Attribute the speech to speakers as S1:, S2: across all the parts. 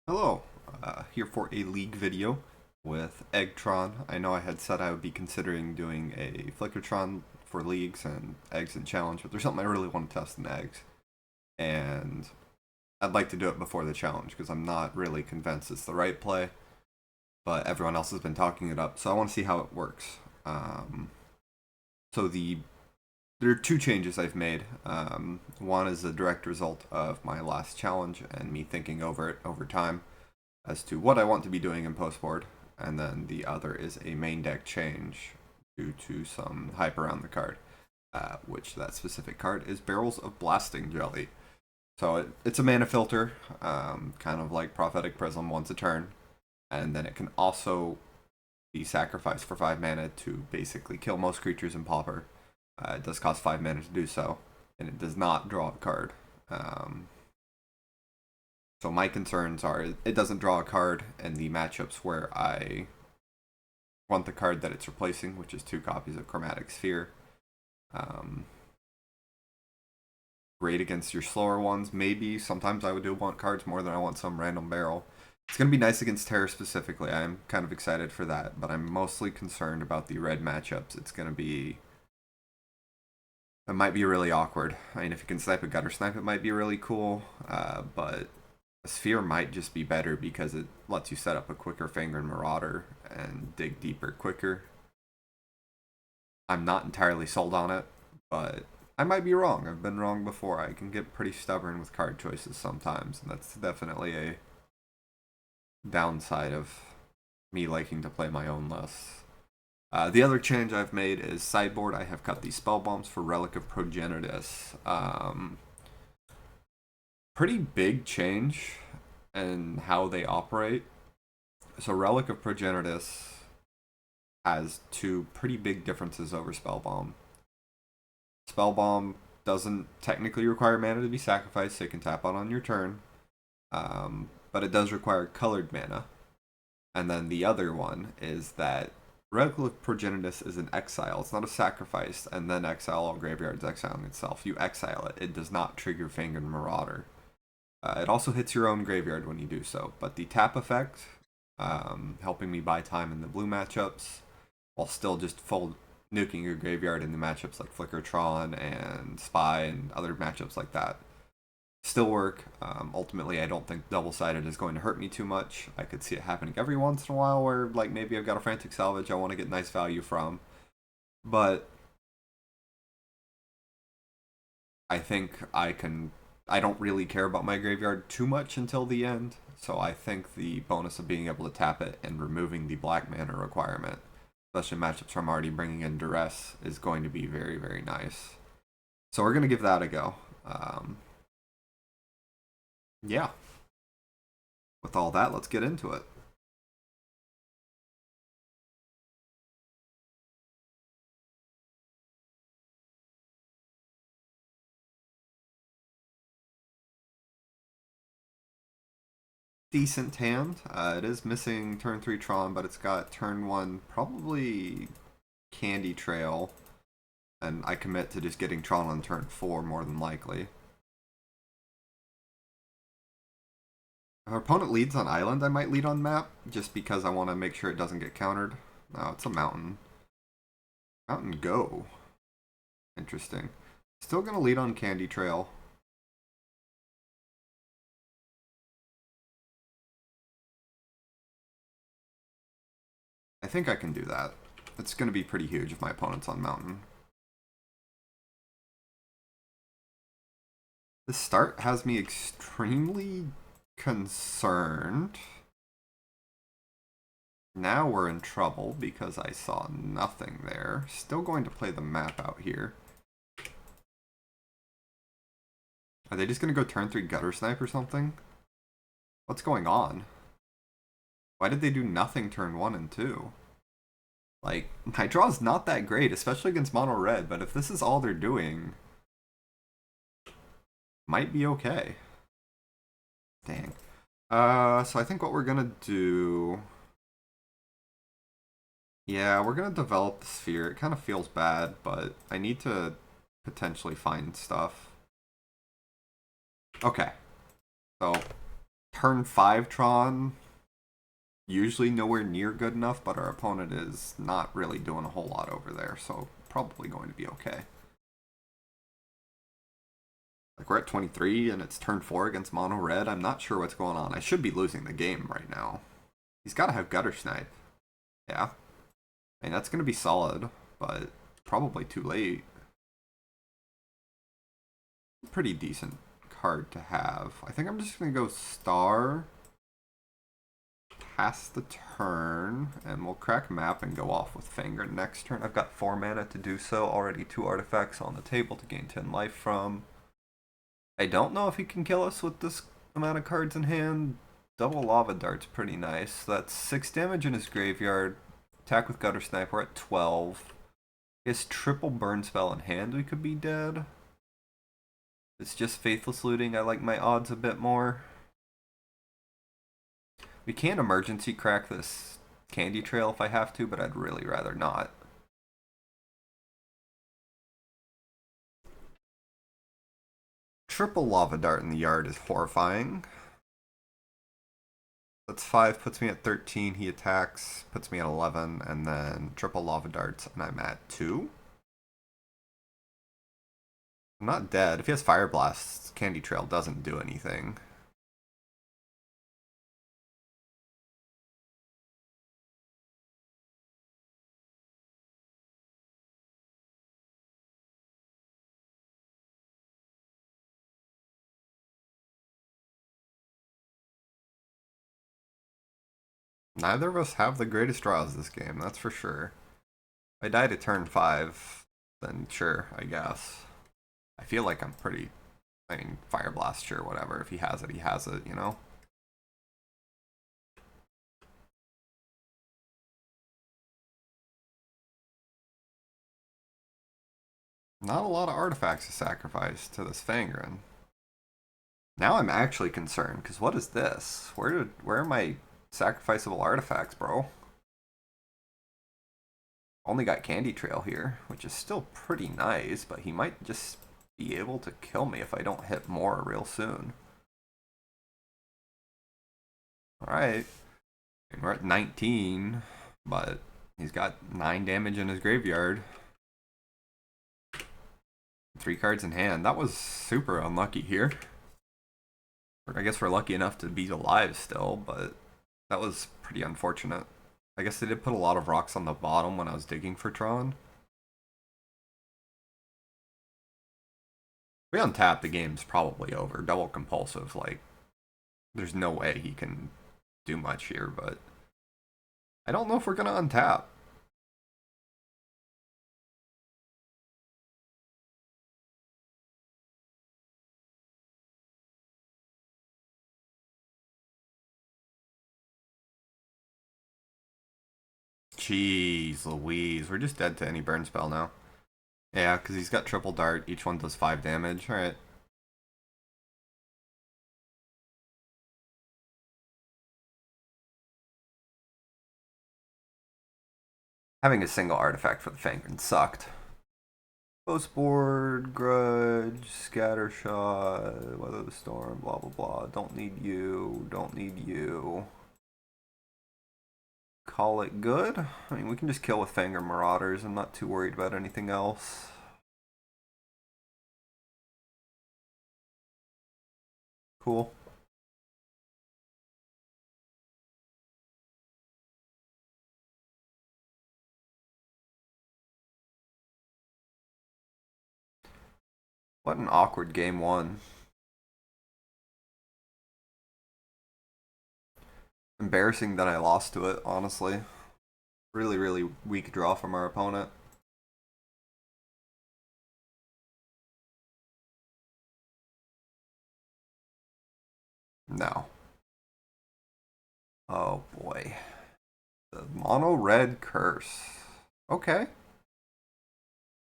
S1: Hello, here for a League video with Tron. I know I had said I would be considering doing a Tron for Leagues and Eggs and Challenge, but there's something I really want to test in Eggs. And I'd like to do it before the challenge because I'm not really convinced it's the right play, but everyone else has been talking it up, so I want to see how it works. So there are two changes I've made. One is a direct result of my last challenge and me thinking over it over time as to what I want to be doing in postboard, and then the other is a main deck change due to some hype around the card, which that specific card is Barrels of Blasting Jelly. So it's a mana filter, kind of like Prophetic Prism once a turn, and then it can also be sacrificed for 5 mana to basically kill most creatures in Pauper. It does cost 5 mana to do so, and it does not draw a card. So my concerns are it doesn't draw a card in the matchups where I want the card that it's replacing, which is 2 copies of Chromatic Sphere. Great against your slower ones, maybe. Sometimes I do want cards more than I want some random barrel. It's going to be nice against Terror specifically. I'm kind of excited for that, but I'm mostly concerned about the red matchups. It might be really awkward. I mean, if you can snipe a Gutter Snipe, it might be really cool, but a Sphere might just be better because it lets you set up a quicker Fangren Marauder and dig deeper quicker. I'm not entirely sold on it, but I might be wrong. I've been wrong before. I can get pretty stubborn with card choices sometimes, and that's definitely a downside of me liking to play my own lists. The other change I've made is sideboard. I have cut these spell bombs for Relic of Progenitus. Pretty big change in how they operate. So Relic of Progenitus has two pretty big differences over Spellbomb. Spellbomb doesn't technically require mana to be sacrificed, so you can tap out on your turn. But it does require colored mana. And then the other one is that Relic of Progenitus is an exile. It's not a sacrifice, and then exile all graveyards exiling itself. You exile it. It does not trigger Fangren Marauder. It also hits your own graveyard when you do so, but the tap effect, helping me buy time in the blue matchups, while still just full nuking your graveyard in the matchups like Tron and Spy and other matchups like that, still work. Ultimately, I don't think double-sided is going to hurt me too much. I could see it happening every once in a while where, like, maybe I've got a Frantic Salvage I want to get nice value from, but I think I don't really care about my graveyard too much until the end, so I think the bonus of being able to tap it and removing the black mana requirement, especially matchups where I'm already bringing in Duress, is going to be very, very nice. So we're going to give that a go. Yeah. With all that, let's get into it. Decent hand. It is missing turn 3 Tron, but it's got turn 1 probably Candy Trail, and I commit to just getting Tron on turn 4 more than likely. If our opponent leads on island, I might lead on map, just because I want to make sure it doesn't get countered. No, it's a mountain. Mountain go. Interesting. Still gonna lead on Candy Trail. I think I can do that. It's gonna be pretty huge if my opponent's on mountain. This start has me extremely concerned. Now we're in trouble because I saw nothing there. Still going to play the map out here. Are they just going to go turn 3 Gutter Snipe or something? What's going on? Why did they do nothing turn 1 and 2? Like, my draw's not that great, especially against mono red, but if this is all they're doing, might be okay. Dang. So I think what we're gonna do... Yeah, we're gonna develop the sphere. It kind of feels bad, but I need to potentially find stuff. Okay. So, Turn 5 Tron, usually nowhere near good enough, but our opponent is not really doing a whole lot over there, so probably going to be okay. Like, we're at 23 and it's turn 4 against mono red. I'm not sure what's going on. I should be losing the game right now. He's got to have gutter snipe. Yeah. I mean, that's going to be solid, but probably too late. Pretty decent card to have. I think I'm just going to go star, pass the turn, and we'll crack map and go off with Finger next turn. I've got 4 mana to do so. Already 2 artifacts on the table to gain 10 life from. I don't know if he can kill us with this amount of cards in hand. Double Lava Dart's pretty nice. That's 6 damage in his graveyard. Attack with Gutter Snipe, we're at 12. He has triple burn spell in hand, we could be dead. It's just Faithless Looting, I like my odds a bit more. We can emergency crack this Candy Trail if I have to, but I'd really rather not. Triple Lava Dart in the yard is horrifying. That's 5, puts me at 13, he attacks, puts me at 11, and then triple Lava Darts, and I'm at 2. I'm not dead. If he has Fire Blasts, Candy Trail doesn't do anything. Neither of us have the greatest draws this game, that's for sure. If I die to turn 5, then sure, I guess. I feel like I'm pretty... I mean, Fire Blast, sure, whatever. If he has it, he has it, you know? Not a lot of artifacts to sacrifice to this Fangren. Now I'm actually concerned, because what is this? Where are my sacrificable artifacts, bro? Only got Candy Trail here, which is still pretty nice, but he might just be able to kill me if I don't hit more real soon. Alright. We're at 19, but he's got 9 damage in his graveyard. 3 cards in hand. That was super unlucky here. I guess we're lucky enough to be alive still, but that was pretty unfortunate. I guess they did put a lot of rocks on the bottom when I was digging for Tron. If we untap, the game's probably over. Double compulsive, like, there's no way he can do much here, but I don't know if we're gonna untap. Jeez Louise, we're just dead to any burn spell now. Yeah, because he's got triple dart, each one does 5 damage. Alright. Having a single artifact for the Fangren sucked. Postboard, Grudge, Scattershot, Weather the Storm, blah blah blah. Don't need you, don't need you. Call it good. I mean, we can just kill with Fangren Marauders. I'm not too worried about anything else. Cool. What an awkward game 1. Embarrassing that I lost to it, honestly. Really, really weak draw from our opponent. No. Oh boy. The mono red curse. Okay.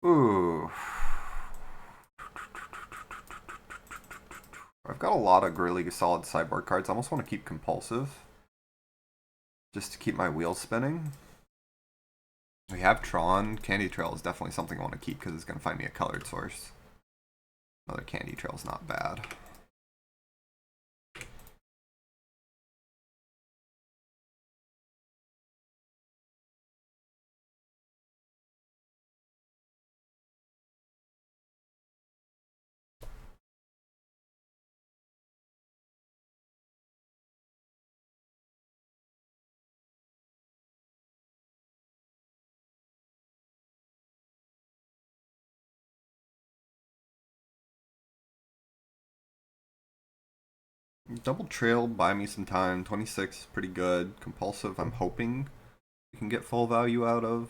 S1: Ooh. I've got a lot of really solid sideboard cards. I almost want to keep compulsive. Just to keep my wheels spinning. We have Tron. Candy Trail is definitely something I want to keep because it's going to find me a colored source. Another Candy Trail is not bad. Double Trail, buy me some time. 26 is pretty good. Compulsive, I'm hoping we can get full value out of.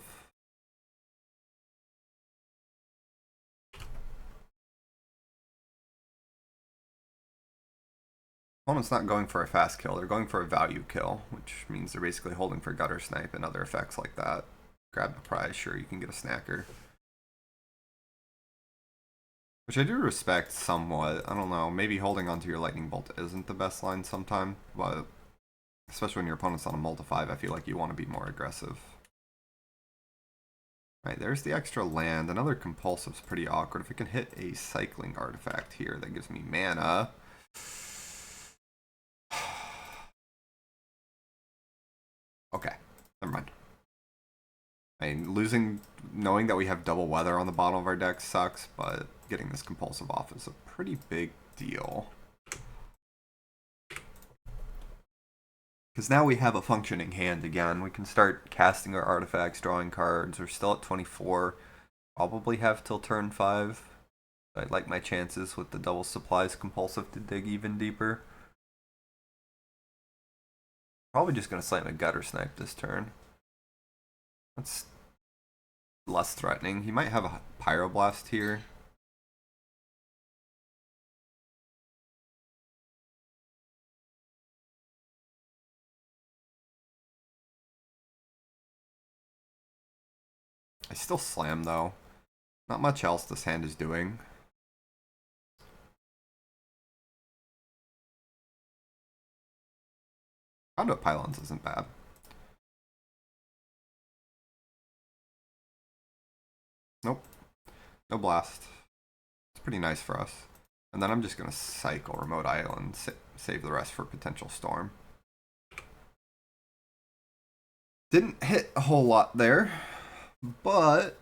S1: Opponent's not going for a fast kill, they're going for a value kill, which means they're basically holding for Gutter Snipe and other effects like that. Grab the prize, sure, you can get a snacker. Which I do respect somewhat. I don't know, maybe holding onto your Lightning Bolt isn't the best line sometime, but especially when your opponent's on a multi-5, I feel like you want to be more aggressive. Right, there's the extra land. Another Compulsive's pretty awkward. If we can hit a Cycling Artifact here, that gives me mana. Okay, never mind. I mean, knowing that we have double weather on the bottom of our deck sucks, but getting this Compulsive off is a pretty big deal. Because now we have a functioning hand again. We can start casting our artifacts, drawing cards. We're still at 24. Probably have till turn 5. I like my chances with the double supplies Compulsive to dig even deeper. Probably just going to slam a Gutter Snipe this turn. That's less threatening. He might have a Pyroblast here. I still slam though. Not much else this hand is doing. Conduit Pylons isn't bad. Nope. No blast. It's pretty nice for us. And then I'm just going to cycle Remote Island, save the rest for potential storm. Didn't hit a whole lot there, but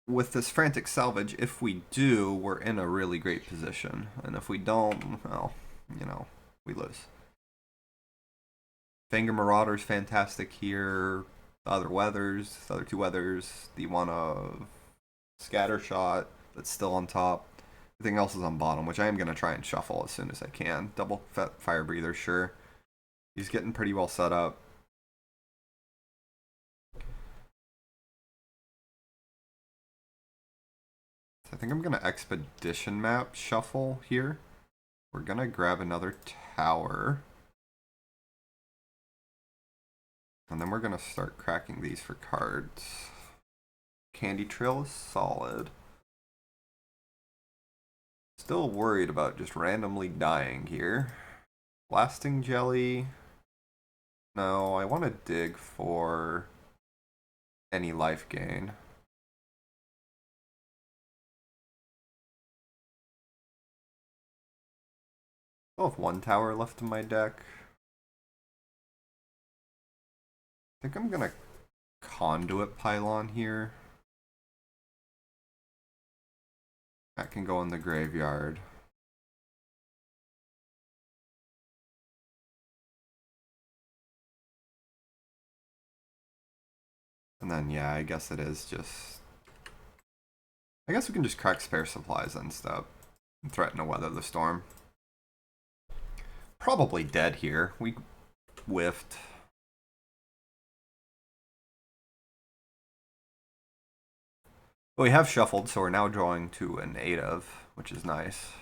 S1: with this Frantic Salvage, if we do, we're in a really great position. And if we don't, well, you know, we lose. Fangor Marauder's fantastic here. The other weathers, the other two weathers, the one of Scatter Shot that's still on top. Everything else is on bottom, which I am going to try and shuffle as soon as I can. Double Fire Breather, sure. He's getting pretty well set up. So I think I'm going to Expedition Map shuffle here. We're going to grab another tower. And then we're going to start cracking these for cards. Candy Trail is solid. Still worried about just randomly dying here. Blasting Jelly. No, I want to dig for any life gain. Still have one tower left in my deck. I think I'm gonna Conduit Pylon here. That can go in the graveyard. And then, yeah, I guess it is just... I guess we can just crack Spare Supplies and stuff. And threaten to weather the storm. Probably dead here. We whiffed. But we have shuffled, so we're now drawing to an 8 of, which is nice.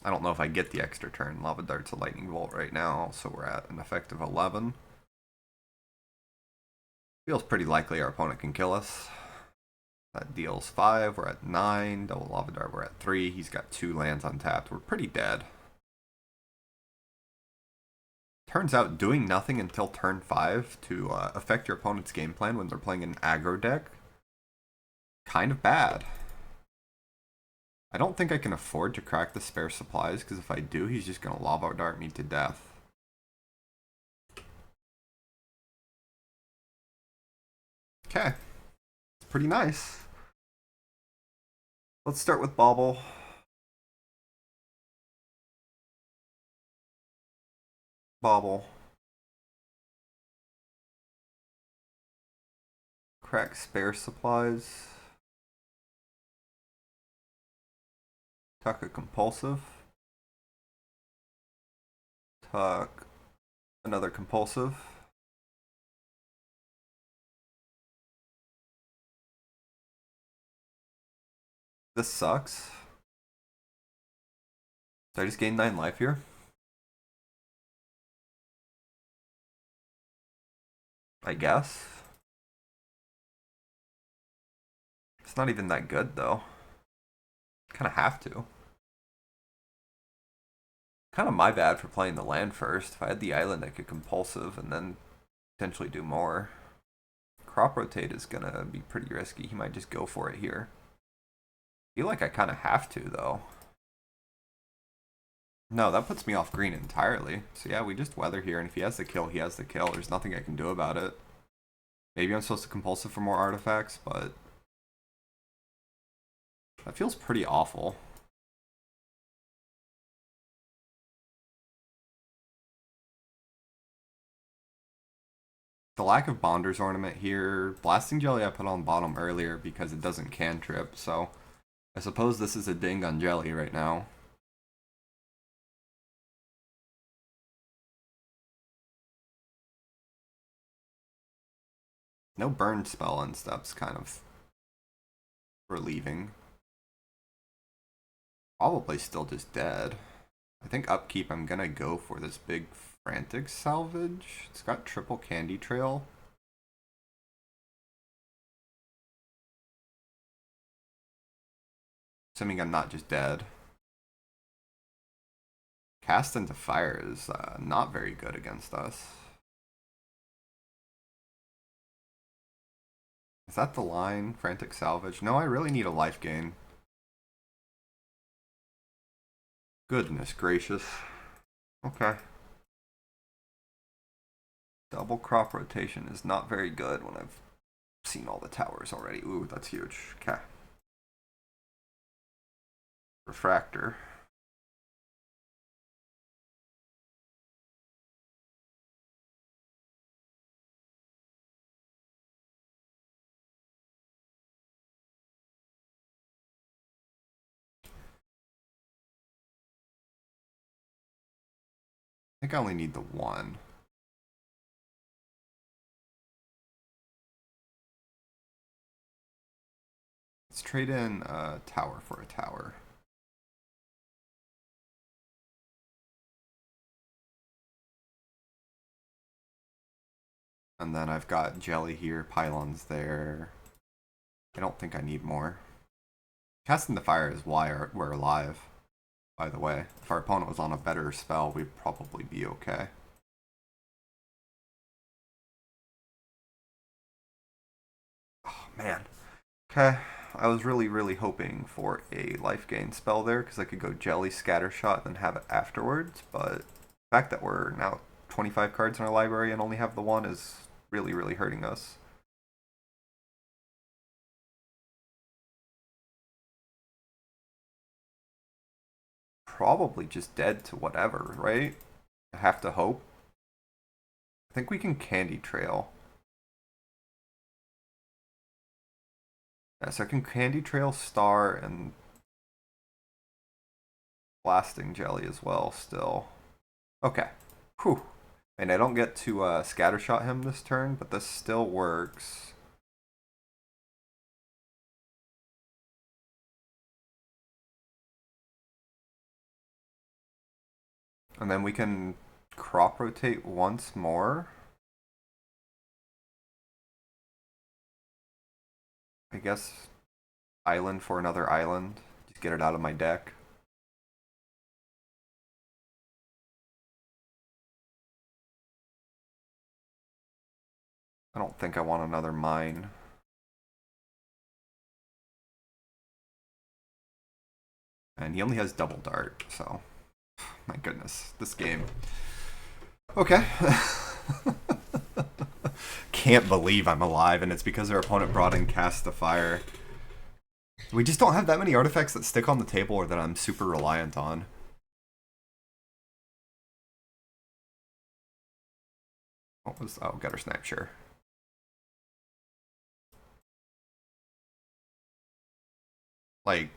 S1: I don't know if I get the extra turn. Lava Dart's a Lightning Bolt right now, so we're at an effective 11. Feels pretty likely our opponent can kill us. That deals 5, we're at 9. Double Lava Dart, we're at 3. He's got 2 lands untapped. We're pretty dead. Turns out doing nothing until turn 5 to affect your opponent's game plan when they're playing an aggro deck, kind of bad. I don't think I can afford to crack the Spare Supplies, because if I do, he's just going to Lava Dart me to death. Okay. It's pretty nice. Let's start with Bauble. Bauble. Crack spare supplies. Tuck a compulsive. Tuck another compulsive. This sucks. Did I just gain 9 life here? I guess. It's not even that good though. Kind of have to. Kind of my bad for playing the land first. If I had the island, I could compulsive and then potentially do more. Crop rotate is gonna be pretty risky. He might just go for it here. I feel like I kind of have to though. No, that puts me off green entirely. So yeah, we just weather here, and if he has the kill, he has the kill. There's nothing I can do about it. Maybe I'm supposed to compulsive for more artifacts, but that feels pretty awful. The lack of Bonder's Ornament here. Blasting Jelly I put on bottom earlier because it doesn't cantrip, so I suppose this is a ding on Jelly right now. No burn spell and stuff's kind of relieving. Probably still just dead. I think upkeep I'm gonna go for this big Frantic Salvage. It's got triple Candy Trail. Assuming I'm not just dead. Cast into Fire is not very good against us. Is that the line? Frantic Salvage? No, I really need a life gain. Goodness gracious. Okay. Double crop rotation is not very good when I've seen all the towers already. Ooh, that's huge. Okay. Refractor. I think I only need the one. Let's trade in a tower for a tower. And then I've got Jelly here, Pylons there. I don't think I need more. Casting the Fire is why we're alive, by the way. If our opponent was on a better spell, we'd probably be okay. Oh, man. Okay. I was really hoping for a life gain spell there, because I could go Jelly, Scattershot, and then have it afterwards, but the fact that we're now 25 cards in our library and only have the one is really hurting us. Probably just dead to whatever, right? I have to hope. I think we can Candy Trail. Yeah, so I can Candy Trail, Star, and Blasting Jelly as well still. Okay. Whew. And I don't get to Scattershot him this turn, but this still works. And then we can crop rotate once more. I guess island for another island. Just get it out of my deck. I don't think I want another mine. And he only has double dart, so my goodness, this game. Okay. Can't believe I'm alive, and it's because our opponent brought in Cast the Fire. We just don't have that many artifacts that stick on the table or that I'm super reliant on. What was... oh, Gutter Snipe, sure. Like,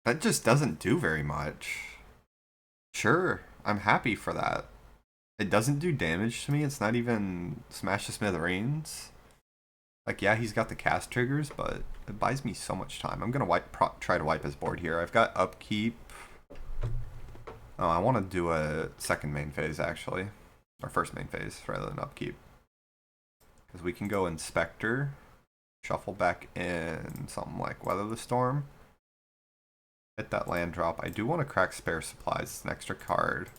S1: that just doesn't do very much. Sure, I'm happy for that. It doesn't do damage to me. It's not even Smash to Smithereens. Like, yeah, he's got the cast triggers, but it buys me so much time. I'm gonna try to wipe his board here. I've got upkeep. Oh, I want to do a second main phase, actually. Or first main phase, rather than upkeep. Because we can go Inspector, shuffle back in something like Weather the Storm. Hit that land drop. I do want to crack Spare Supplies. It's an extra card.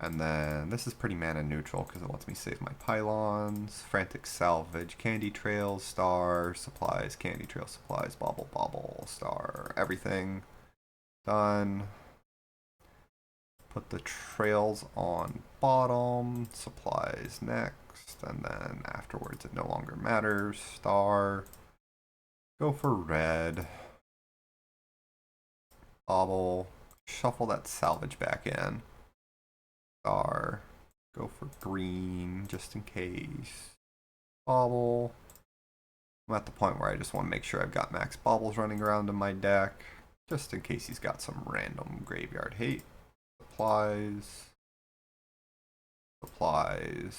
S1: And then this is pretty mana neutral because it lets me save my pylons. Frantic Salvage, Candy Trails, Star, Supplies, Candy Trail Supplies, Bobble Bobble, Star, everything. Done. Put the trails on bottom, supplies next, and then afterwards it no longer matters. Star. Go for red. Bobble. Shuffle that salvage back in. Star. Go for green, just in case. Bobble. I'm at the point where I just want to make sure I've got max bobbles running around in my deck, just in case he's got some random graveyard hate. Supplies. Supplies.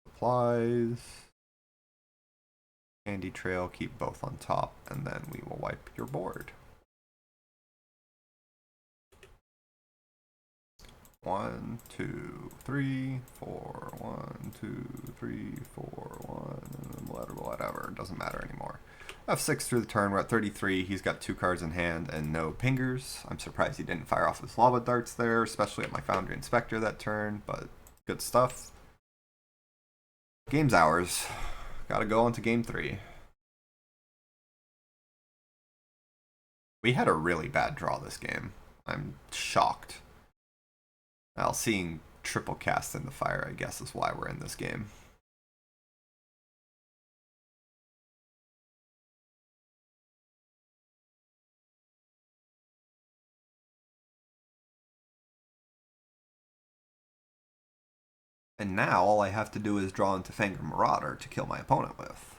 S1: Supplies. Candy Trail, keep both on top, and then we will wipe your board. 1, 2, 3, 4. 1, 2, 3, 4, 1, whatever. Doesn't matter anymore. I have 6 through the turn. We're at 33. He's got 2 cards in hand and no pingers. I'm surprised he didn't fire off his lava darts there, especially at my Foundry Inspector that turn, but good stuff. Game's ours. Gotta go on to game 3. We had a really bad draw this game. I'm shocked. Well, seeing triple cast in the fire, I guess, is why we're in this game. And now all I have to do is draw into Fangor Marauder to kill my opponent with.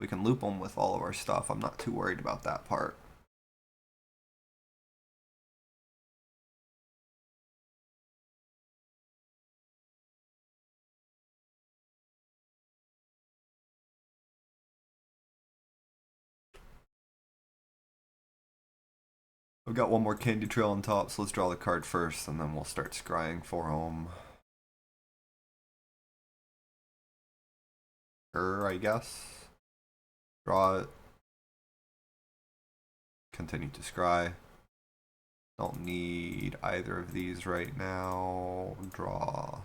S1: We can loop him with all of our stuff. I'm not too worried about that part. I've got one more Candy Trail on top, so let's draw the card first, and then we'll start scrying for home. Sure, I guess. Draw it. Continue to scry. Don't need either of these right now. Draw.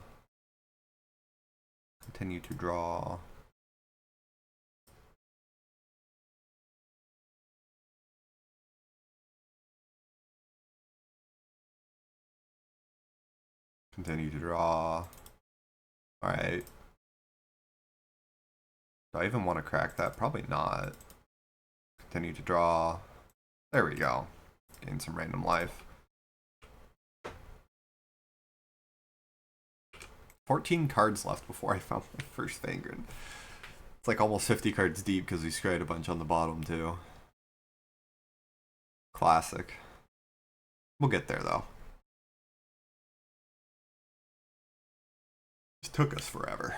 S1: Continue to draw. Continue to draw. Alright. Do I even want to crack that? Probably not. Continue to draw. There we go. Gain some random life. 14 cards left before I found my first Fangren. It's like almost 50 cards deep because we scraped a bunch on the bottom too. Classic. We'll get there though. It took us forever.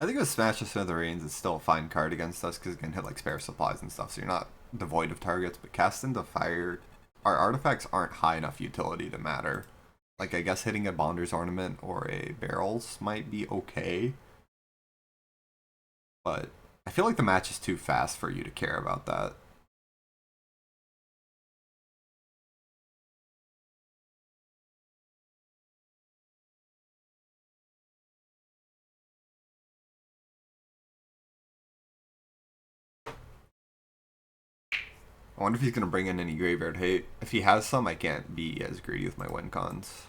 S1: I think with Smash of Smithereens, it's still a fine card against us because it can hit like spare supplies and stuff, so you're not devoid of targets. But Cast into Fire, our artifacts aren't high enough utility to matter. Like, I guess hitting a Bonder's Ornament or a Barrels might be okay, but I feel like the match is too fast for you to care about that. I wonder if he's going to bring in any graveyard hate. If he has some, I can't be as greedy with my win cons.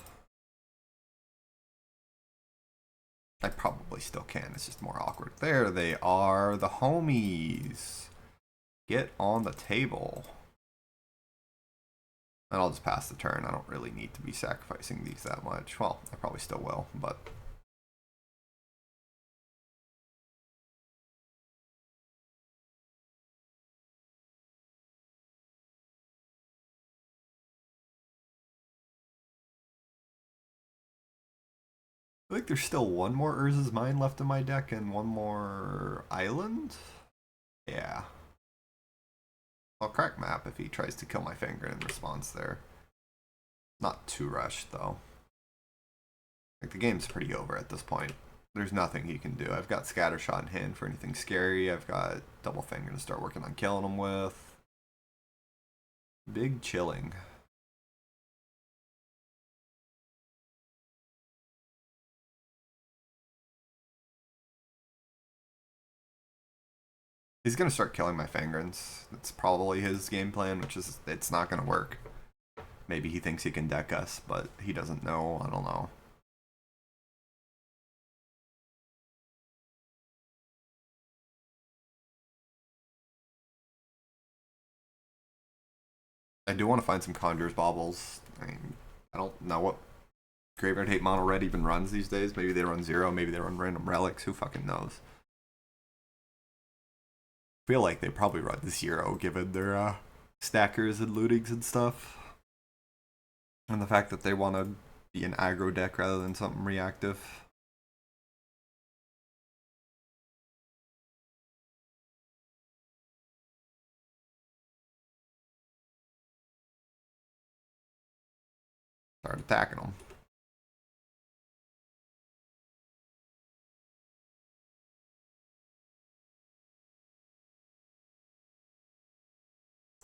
S1: I probably still can. It's just more awkward. There they are, the homies. Get on the table. And I'll just pass the turn. I don't really need to be sacrificing these that much. Well, I probably still will, but... I think there's still one more Urza's Mine left in my deck and one more Island? Yeah. I'll crack map if he tries to kill my finger in response there. Not too rushed, though. Like, the game's pretty over at this point. There's nothing he can do. I've got Scattershot in hand for anything scary. I've got Double Finger to start working on killing him with. Big chilling. He's gonna start killing my Fangrins. That's probably his game plan, which is it's not gonna work. Maybe he thinks he can deck us, but he doesn't know. I don't know. I do want to find some Conjurer's Baubles. I mean, I don't know what Graveyard Hate Mono Red even runs these days. Maybe they run 0, maybe they run random relics. Who fucking knows? I feel like they probably run 0 given their stackers and lootings and stuff. And the fact that they want to be an aggro deck rather than something reactive. Start attacking them.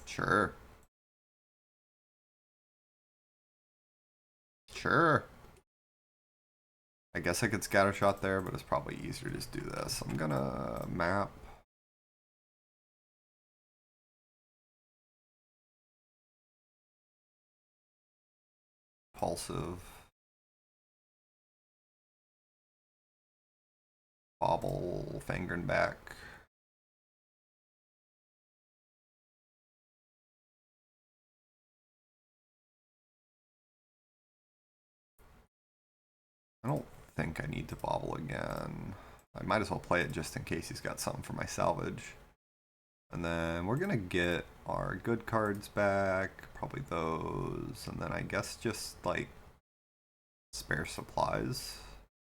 S1: Sure. Sure. I guess I could Scattershot there, but it's probably easier to just do this. I'm gonna map. Impulsive. Bobble, Fangren back. I don't think I need to bobble again. I might as well play it just in case he's got something for my salvage. And then we're gonna get our good cards back, probably those, and then I guess just like spare supplies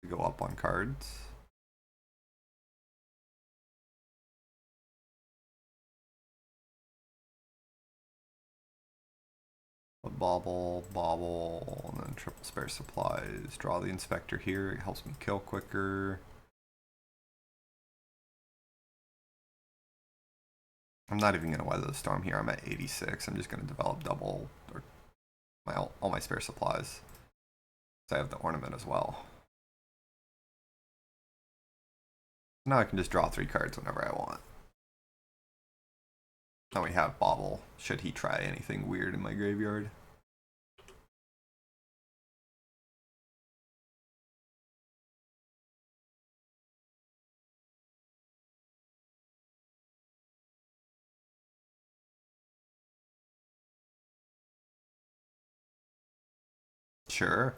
S1: to go up on cards. A bobble, bobble, and then triple spare supplies. Draw the inspector here, it helps me kill quicker. I'm not even going to weather the storm here. I'm at 86. I'm just going to develop double or all my spare supplies. So I have the ornament as well. Now I can just draw 3 cards whenever I want. Now we have Bobble, should he try anything weird in my graveyard. Sure.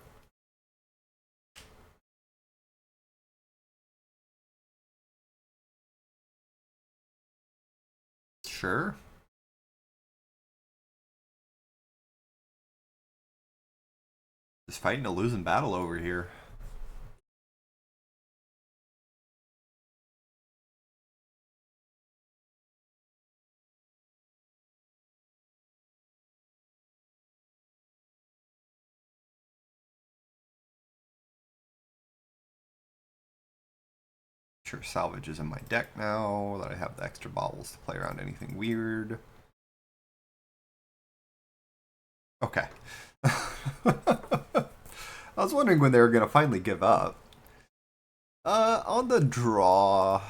S1: Sure. Just fighting a losing battle over here. Sure, salvage is in my deck now that I have the extra bobbles to play around anything weird. Okay. I was wondering when they were gonna finally give up. On the draw,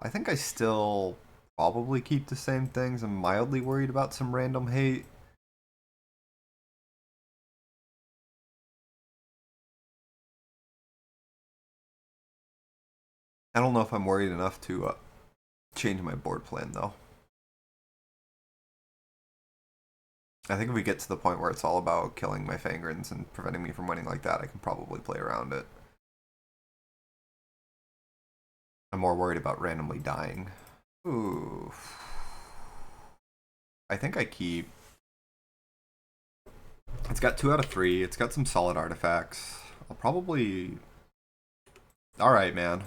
S1: I think I still Probably keep the same things. I'm mildly worried about some random hate. I don't know if I'm worried enough to change my board plan though. I think if we get to the point where it's all about killing my Fangrins and preventing me from winning like that, I can probably play around it. I'm more worried about randomly dying. Ooh. I think I keep. It's got 2 out of 3. It's got some solid artifacts. I'll probably. Alright, man.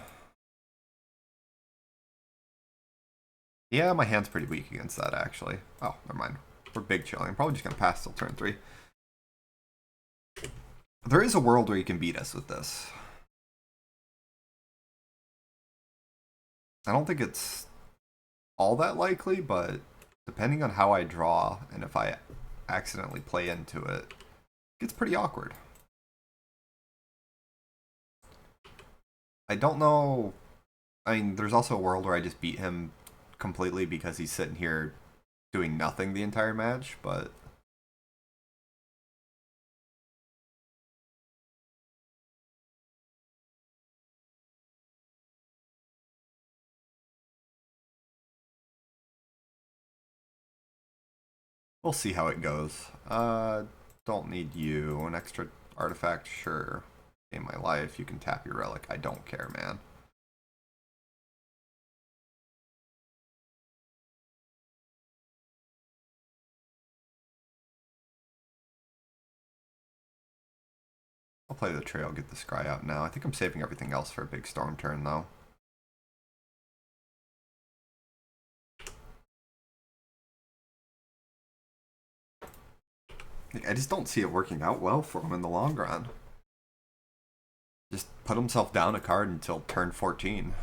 S1: Yeah, my hand's pretty weak against that, actually. Oh, never mind. We're big chilling. I'm probably just going to pass till turn 3. There is a world where you can beat us with this. I don't think it's all that likely, but depending on how I draw and if I accidentally play into it, it gets pretty awkward. I don't know. I mean, there's also a world where I just beat him completely because he's sitting here doing nothing the entire match, but we'll see how it goes. Don't need you. An extra artifact, sure. In my life, you can tap your relic. I don't care, man. I'll play the trail, get the scry out now. I think I'm saving everything else for a big storm turn, though. I just don't see it working out well for him in the long run. Just put himself down a card until turn 14.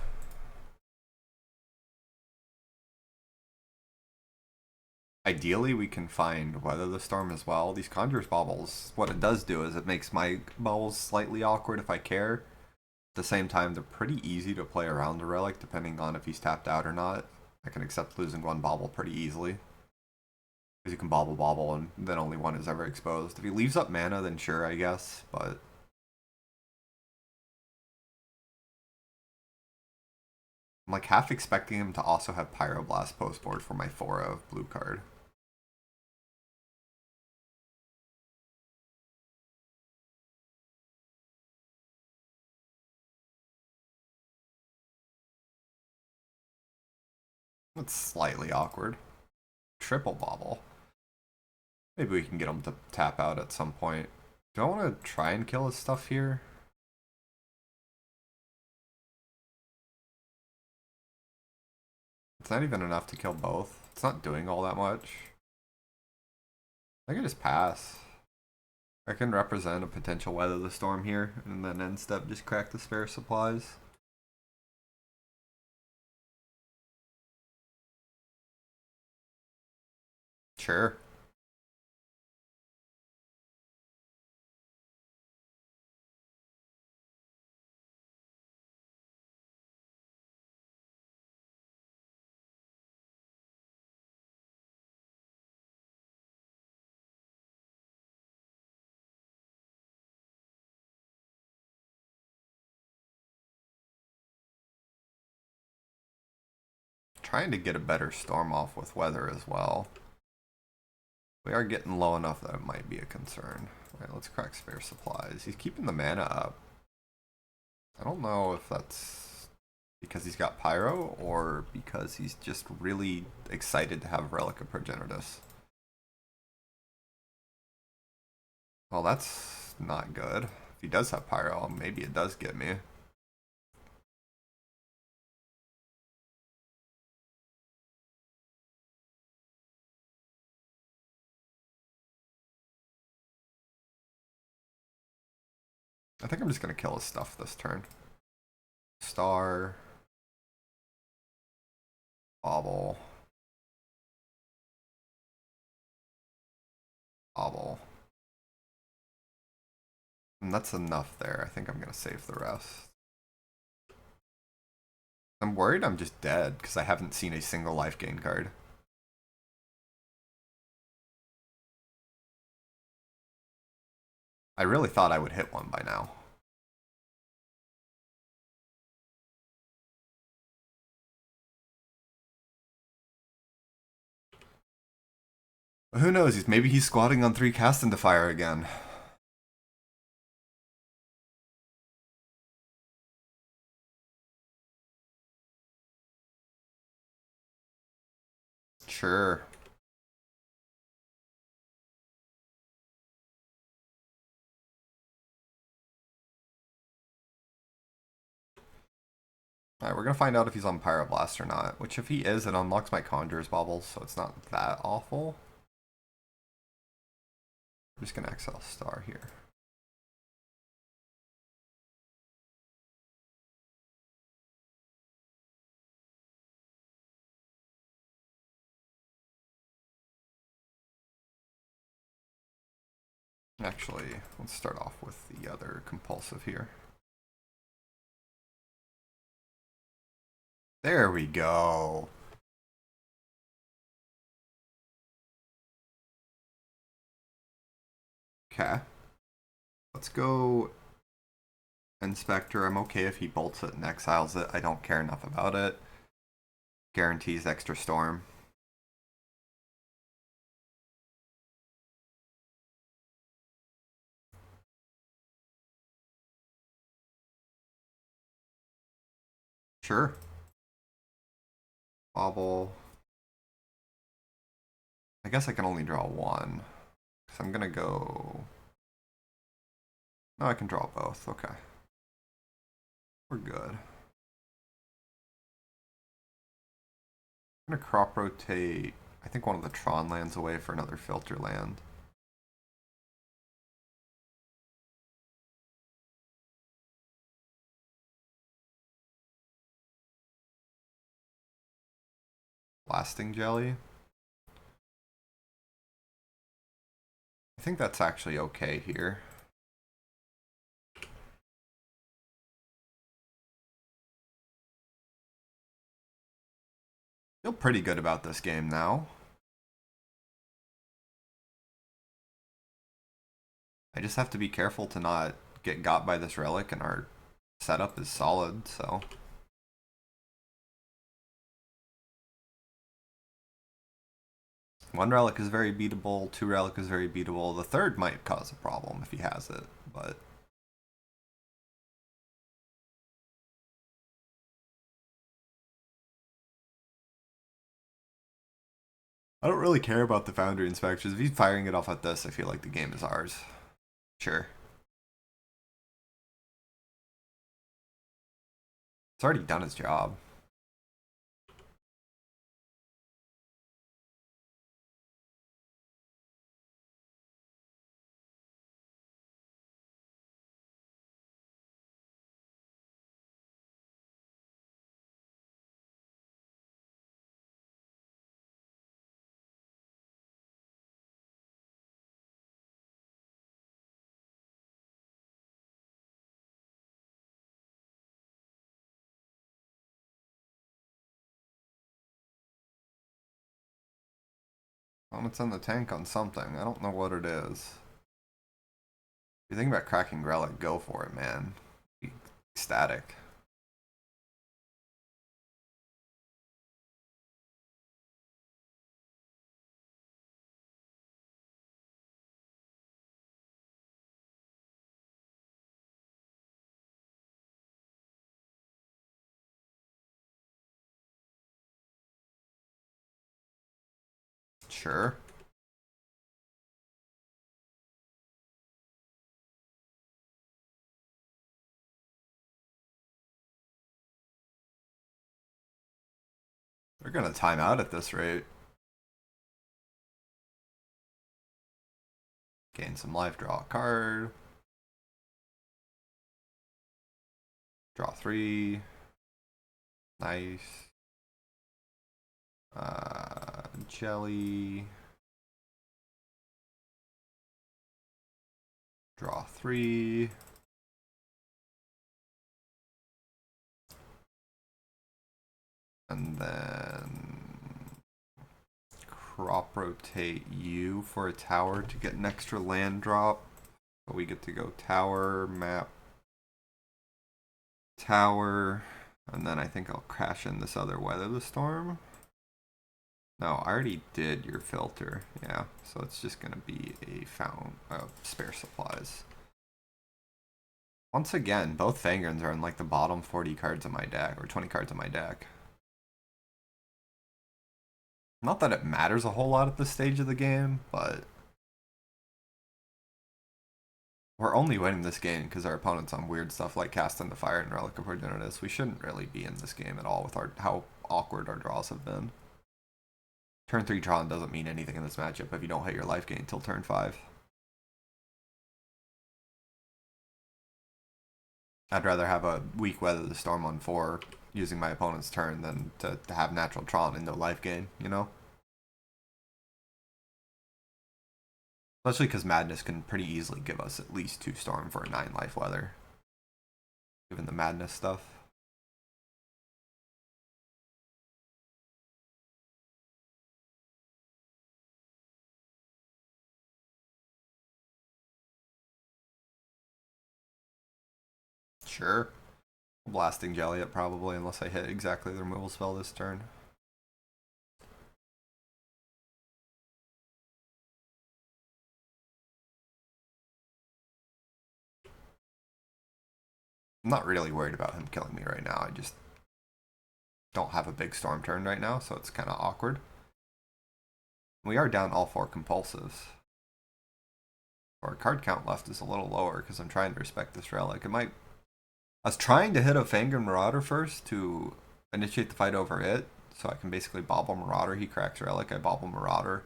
S1: Ideally, we can find Weather the Storm as well. These Conjurer's Baubles, what it does do is it makes my baubles slightly awkward if I care. At the same time, they're pretty easy to play around the Relic, depending on if he's tapped out or not. I can accept losing one bauble pretty easily. Because you can bauble, and then only one is ever exposed. If he leaves up mana, then sure, I guess, but I'm like half expecting him to also have Pyroblast post board for my 4 of blue card. That's slightly awkward. Triple bauble. Maybe we can get him to tap out at some point. Do I want to try and kill his stuff here? It's not even enough to kill both. It's not doing all that much. I can just pass. I can represent a potential Weather the Storm here, and then end step just crack the spare supplies. Sure. Trying to get a better storm off with weather as well. We are getting low enough that it might be a concern. Alright, let's crack spare supplies. He's keeping the mana up. I don't know if that's because he's got Pyro or because he's just really excited to have Relic of Progenitus. Well, that's not good. If he does have Pyro, maybe it does get me. I think I'm just going to kill his stuff this turn. Star. Bobble. Bobble. And that's enough there. I think I'm going to save the rest. I'm worried I'm just dead because I haven't seen a single life gain card. I really thought I would hit one by now. Who knows? Maybe he's squatting on 3 Cast into Fire again. Sure. Alright, we're gonna find out if he's on Pyroblast or not. Which, if he is, it unlocks my Conjurer's Baubles, so it's not that awful. I'm just gonna exile Star here. Actually, let's start off with the other compulsive here. There we go. Okay. Let's go Inspector. I'm okay if he bolts it and exiles it. I don't care enough about it. Guarantees extra storm. Sure. Bobble. I guess I can only draw one. So I'm gonna go... No, I can draw both. Okay. We're good. I'm gonna crop rotate, I think, one of the Tron lands away for another filter land. Blasting Jelly. I think that's actually okay here. Feel pretty good about this game now. I just have to be careful to not get got by this relic, and our setup is solid, so... One relic is very beatable, 2 relic is very beatable. The 3rd might cause a problem if he has it, but... I don't really care about the Foundry Inspections. If he's firing it off at this, I feel like the game is ours. Sure. It's already done its job. It's in the tank on something. I don't know what it is. If you think about cracking Relic, go for it, man. Be ecstatic. Sure. They're gonna time out at this rate. Gain some life, draw a card. Draw 3. Nice. Jelly. Draw 3. And then crop rotate you for a tower to get an extra land drop. But we get to go tower, map, tower, and then I think I'll crash in this other weather the storm. No, I already did your filter. Yeah, so it's just gonna be a found spare supplies. Once again, both Fangrins are in like the bottom 40 cards of my deck, or 20 cards of my deck. Not that it matters a whole lot at this stage of the game, but we're only winning this game because our opponent's on weird stuff like Cast into Fire and Relic of Progenitus. We shouldn't really be in this game at all with how awkward our draws have been. Turn 3 Tron doesn't mean anything in this matchup if you don't hit your life gain until turn 5. I'd rather have a weak Weather the Storm on 4 using my opponent's turn than to have natural Tron and no life gain, you know? Especially because Madness can pretty easily give us at least 2 Storm for a 9 life Weather. Given the Madness stuff. Sure. Blasting Jelly it probably, unless I hit exactly the removal spell this turn. I'm not really worried about him killing me right now. I just don't have a big storm turn right now, so it's kind of awkward. We are down all 4 compulsives. Our card count left is a little lower because I'm trying to respect this relic. I was trying to hit a Fangren Marauder first to initiate the fight over it, so I can basically bobble Marauder. He cracks relic, I bobble Marauder,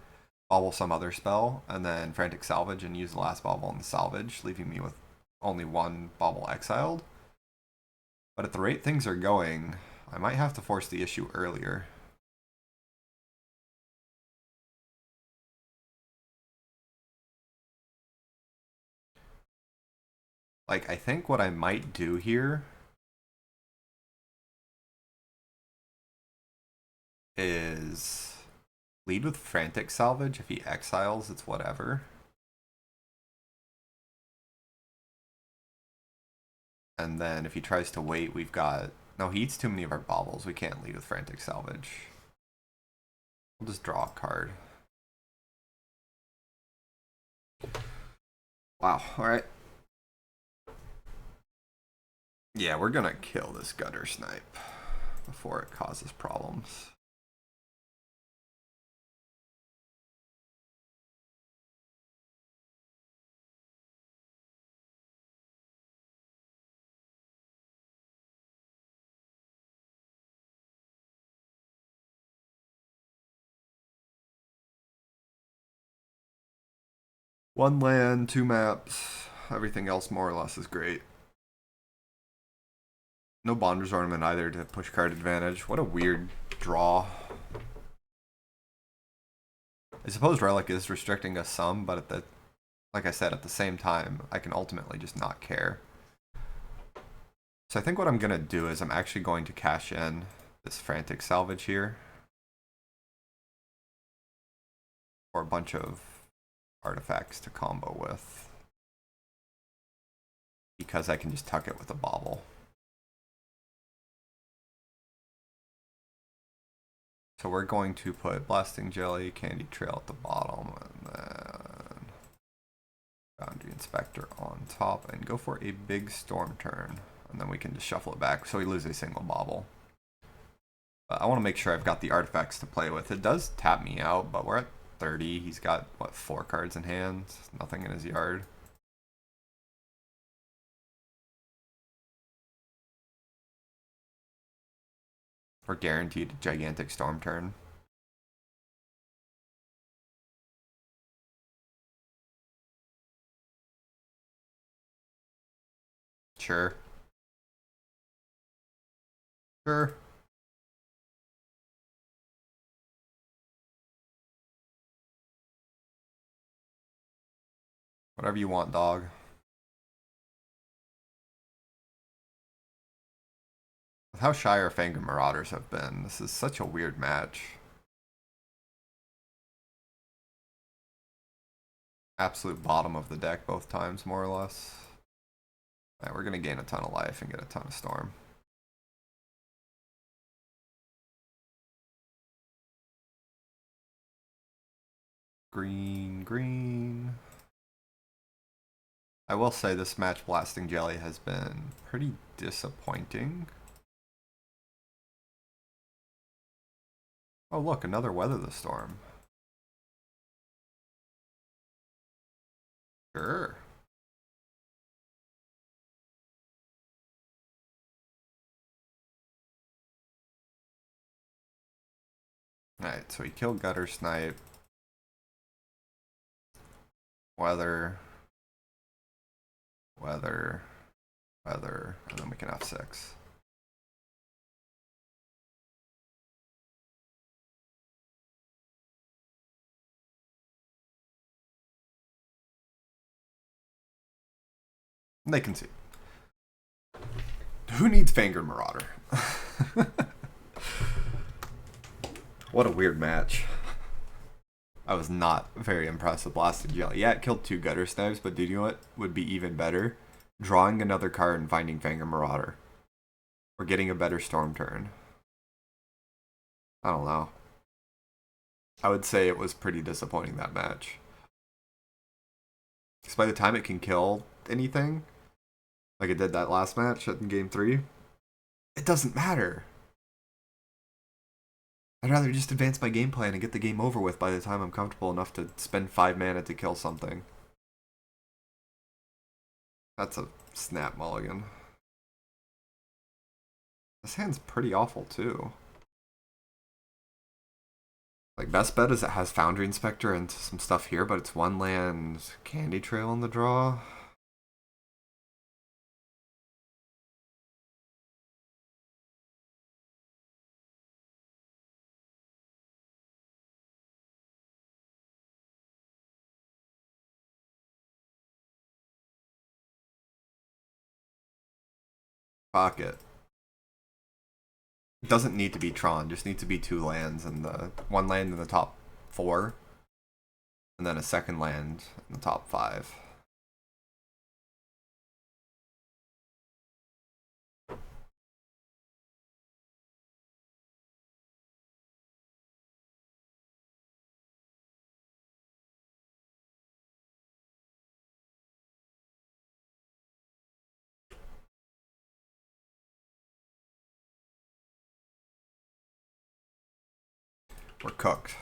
S1: bobble some other spell, and then Frantic Salvage and use the last bobble on the salvage, leaving me with only 1 bobble exiled. But at the rate things are going, I might have to force the issue earlier. Like, I think what I might do here is lead with Frantic Salvage. If he exiles, it's whatever. And then if he tries to wait, we've got... No, he eats too many of our baubles. We can't lead with Frantic Salvage. We'll just draw a card. Wow, alright. Yeah, we're gonna kill this Gutter Snipe before it causes problems. One land, 2 maps. Everything else more or less is great. No Bonder's Ornament either to push card advantage. What a weird draw. I suppose Relic is restricting us some, but at the, like I said, at the same time, I can ultimately just not care. So I think what I'm going to do is I'm actually going to cash in this Frantic Salvage here. For a bunch of artifacts to combo with. Because I can just tuck it with a bauble. So we're going to put Blasting Jelly, Candy Trail at the bottom, and then Boundary Inspector on top, and go for a big storm turn. And then we can just shuffle it back so we lose a single bauble. But I want to make sure I've got the artifacts to play with. It does tap me out, but we're at 30. He's got, what, 4 cards in hand? Nothing in his yard. We're guaranteed a gigantic storm turn. Sure. Sure. Whatever you want, dog. With how shy our Fangor Marauders have been, this is such a weird match. Absolute bottom of the deck both times, more or less. Alright, we're gonna gain a ton of life and get a ton of Storm. Green, green. I will say this match Blasting Jelly has been pretty disappointing. Oh look, another Weather the Storm. Sure. Alright, so he killed Gutter Snipe. Weather. Weather. Weather. And then we can F6. And they can see. Who needs Fangor Marauder? What a weird match. I was not very impressed with Blasted Jelly. Yeah, it killed 2 Gutter Snipes, but did you know what would be even better? Drawing another card and finding Fangor Marauder. Or getting a better Storm turn. I don't know. I would say it was pretty disappointing, that match. Because by the time it can kill anything, like it did that last match in Game 3, it doesn't matter. I'd rather just advance my game plan and get the game over with by the time I'm comfortable enough to spend 5 mana to kill something. That's a snap mulligan. This hand's pretty awful too. Like, best bet is it has Foundry Inspector and some stuff here, but it's 1 land Candy Trail on the draw. Fuck it. It doesn't need to be Tron, just needs to be 2 lands and the 1 land in the top 4. And then a second land in the top 5. We're cooked.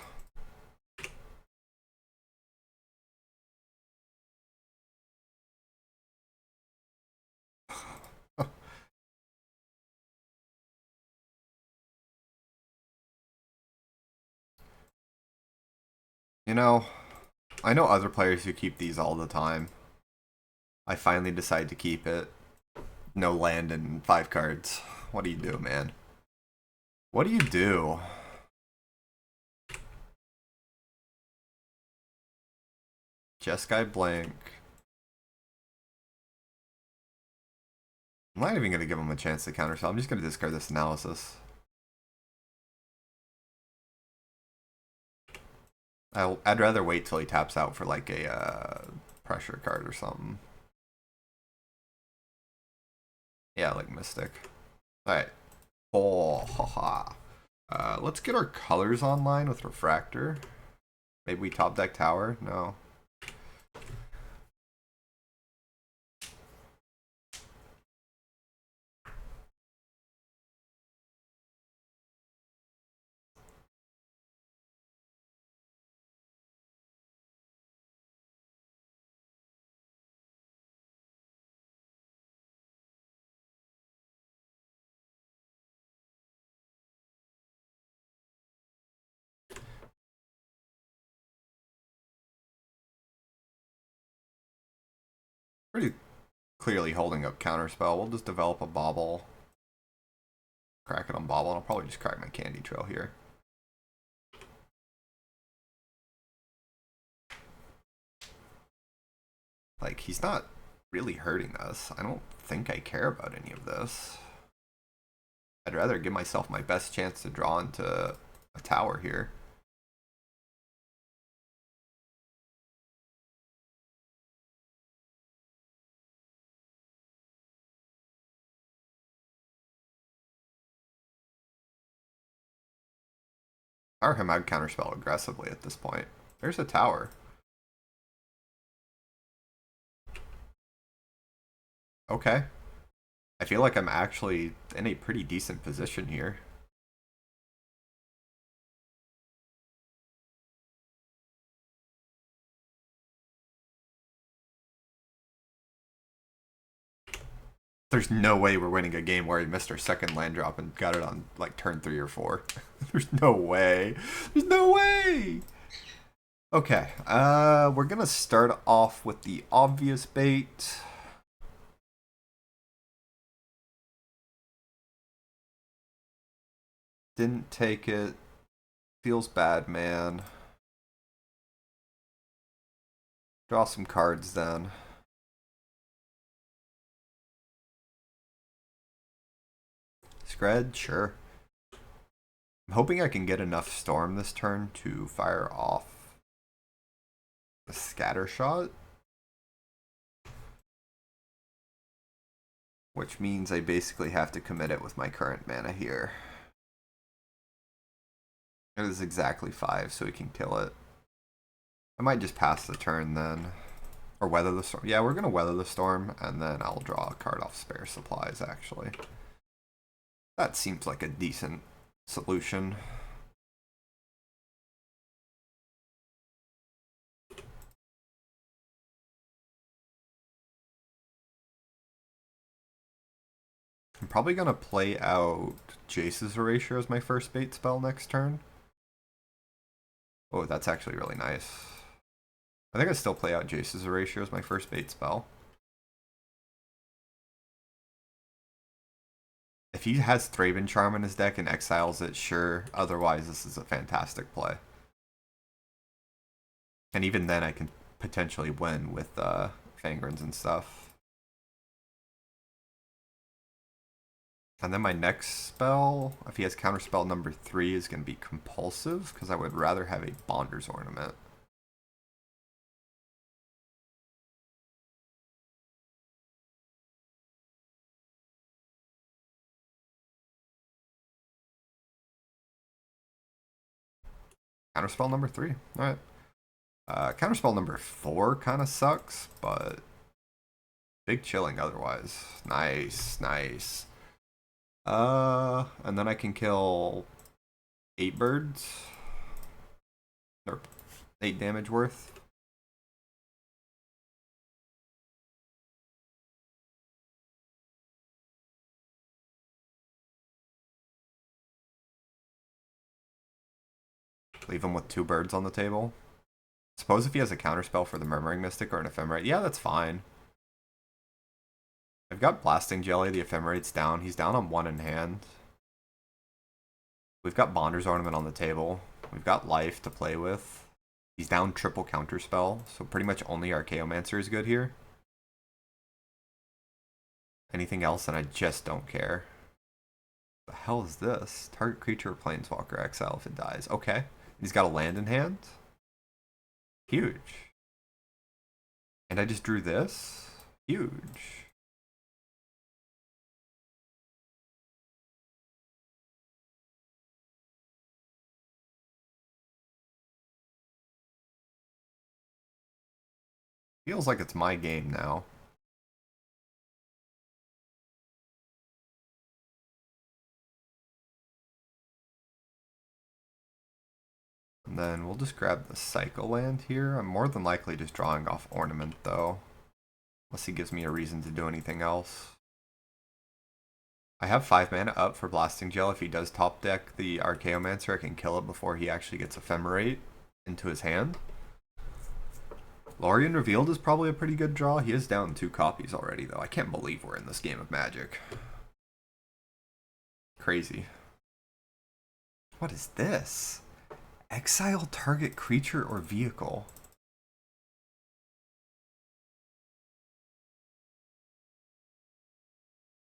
S1: You know, I know other players who keep these all the time. I finally decide to keep it. No land and 5 cards. What do you do, man? What do you do? Jeskai blank. I'm not even going to give him a chance to counterspell. I'm just going to discard this analysis. I'd rather wait till he taps out for like a pressure card or something. Yeah, like Mystic. Alright. Oh, haha. Let's get our colors online with Refractor. Maybe we top deck Tower? No. Pretty clearly holding up Counterspell. We'll just develop a Bauble. Crack it on Bauble, and I'll probably just crack my Candy Trail here. Like, he's not really hurting us. I don't think I care about any of this. I'd rather give myself my best chance to draw into a tower here. Or him, I'd counterspell aggressively at this point. There's a tower. Okay. I feel like I'm actually in a pretty decent position here. There's no way we're winning a game where he missed our second land drop and got it on like turn 3 or 4. There's no way. There's no way. Okay, we're gonna start off with the obvious bait. Didn't take it. Feels bad, man. Draw some cards then. Scred, sure. I'm hoping I can get enough storm this turn to fire off the scatter shot. Which means I basically have to commit it with my current mana here. It is exactly 5, so we can kill it. I might just pass the turn then. Or weather the storm. Yeah, we're going to weather the storm, and then I'll draw a card off spare supplies, actually. That seems like a decent solution. I'm probably going to play out Jace's Erasure as my first bait spell next turn. Oh, that's actually really nice. I think I still play out Jace's Erasure as my first bait spell. If he has Thraben Charm in his deck and exiles it, sure. Otherwise, this is a fantastic play. And even then, I can potentially win with Fangrins and stuff. And then my next spell, if he has counterspell number 3, is going to be Compulsive, because I would rather have a Bonder's Ornament. Counterspell number 3. Alright. Counterspell number 4 kind of sucks, but big chilling otherwise. Nice, nice. And then I can kill 8 birds. Or 8 damage worth. Leave him with 2 birds on the table. Suppose if he has a counterspell for the Murmuring Mystic or an Ephemerate. Yeah, that's fine. I've got Blasting Jelly, the Ephemerate's down. He's down on 1 in hand. We've got Bonder's Ornament on the table. We've got life to play with. He's down triple counterspell, so pretty much only Archaeomancer is good here. Anything else, and I just don't care. What the hell is this? Target creature or planeswalker exile if it dies. Okay. He's got a land in hand. Huge. And I just drew this. Huge. Feels like it's my game now. And then we'll just grab the Cycle Land here. I'm more than likely just drawing off Ornament, though. Unless he gives me a reason to do anything else. I have 5 mana up for Blasting Gel. If he does top deck the Archaeomancer, I can kill it before he actually gets Ephemerate into his hand. Lorien Revealed is probably a pretty good draw. He is down 2 copies already, though. I can't believe we're in this game of Magic. Crazy. What is this? Exile target creature or vehicle.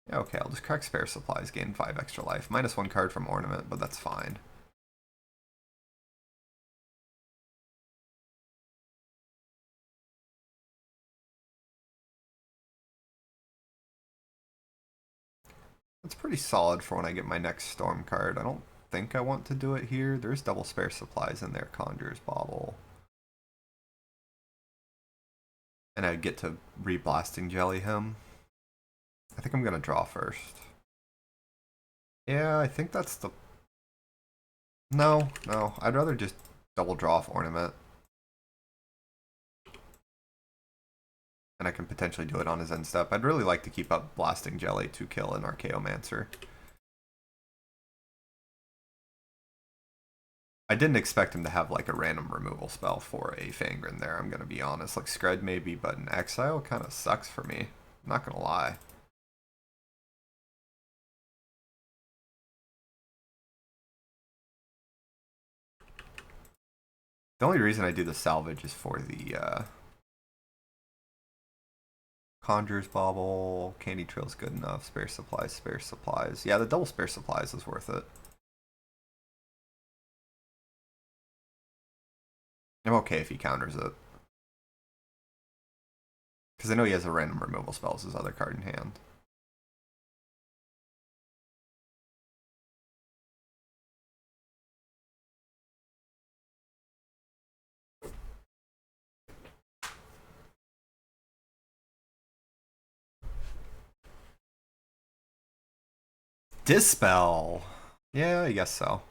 S1: Yeah, okay, I'll just crack spare supplies, gain 5 extra life. -1 card from ornament, but that's fine. That's pretty solid for when I get my next storm card. I don't think I want to do it here. There's double spare supplies in there, Conjurer's Bauble. And I get to re-blasting jelly him. I think I'm gonna draw first. Yeah, I think that's the... No, I'd rather just double draw off ornament. And I can potentially do it on his end step. I'd really like to keep up blasting jelly to kill an Archaeomancer. I didn't expect him to have like a random removal spell for a Fangren there, I'm gonna be honest. Like Scred maybe, but an Exile kind of sucks for me. I'm not gonna lie. The only reason I do the salvage is for the Conjurer's Bauble, Candy Trail's good enough, spare supplies, spare supplies. Yeah, the double spare supplies is worth it. I'm okay if he counters it. Because I know he has a random removal spell as his other card in hand. Dispel! Yeah, I guess so.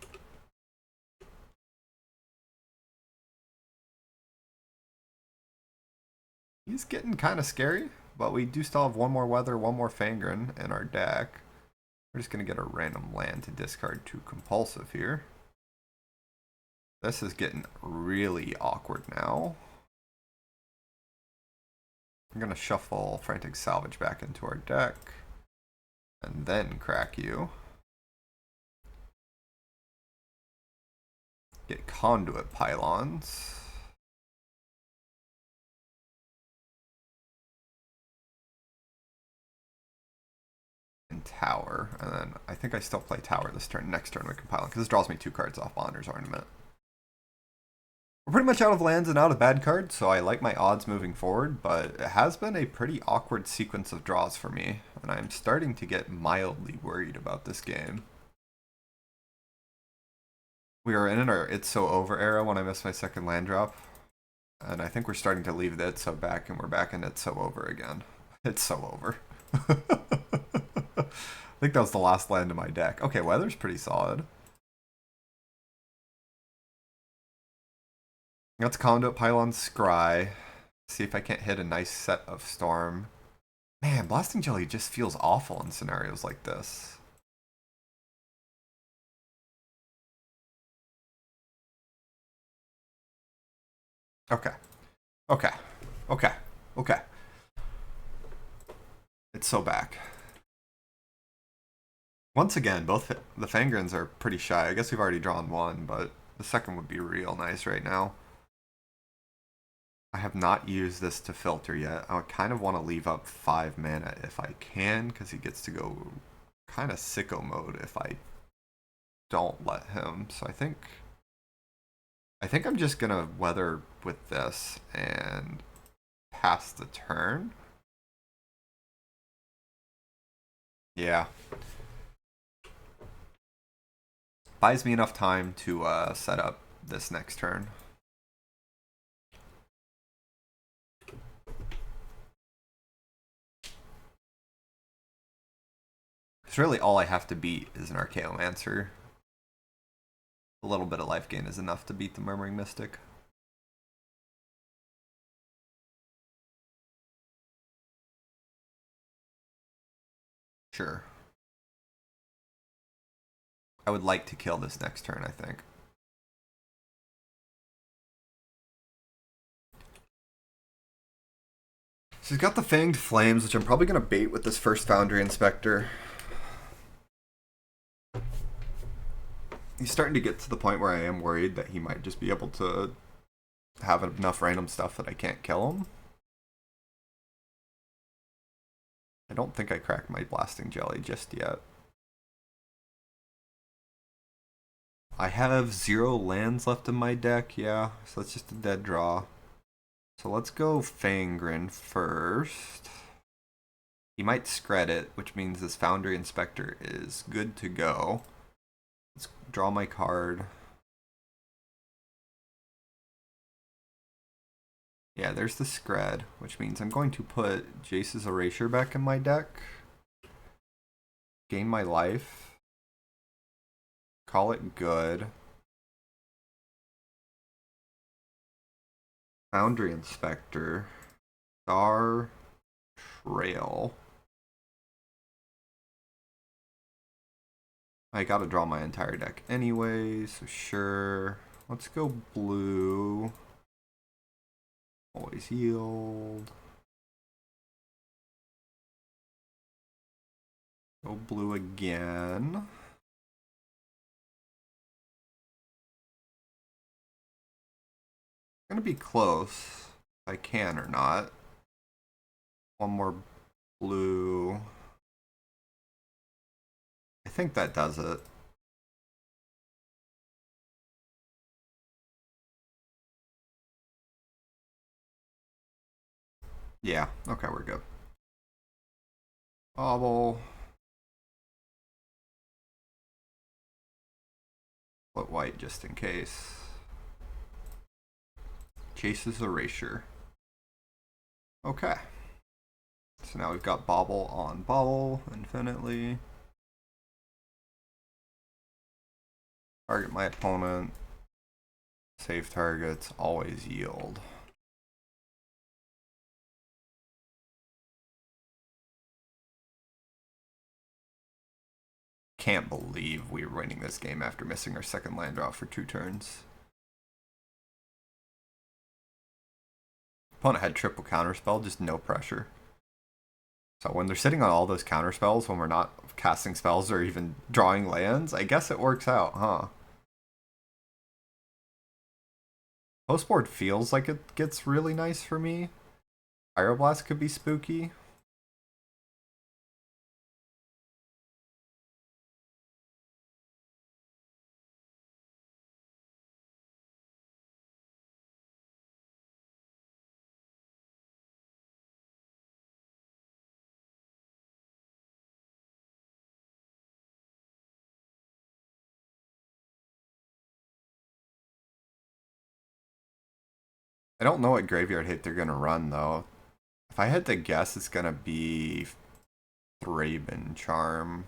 S1: He's getting kind of scary, but we do still have one more Weather, one more Fangren in our deck. We're just going to get a random land to discard to Compulsive here. This is getting really awkward now. I'm going to shuffle Frantic Salvage back into our deck. And then crack you. Get Conduit Pylons. And Tower. And then I think I still play Tower this turn. Next turn we can Pylon, because this draws me 2 cards off Bonder's Ornament. We're pretty much out of lands and out of bad cards, so I like my odds moving forward, but it has been a pretty awkward sequence of draws for me, and I'm starting to get mildly worried about this game. We are in our It's So Over era when I missed my second land drop, and I think we're starting to leave the It's So back, and we're back in It's So Over again. It's so over. I think that was the last land in my deck. Okay, Weather's pretty solid. Let's Conduit Pylon Scry. See if I can't hit a nice set of Storm. Man, Blasting Jelly just feels awful in scenarios like this. Okay. Okay. It's so back. Once again, both the Fangrens are pretty shy. I guess we've already drawn one, but the second would be real nice right now. I have not used this to filter yet. I kind of want to leave up 5 mana if I can, because he gets to go kind of sicko mode if I don't let him. So I think I'm just gonna Weather with this and pass the turn. Yeah. Buys me enough time to set up this next turn. Because really all I have to beat is an Archaeomancer. A little bit of life gain is enough to beat the Murmuring Mystic. Sure. I would like to kill this next turn, I think. So he's got the Fanged Flames, which I'm probably going to bait with this first Foundry Inspector. He's starting to get to the point where I am worried that he might just be able to have enough random stuff that I can't kill him. I don't think I cracked my blasting jelly just yet. I have 0 lands left in my deck, yeah, so that's just a dead draw. So let's go Fangren first. He might scred it, which means this Foundry Inspector is good to go. Let's draw my card. Yeah, there's the Scred, which means I'm going to put Jace's Erasure back in my deck. Gain my life. Call it good. Foundry Inspector. Star Trail. I gotta draw my entire deck anyway, so sure. Let's go blue. Always yield. Go blue again. Gonna be close if I can or not. One more blue. I think that does it. Yeah, okay, we're good. Bobble. Put white just in case. Chase's Erasure. Okay. So now we've got Bobble on Bobble infinitely. Target my opponent. Save targets. Always yield. Can't believe we were winning this game after missing our second land draw for 2 turns. Opponent had triple counterspell, just no pressure. So when they're sitting on all those counterspells, when we're not casting spells or even drawing lands, I guess it works out, huh? Postboard feels like it gets really nice for me. Pyroblast could be spooky. I don't know what graveyard hit they're gonna run though. If I had to guess, it's gonna be Thraben Charm.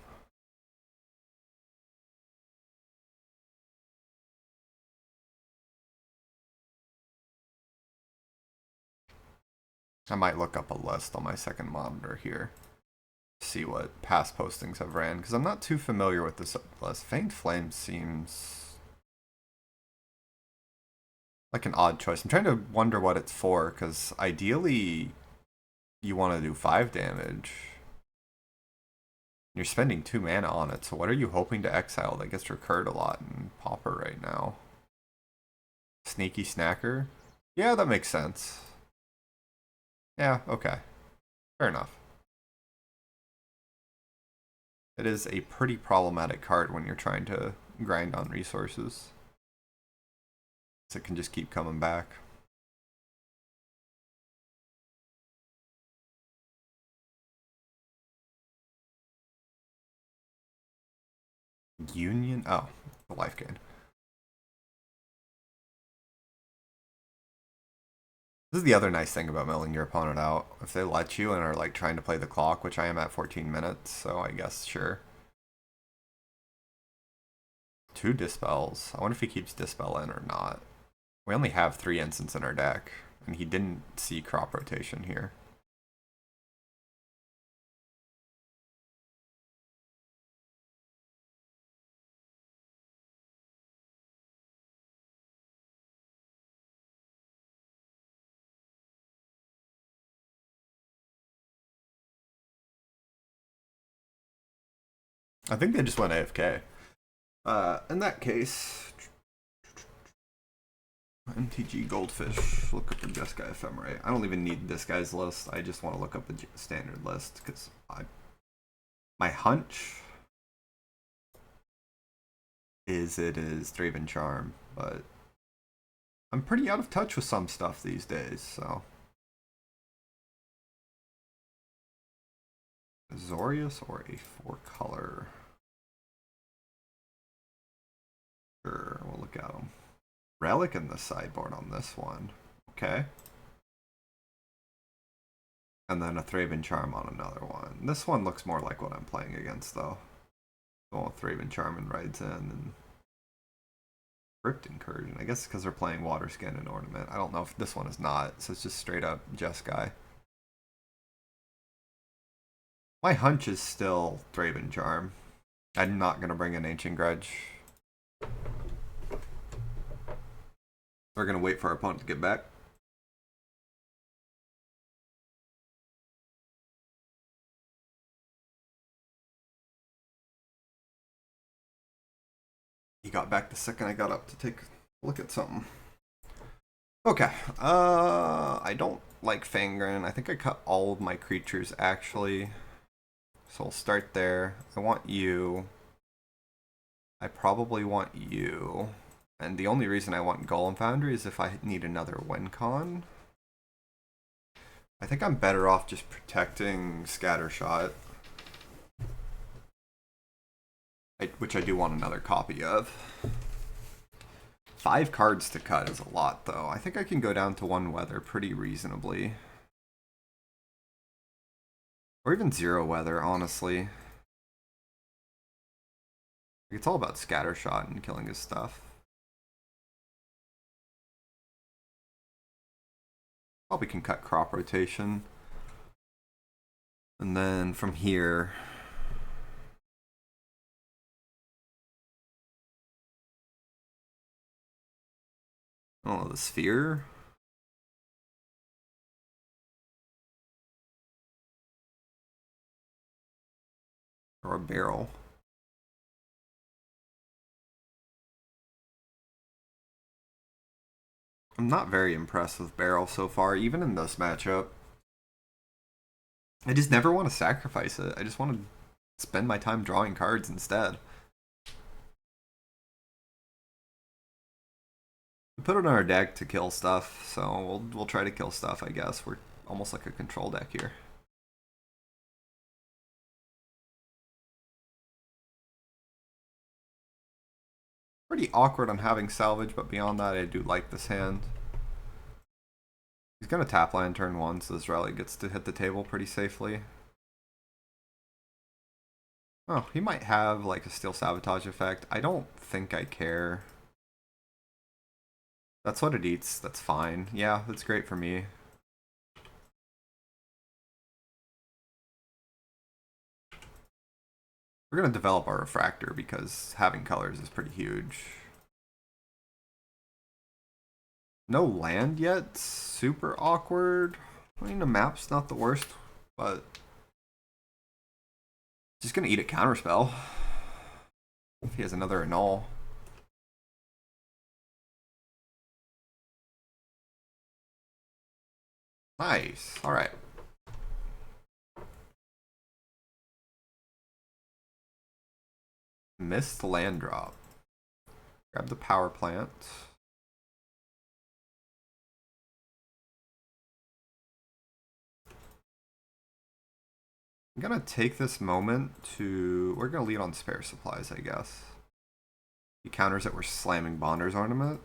S1: I might look up a list on my second monitor here. See what past postings have ran, because I'm not too familiar with this list. Faint Flame seems like an odd choice. I'm trying to wonder what it's for, because ideally you want to do 5 damage. You're spending 2 mana on it, so what are you hoping to exile that gets recurred a lot in Pauper right now? Sneaky Snacker? Yeah, that makes sense. Yeah, okay. Fair enough. It is a pretty problematic card when you're trying to grind on resources. So it can just keep coming back. Union? Oh, the life gain. This is the other nice thing about milling your opponent out. If they let you and are like trying to play the clock, which I am at 14 minutes, so I guess sure. 2 dispels. I wonder if he keeps dispel in or not. We only have 3 instants in our deck, and he didn't see crop rotation here. I think they just went AFK. In that case, MTG Goldfish. Look up the Jeskai Ephemerate. I don't even need this guy's list. I just want to look up the standard list because my hunch is it is Draven Charm, but I'm pretty out of touch with some stuff these days, so. Azorius or a 4-color? Sure, we'll look at them. Relic in the sideboard on this one. Okay. And then a Thraben Charm on another one. This one looks more like what I'm playing against, though. The one with Thraben Charm and rides in and Crypt Incursion. I guess because they're playing Water Skin and Ornament. I don't know if this one is not, so it's just straight up Jeskai. My hunch is still Thraben Charm. I'm not going to bring an Ancient Grudge. We're going to wait for our opponent to get back. He got back the second I got up to take a look at something. Okay, I don't like Fangren. I think I cut all of my creatures, actually. So we'll start there. I want you. I probably want you. And the only reason I want Golem Foundry is if I need another win-con. I think I'm better off just protecting Scattershot. Which I do want another copy of. 5 cards to cut is a lot, though. I think I can go down to 1 weather pretty reasonably. Or even 0 weather, honestly. It's all about Scattershot and killing his stuff. Probably can cut Crop Rotation. And then from here... I don't know, the Sphere? Or a Barrel. I'm not very impressed with Barrel so far, even in this matchup. I just never want to sacrifice it. I just want to spend my time drawing cards instead. We put it on our deck to kill stuff, so we'll try to kill stuff, I guess. We're almost like a control deck here. Pretty awkward on having salvage, but beyond that, I do like this hand. He's gonna tap land turn 1, so this rally gets to hit the table pretty safely. Oh, he might have like a Steel Sabotage effect. I don't think I care. That's what it eats. That's fine. Yeah, that's great for me. We're going to develop our Refractor because having colors is pretty huge. No land yet. Super awkward. I mean, the map's not the worst, but... Just going to eat a Counterspell. If he has another Annul. Nice. Alright. Missed land drop. Grab the power plant. I'm gonna take this moment to... We're gonna lead on spare supplies, I guess. He counters that we're slamming Bonder's Ornament.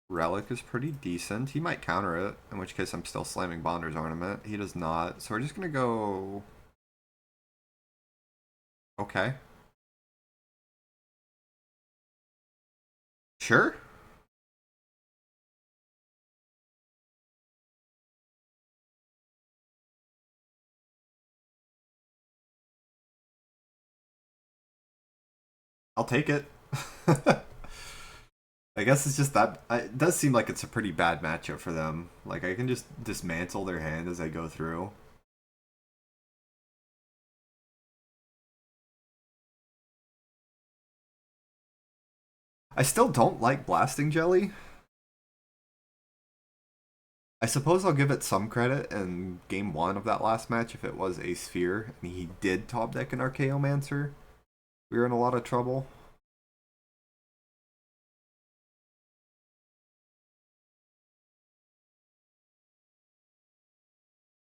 S1: Relic is pretty decent. He might counter it, in which case I'm still slamming Bonder's Ornament. He does not. So we're just gonna go... Okay. Sure. I'll take it. I guess it's just that it does seem like it's a pretty bad matchup for them. Like I can just dismantle their hand as I go through. I still don't like blasting jelly. I suppose I'll give it some credit in game one of that last match if it was a sphere and he did top deck an Archaeomancer. We were in a lot of trouble.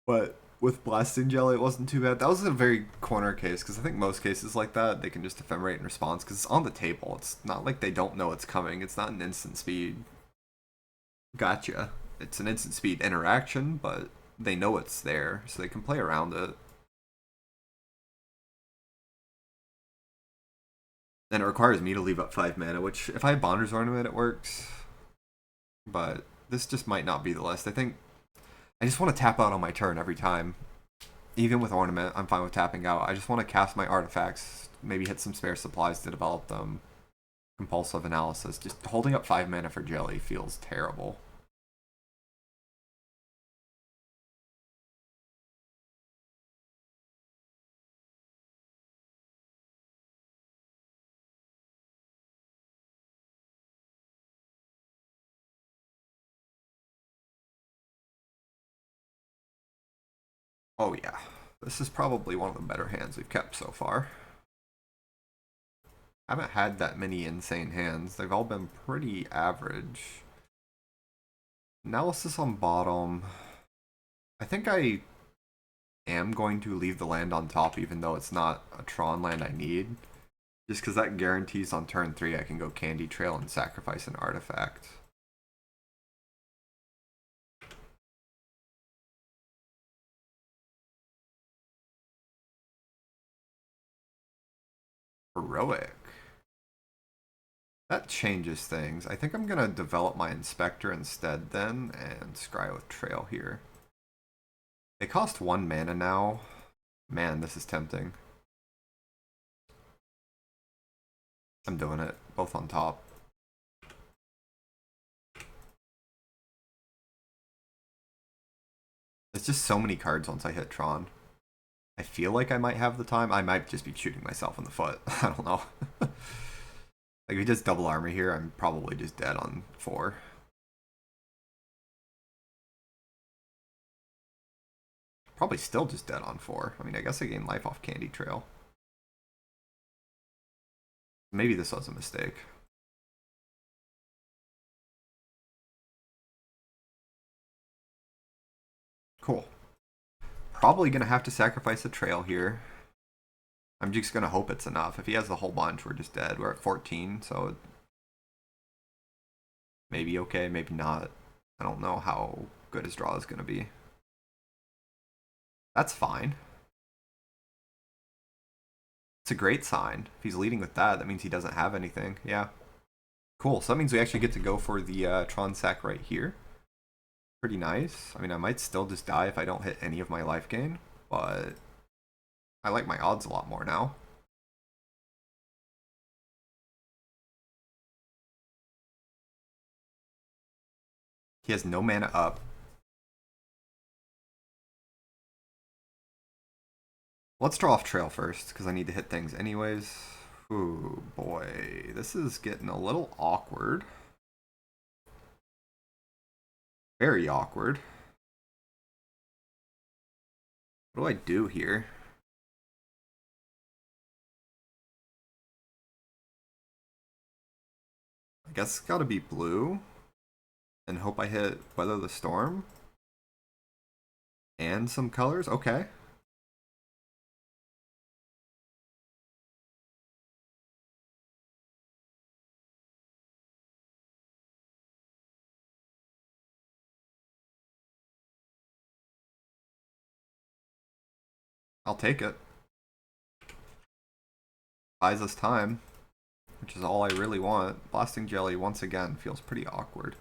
S1: But with blasting jelly, it wasn't too bad. That was a very corner case because I think most cases like that they can just ephemerate in response because it's on the table. It's not like they don't know it's coming. It's not an instant speed. Gotcha. It's an instant speed interaction, but they know it's there, so they can play around it. And it requires me to leave up 5 mana, which if I had Bonder's Ornament, it works. But this just might not be the list. I think I just want to tap out on my turn every time. Even with Ornament, I'm fine with tapping out. I just want to cast my artifacts, maybe hit some spare supplies to develop them. Compulsive Analysis. Just holding up 5 mana for Jelly feels terrible. Oh yeah, this is probably one of the better hands we've kept so far. I haven't had that many insane hands. They've all been pretty average. Analysis on bottom. I think I am going to leave the land on top even though it's not a Tron land I need. Just because that guarantees on turn 3 I can go Candy Trail and sacrifice an artifact. Heroic. That changes things. I think I'm going to develop my Inspector instead then and scry with Trail here. They cost 1 mana now. Man, this is tempting. I'm doing it. Both on top. There's just so many cards once I hit Tron. I feel like I might have the time. I might just be shooting myself in the foot. I don't know. Like if he does double armor here, I'm probably just dead on 4. Probably still just dead on 4. I mean, I guess I gain life off Candy Trail. Maybe this was a mistake. Cool. Probably gonna have to sacrifice a Trail here. I'm just gonna hope it's enough. If he has the whole bunch, we're just dead. We're at 14, so maybe okay, maybe not. I don't know how good his draw is gonna be. That's fine. It's a great sign. If he's leading with that, that means he doesn't have anything. Yeah. Cool. So that means we actually get to go for the Tron sack right here. Pretty nice. I mean, I might still just die if I don't hit any of my life gain, but I like my odds a lot more now. He has no mana up. Let's draw off Trail first, because I need to hit things anyways. Ooh, boy. This is getting a little awkward. Very awkward. What do I do here? I guess it's gotta be blue. And hope I hit Weather the Storm. And some colors? Okay. I'll take it. Buys us time, which is all I really want. Blasting Jelly, once again, feels pretty awkward.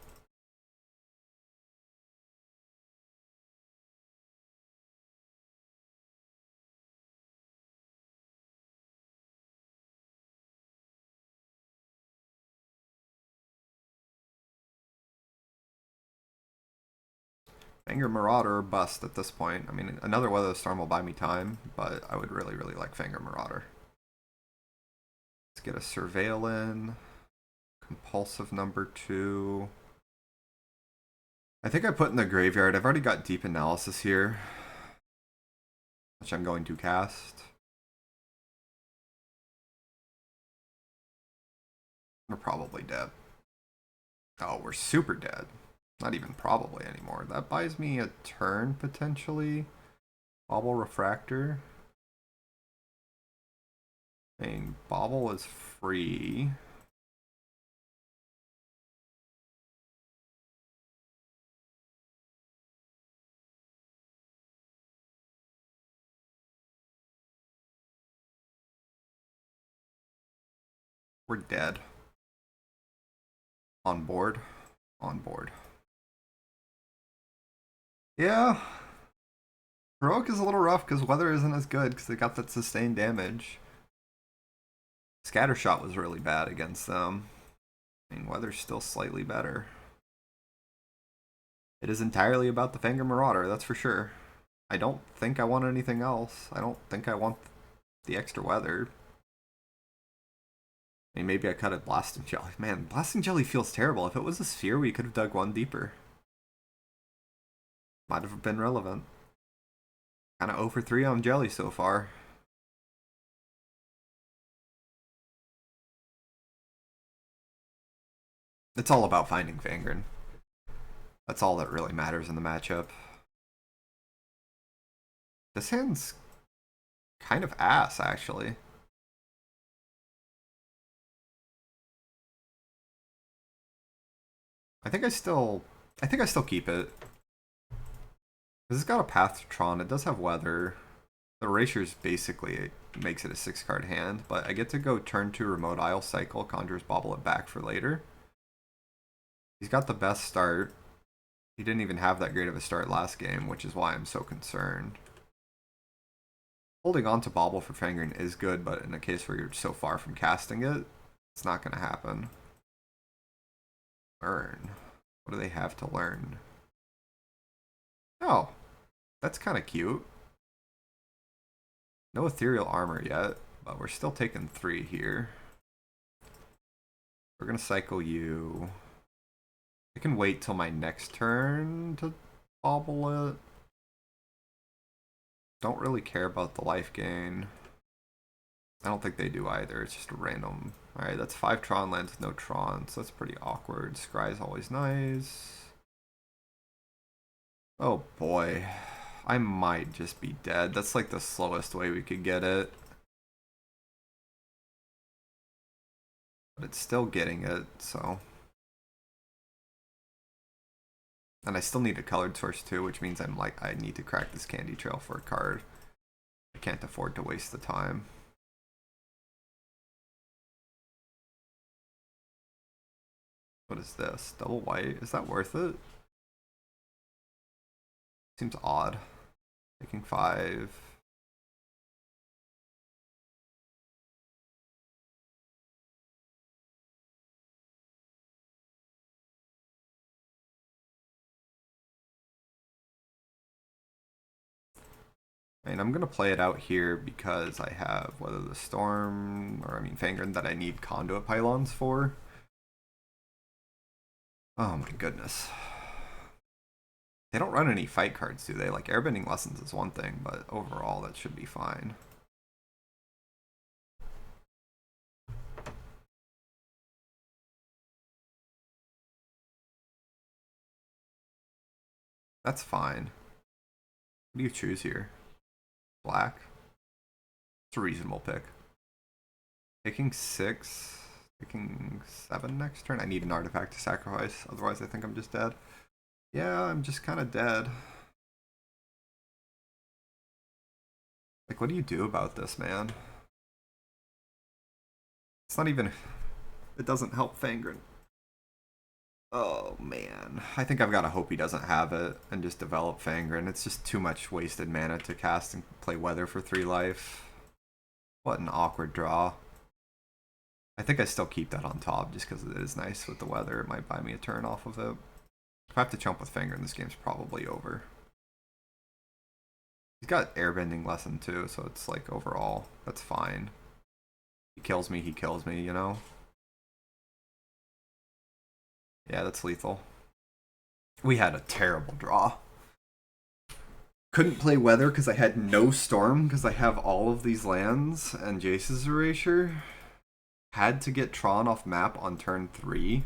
S1: Fangor Marauder or bust at this point. I mean, another Weather Storm will buy me time, but I would really, really like Fangor Marauder. Let's get a Surveil in. Compulsive number 2. I think I put in the graveyard. I've already got deep analysis here, which I'm going to cast. We're probably dead. Oh, we're super dead. Not even probably anymore. That buys me a turn, potentially. Bauble Refractor. I mean, Bauble is free. We're dead. On board. On board. Yeah. Heroic is a little rough because weather isn't as good because they got that sustained damage. Scattershot was really bad against them. I mean, weather's still slightly better. It is entirely about the Fangor Marauder, that's for sure. I don't think I want anything else. I don't think I want the extra weather. I mean, maybe I cut it Blasting Jelly. Man, Blasting Jelly feels terrible. If it was a sphere, we could have dug one deeper. Might have been relevant. Kind of 0 for 3 on Jelly so far. It's all about finding Fangren. That's all that really matters in the matchup. This hand's kind of ass, actually. I think I still keep it. Because it's got a path to Tron. It does have weather. The Erasure's basically makes it a 6-card hand, but I get to go turn 2 Remote Isle Cycle, Conjures Bobble it back for later. He's got the best start. He didn't even have that great of a start last game, which is why I'm so concerned. Holding on to Bobble for Fangren is good, but in a case where you're so far from casting it, it's not going to happen. Learn. What do they have to learn? Oh, that's kind of cute. No ethereal armor yet, but we're still taking 3 here. We're going to cycle you. I can wait till my next turn to bobble it. Don't really care about the life gain. I don't think they do either. It's just a random. Alright, that's 5 Tron lands with no Tron, so that's pretty awkward. Scry's always nice. Oh boy. I might just be dead. That's like the slowest way we could get it. But it's still getting it, so. And I still need a colored source too, which means I need to crack this candy trail for a card. I can't afford to waste the time. What is this? Double white? Is that worth it? Seems odd. Taking 5. I mean, I'm going to play it out here because I have Weather the Storm, or I mean Fangren that I need Conduit Pylons for. Oh my goodness. They don't run any fight cards, do they? Like, Airbending Lessons is one thing, but overall that should be fine. That's fine. What do you choose here? Black? It's a reasonable pick. Taking 6, taking 7 next turn. I need an artifact to sacrifice, otherwise I think I'm just dead. Yeah, I'm just kind of dead. Like, what do you do about this, man? It's not even... It doesn't help Fangren. Oh, man. I think I've got to hope he doesn't have it and just develop Fangren. It's just too much wasted mana to cast and play Weather for 3 life. What an awkward draw. I think I still keep that on top just because it is nice with the Weather. It might buy me a turn off of it. If I have to chump with Fangren, this game's probably over. He's got Airbending Lesson too, so it's like overall, that's fine. He kills me, you know? Yeah, that's lethal. We had a terrible draw. Couldn't play weather because I had no storm because I have all of these lands and Jace's Erasure. Had to get Tron off map on turn 3.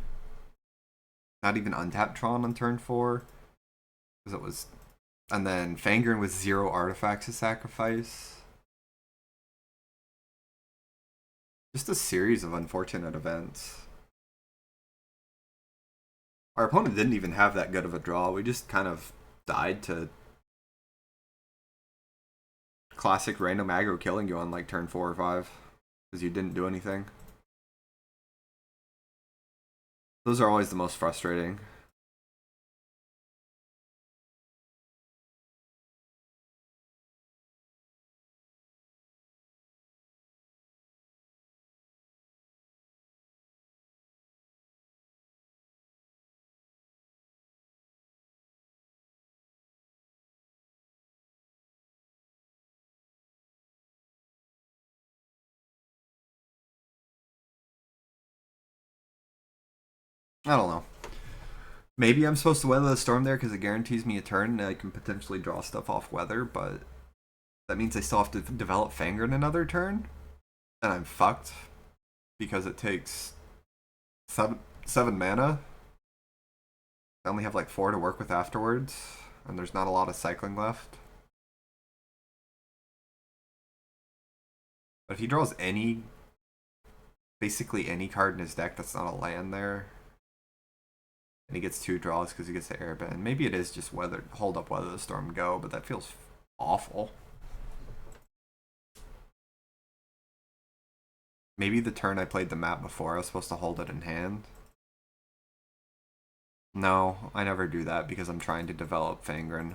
S1: Not even untap Tron on turn 4. Because it was. And then Fangren with 0 artifacts to sacrifice. Just a series of unfortunate events. Our opponent didn't even have that good of a draw. We just kind of died to classic random aggro killing you on like turn 4 or 5. Because you didn't do anything. Those are always the most frustrating. I don't know. Maybe I'm supposed to weather the storm there because it guarantees me a turn and I can potentially draw stuff off weather, but that means I still have to develop Fangren another turn, and I'm fucked because it takes seven mana. I only have like 4 to work with afterwards, and there's not a lot of cycling left. But if he draws basically any card in his deck that's not a land there, and he gets 2 draws because he gets the airbend. Maybe it is just hold up, weather the storm, go, but that feels awful. Maybe the turn I played the map before, I was supposed to hold it in hand. No, I never do that because I'm trying to develop Fangren.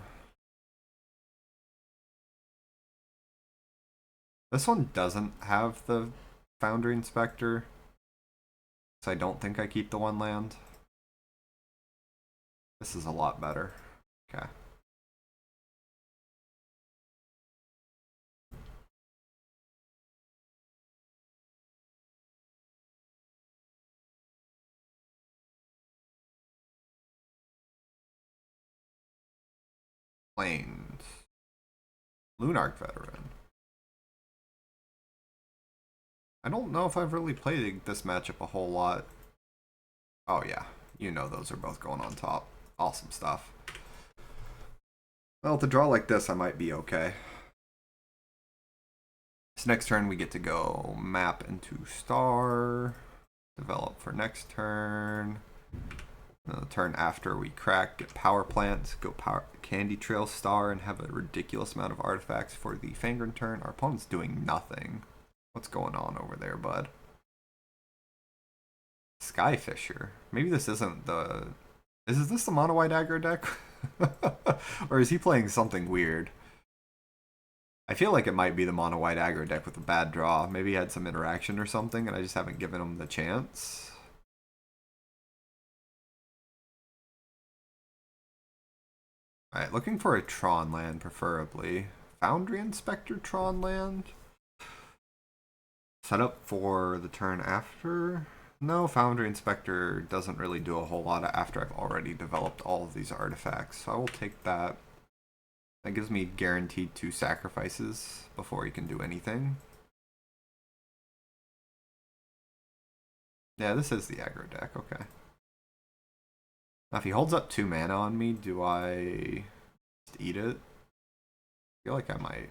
S1: This one doesn't have the Foundry Inspector, so I don't think I keep the 1 land. This is a lot better. Okay. Plains. Lunarch Veteran. I don't know if I've really played this matchup a whole lot. Oh yeah, you know those are both going on top. Awesome stuff. Well, to draw like this, I might be okay. So next turn we get to go map into star. Develop for next turn. The turn after we crack, get power plant, go power candy trail star, and have a ridiculous amount of artifacts for the Fangren turn. Our opponent's doing nothing. What's going on over there, bud? Skyfisher. Maybe this isn't the. Is this the mono white aggro deck? Or is he playing something weird? I feel like it might be the mono white aggro deck with a bad draw. Maybe he had some interaction or something, and I just haven't given him the chance. Alright, looking for a Tron land, preferably. Foundry Inspector Tron land? Set up for the turn after? No, Foundry Inspector doesn't really do a whole lot after I've already developed all of these artifacts, so I will take that. That gives me guaranteed 2 sacrifices before he can do anything. Yeah, this is the aggro deck, okay. Now if he holds up 2 mana on me, do I just eat it? I feel like I might.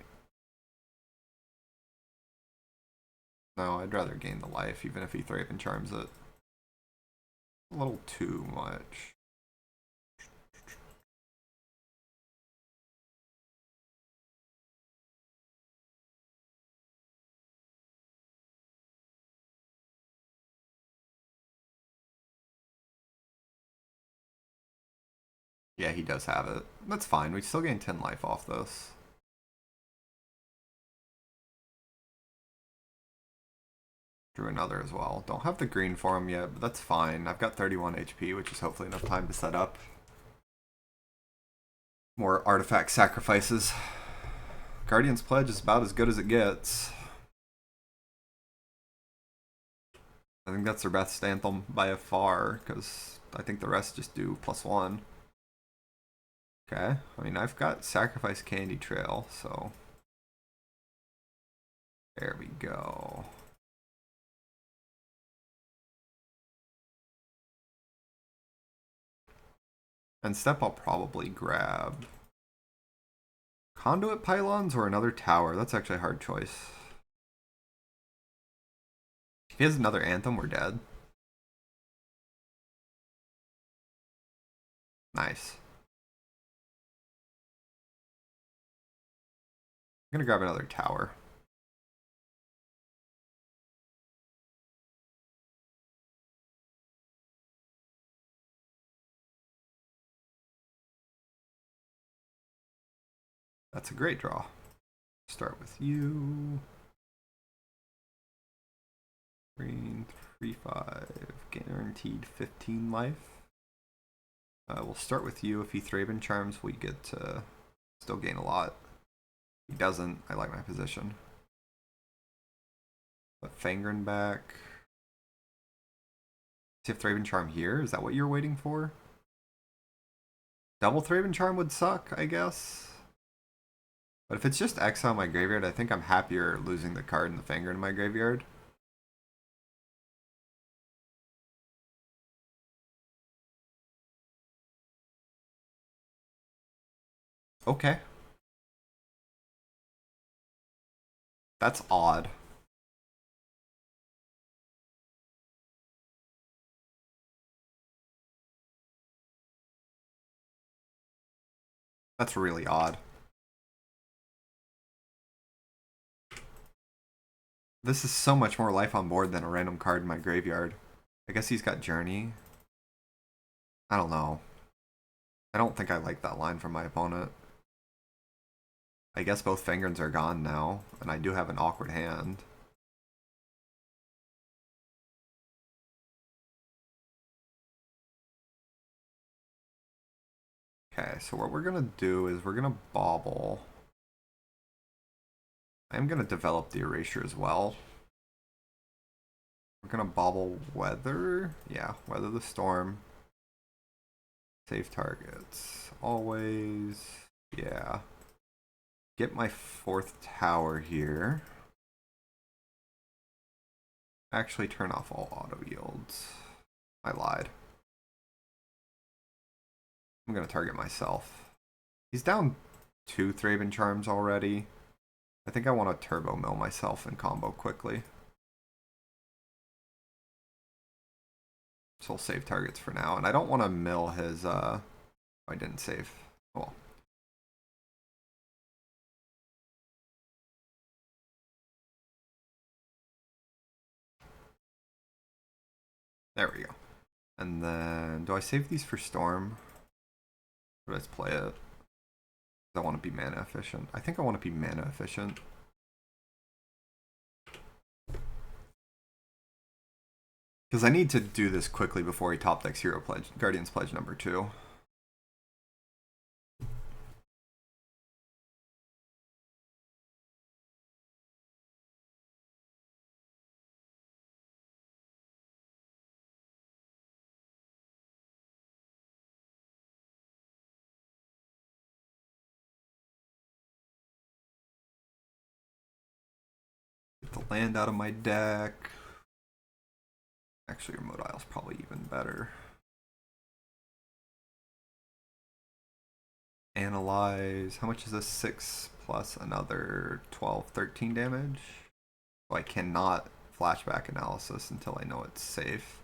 S1: No, I'd rather gain the life, even if he Thraven Charms it. A little too much. Yeah, he does have it. That's fine. We still gain 10 life off this. Drew another as well. Don't have the green for him yet, but that's fine. I've got 31 HP, which is hopefully enough time to set up more artifact sacrifices. Guardian's Pledge is about as good as it gets. I think that's their best anthem by a far, because I think the rest just do +1. Okay, I mean, I've got Sacrifice Candy Trail, so there we go. And step I'll probably grab conduit pylons or another tower. That's actually a hard choice. If he has another anthem, we're dead. Nice. I'm gonna grab another tower. That's a great draw. Start with you. Green 3/5, guaranteed 15 life. We'll start with you. If he Thraben Charms, we get to still gain a lot. If he doesn't, I like my position. Put Fangren back. See if Thraben Charm here? Is that what you're waiting for? Double Thraben Charm would suck, I guess. But if it's just exile my graveyard, I think I'm happier losing the card and the Fangren in my graveyard. Okay. That's odd. That's really odd. This is so much more life on board than a random card in my graveyard. I guess he's got Journey. I don't know. I don't think I like that line from my opponent. I guess both Fangrens are gone now, and I do have an awkward hand. Okay, so what we're gonna do is we're gonna bobble. I'm gonna develop the erasure as well. We're gonna bobble Weather. Yeah, Weather the Storm. Save targets. Always. Yeah. Get my 4th tower here. Actually turn off all auto yields. I lied. I'm gonna target myself. He's down 2 Thraben Charms already. I think I want to turbo mill myself and combo quickly. So I'll save targets for now. And I don't want to mill his, I didn't save. Well. There we go. And then, do I save these for Storm? Or let's play it. I want to be mana efficient. I think I want to be mana efficient. Because I need to do this quickly before he top decks Hero Pledge, Guardian's Pledge number 2. Get the land out of my deck. Actually, Remote Isle's probably even better. Analyze. How much is this? 6 plus another 12, 13 damage? So I cannot flashback analysis until I know it's safe.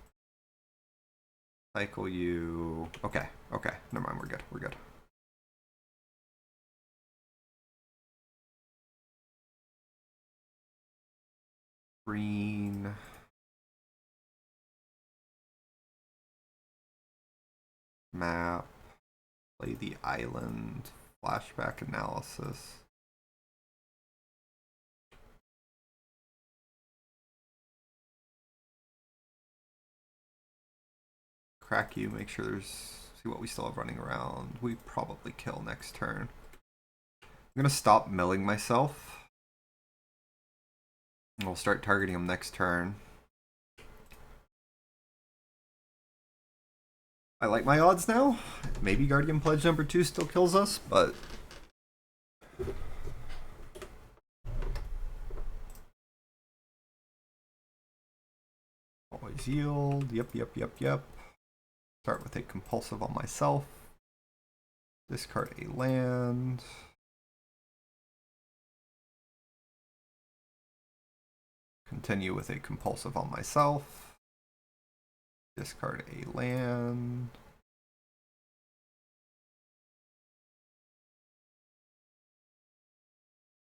S1: Cycle you. Okay, okay. Never mind, we're good. We're good. Green. Map. Play the island. Flashback analysis. Crack you, make sure there's... See what we still have running around. We probably kill next turn. I'm gonna stop milling myself. And we'll start targeting him next turn. I like my odds now. Maybe Guardian Pledge number 2 still kills us, but always yield. Yep. Start with a compulsive on myself. Discard a land. Continue with a compulsive on myself. Discard a land.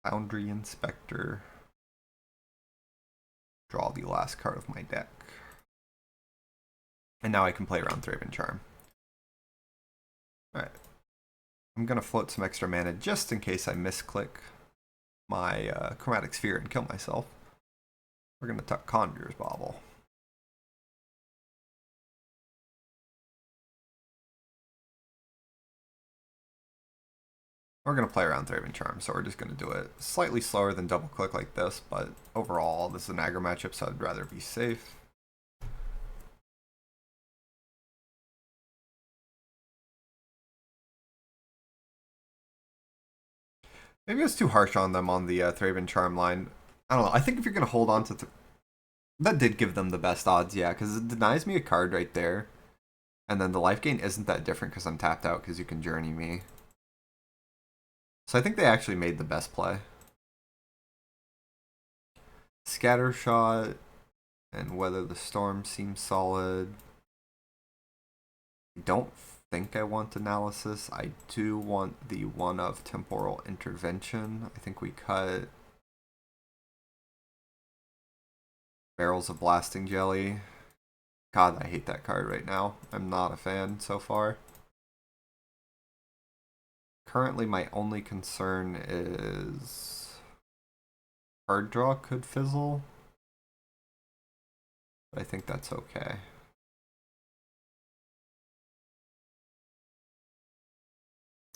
S1: Foundry Inspector. Draw the last card of my deck. And now I can play around Thraben Charm. Alright. I'm going to float some extra mana just in case I misclick my Chromatic Sphere and kill myself. We're going to tuck Conjurer's Bauble. We're going to play around Thraben Charm, so we're just going to do it slightly slower than double click like this, but overall this is an aggro matchup, so I'd rather be safe. Maybe I was too harsh on them on the Thraben Charm line. I don't know. I think if you're going to hold on to... That did give them the best odds, yeah, because it denies me a card right there. And then the life gain isn't that different because I'm tapped out because you can journey me. So I think they actually made the best play. Scattershot and Weather the Storm seems solid. I don't think I want Analysis. I do want the one of Temporal Intervention. I think we cut Barrels of Blasting Jelly. God, I hate that card right now. I'm not a fan so far. Currently, my only concern is card draw could fizzle. But I think that's okay.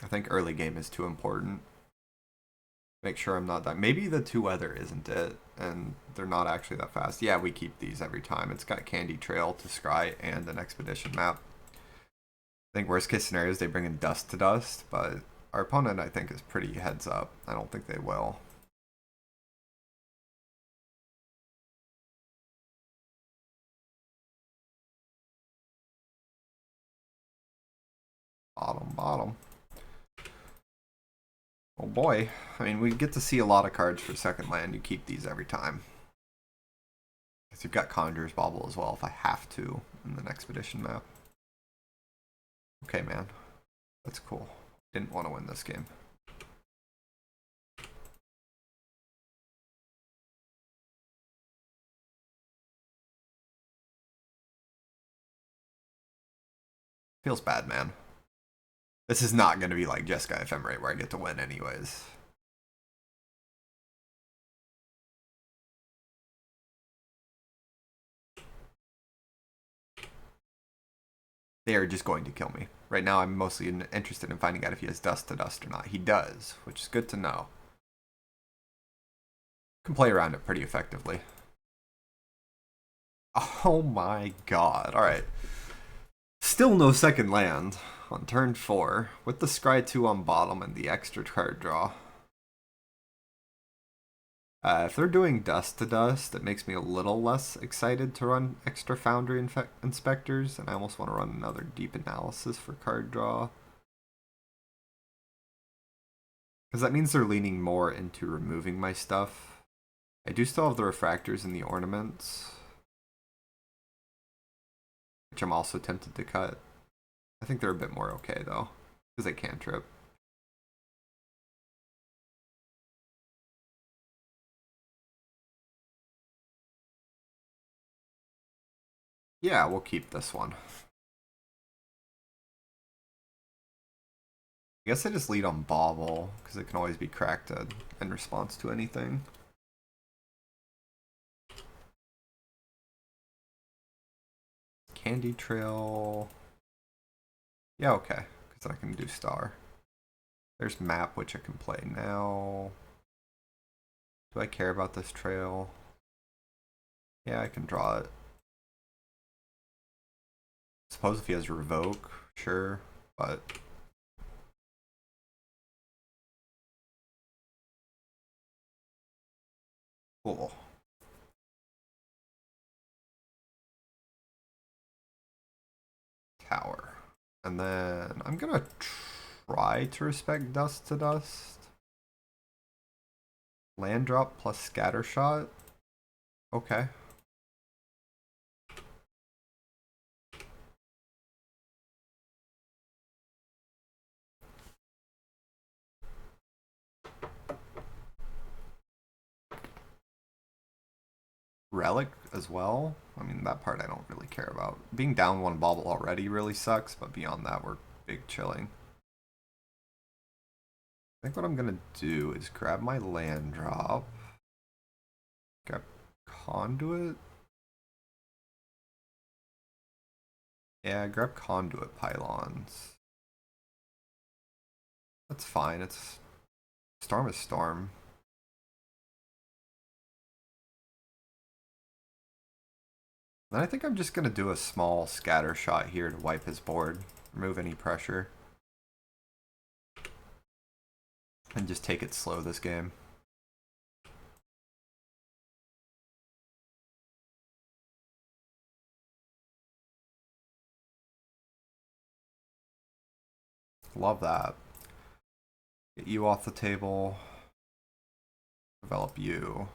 S1: I think early game is too important. Make sure I'm not dying. Maybe the 2 weather isn't it, and they're not actually that fast. Yeah, we keep these every time. It's got Candy Trail to scry and an Expedition map. I think worst case scenario is they bring in Dust to Dust, but our opponent I think is pretty heads up. I don't think they will. Bottom. Oh boy. I mean, we get to see a lot of cards for second land. You keep these every time. Because you've got Conjurer's Bauble as well if I have to in the Expedition map. Okay, man. That's cool. Didn't want to win this game. Feels bad, man. This is not going to be like Jeskai Ephemerate where I get to win anyways. They are just going to kill me. Right now I'm mostly interested in finding out if he has Dust to Dust or not. He does, which is good to know. Can play around it pretty effectively. Oh my god. Alright. Still no second land on turn 4 with the Scry 2 on bottom and the extra card draw. If they're doing Dust to Dust, it makes me a little less excited to run extra Foundry Inspectors, and I almost want to run another Deep Analysis for card draw. Because that means they're leaning more into removing my stuff. I do still have the Refractors and the Ornaments, which I'm also tempted to cut. I think they're a bit more okay, though, because they cantrip. Yeah, we'll keep this one. I guess I just lead on Bauble, because it can always be cracked in response to anything. Candy Trail. Yeah, okay, because I can do Star. There's Map, which I can play now. Do I care about this trail? Yeah, I can draw it. Suppose if he has revoke, sure, but cool. Tower. And then I'm gonna try to respect Dust to Dust. Land drop plus scatter shot. Okay. Relic as well. I mean, that part I don't really care about. Being down one bauble already really sucks, but beyond that, we're big chilling. I think what I'm gonna do is grab my land drop. Grab conduit. Yeah, grab conduit pylons. That's fine. It's storm is storm. Then I think I'm just gonna do a small scatter shot here to wipe his board, remove any pressure, and just take it slow this game. Love that. Get you off the table. Develop you.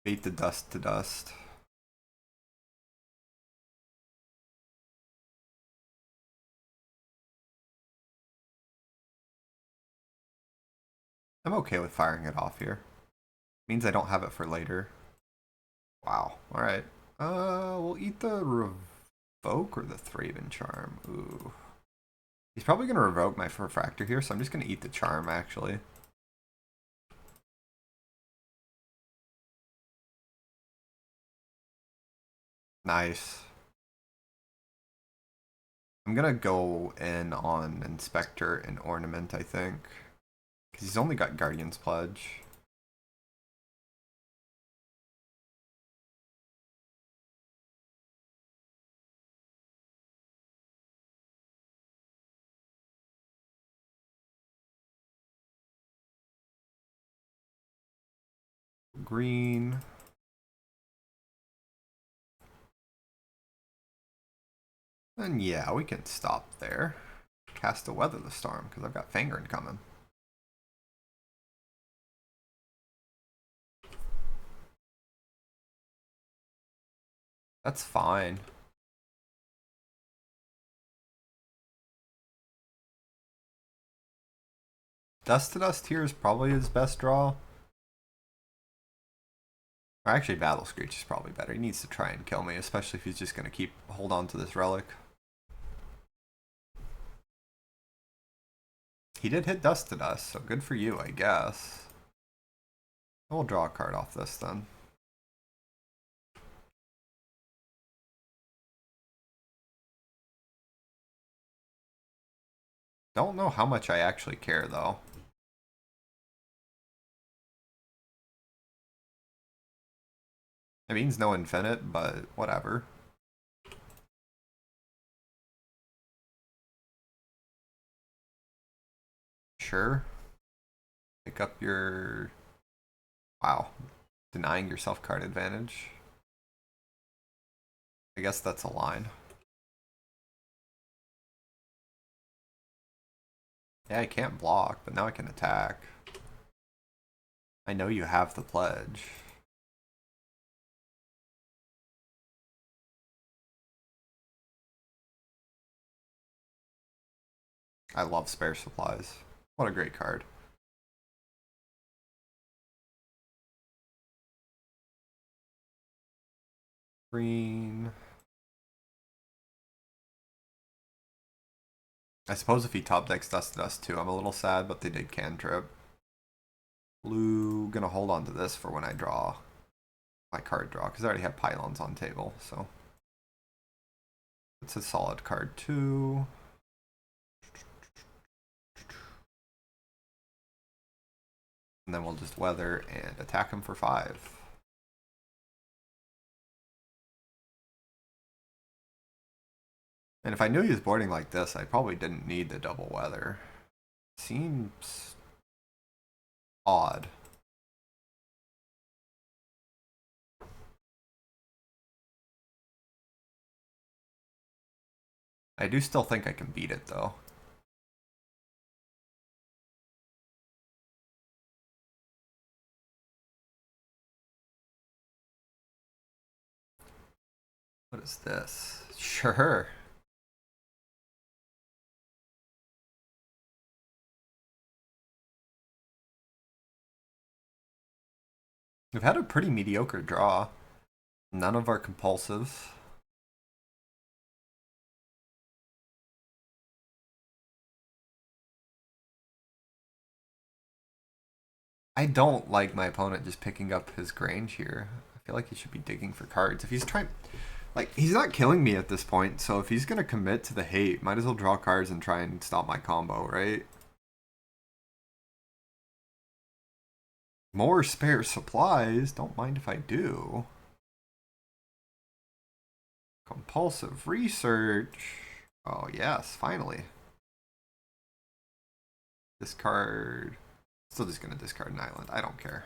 S1: Bait the dust to dust. I'm okay with firing it off here. Means I don't have it for later. Wow. Alright. We'll eat the revoke or the Thraben charm. Ooh. He's probably gonna revoke my refractor here, so I'm just gonna eat the charm actually. Nice. I'm gonna go in on Inspector and Ornament, I think. Because he's only got Guardian's Pledge. Green. And yeah, we can stop there. Cast to Weather the Storm, because I've got Fangren coming. That's fine. Dust to Dust here is probably his best draw. Or actually, Battle Screech is probably better. He needs to try and kill me, especially if he's just going to hold on to this relic. He did hit Dust to Dust, so good for you, I guess. We'll draw a card off this then. Don't know how much I actually care though. It means no infinite, but whatever. Sure. Pick up your... Wow. Denying yourself card advantage. I guess that's a line. Yeah, I can't block, but now I can attack. I know you have the pledge. I love spare supplies. What a great card. Green. I suppose if he top decks Dust to Dust too, I'm a little sad, but they did cantrip. Blue, gonna hold on to this for when I draw my card draw, because I already have pylons on table, so. It's a solid card too. And then we'll just weather and attack him for 5. And if I knew he was boarding like this, I probably didn't need the double weather. Seems odd. I do still think I can beat it though. What is this? Sure. We've had a pretty mediocre draw. None of our compulsives. I don't like my opponent just picking up his Grange here. I feel like he should be digging for cards. If he's trying... Like, he's not killing me at this point, so if he's going to commit to the hate, might as well draw cards and try and stop my combo, right? More spare supplies. Don't mind if I do. Compulsive research. Oh, yes, finally. Discard. Still just going to discard an island. I don't care.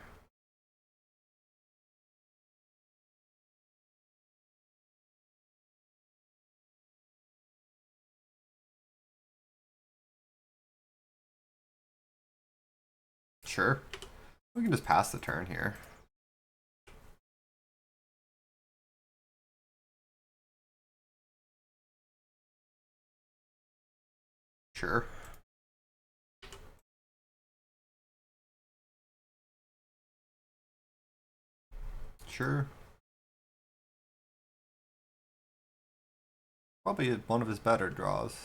S1: Sure. We can just pass the turn here. Sure. Sure. Probably one of his better draws.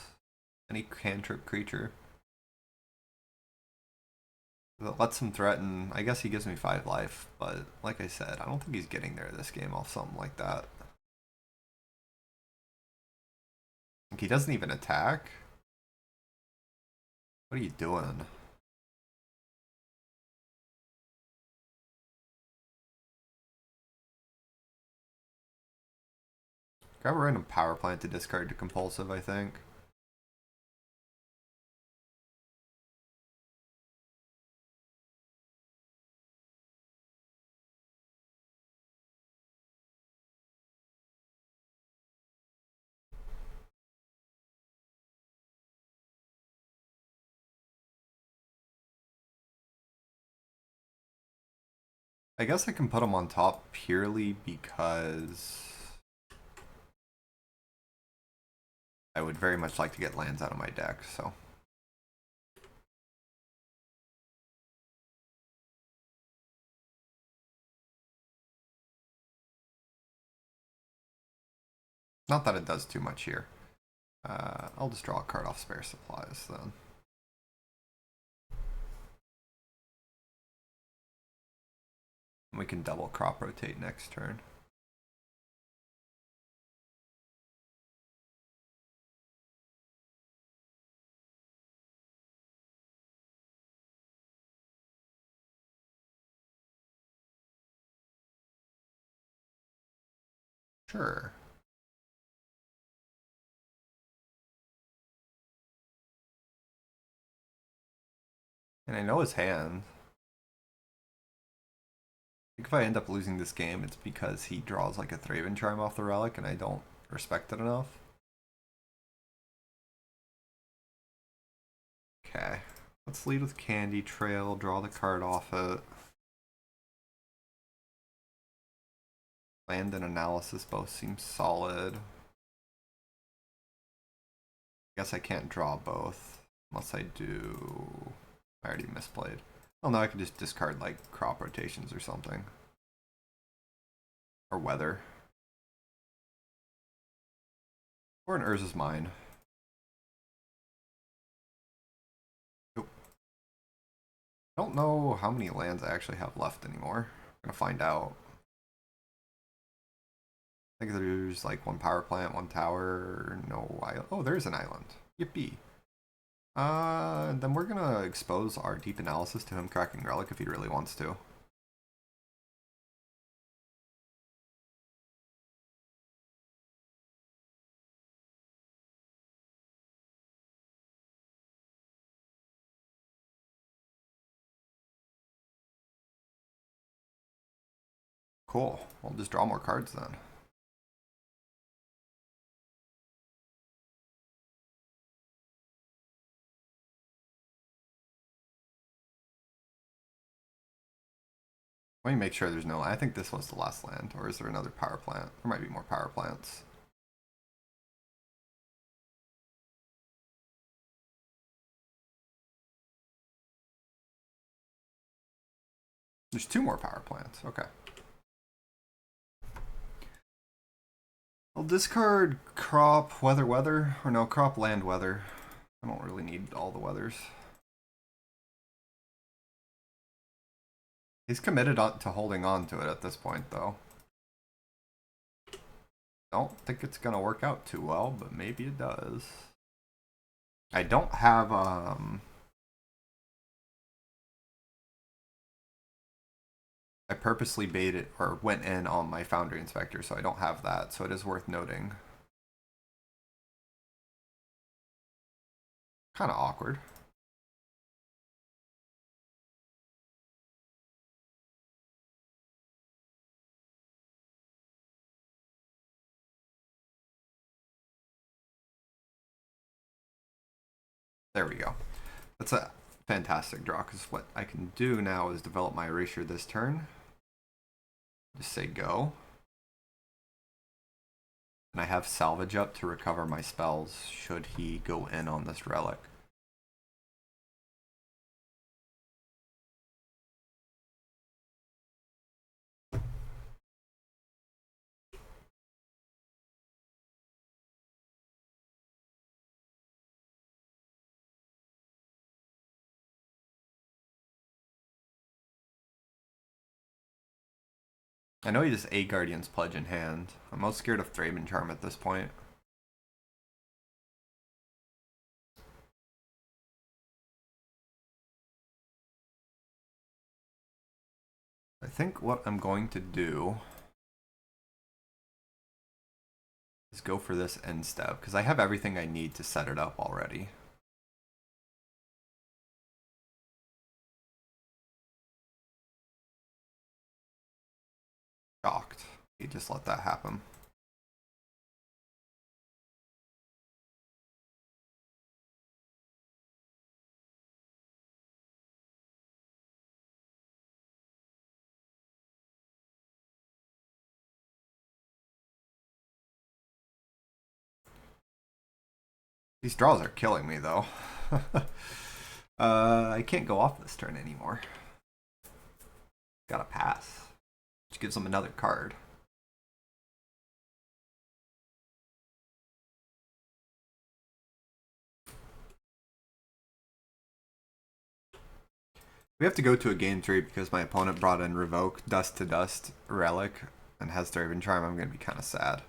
S1: Any cantrip creature. That lets him threaten. I guess he gives me 5 life, but like I said, I don't think he's getting there this game off something like that. Like, he doesn't even attack? What are you doing? Grab a random power plant to discard to compulsive, I think. I guess I can put him on top purely because I would very much like to get lands out of my deck, so. Not that it does too much here. I'll just draw a card off spare supplies then. We can double crop rotate next turn. Sure. And I know his hand. I think if I end up losing this game, it's because he draws like a Thraven Charm off the relic and I don't respect it enough. Okay. Let's lead with Candy Trail, draw the card off it. Land and Analysis both seem solid. I guess I can't draw both. Unless I do... I already misplayed. Oh no, I can just discard like crop rotations or something. Or weather. Or an Urza's Mine. Nope. I don't know how many lands I actually have left anymore. I'm gonna find out. I think there's like one power plant, one tower, no island. Oh, there's an island. Yippee. Then we're gonna expose our deep analysis to him cracking Relic if he really wants to. Cool. We'll just draw more cards then. Let me make sure there's no... I think this was the last land. Or is there another power plant? There might be more power plants. There's 2 more power plants. Okay. I'll discard crop weather. Or no, crop land weather. I don't really need all the weathers. He's committed to holding on to it at this point, though. Don't think it's gonna work out too well, but maybe it does. I don't have, I purposely baited, or went in on my Foundry Inspector, so I don't have that, so it is worth noting. Kind of awkward. There we go. That's a fantastic draw, because what I can do now is develop my erasure this turn. Just say go. And I have salvage up to recover my spells should he go in on this relic. I know he has a Guardian's Pledge in hand. I'm most scared of Thraben Charm at this point. I think what I'm going to do is go for this end step, because I have everything I need to set it up already. Shocked. You just let that happen. These draws are killing me, though. I can't go off this turn anymore. Gotta pass. Which gives them another card. We have to go to a game 3 because my opponent brought in Revoke, Dust to Dust, Relic, and has Thraben Charm. I'm going to be kind of sad.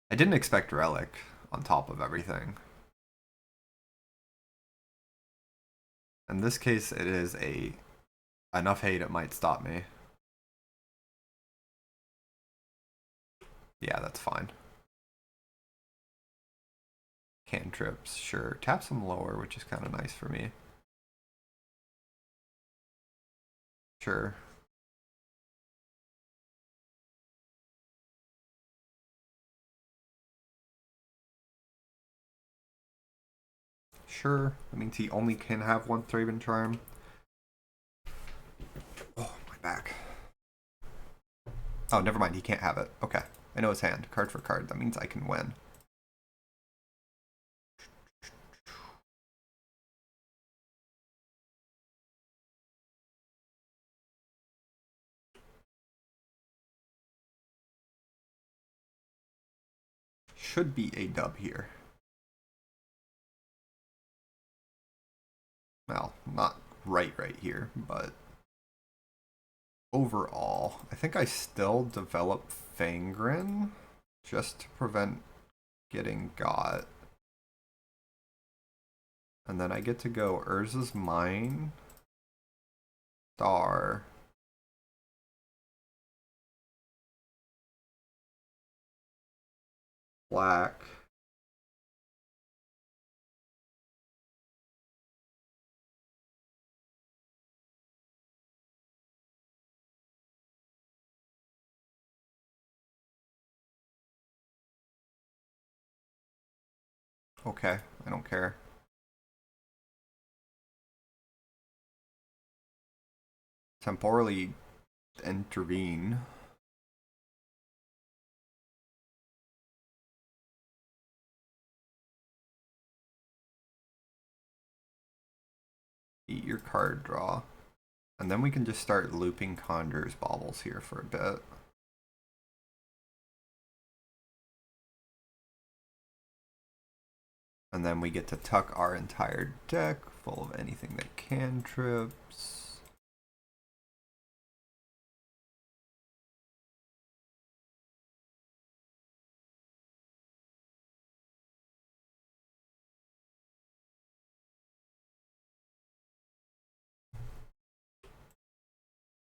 S1: I didn't expect Relic on top of everything. In this case, it is enough hate it might stop me. Yeah, that's fine. Cantrips, sure. Tap some lower, which is kind of nice for me. Sure. Sure. That means he only can have one Thraben Charm. Oh, my back. Oh, never mind. He can't have it. Okay. I know his hand. Card for card. That means I can win. Should be a dub here. Well, not right here, but overall, I think I still develop Fangren just to prevent getting got. And then I get to go Urza's Mine, Star, Black, okay, I don't care. Temporally intervene. Eat your card draw. And then we can just start looping Conjurer's Baubles here for a bit. And then we get to tuck our entire deck full of anything that cantrips.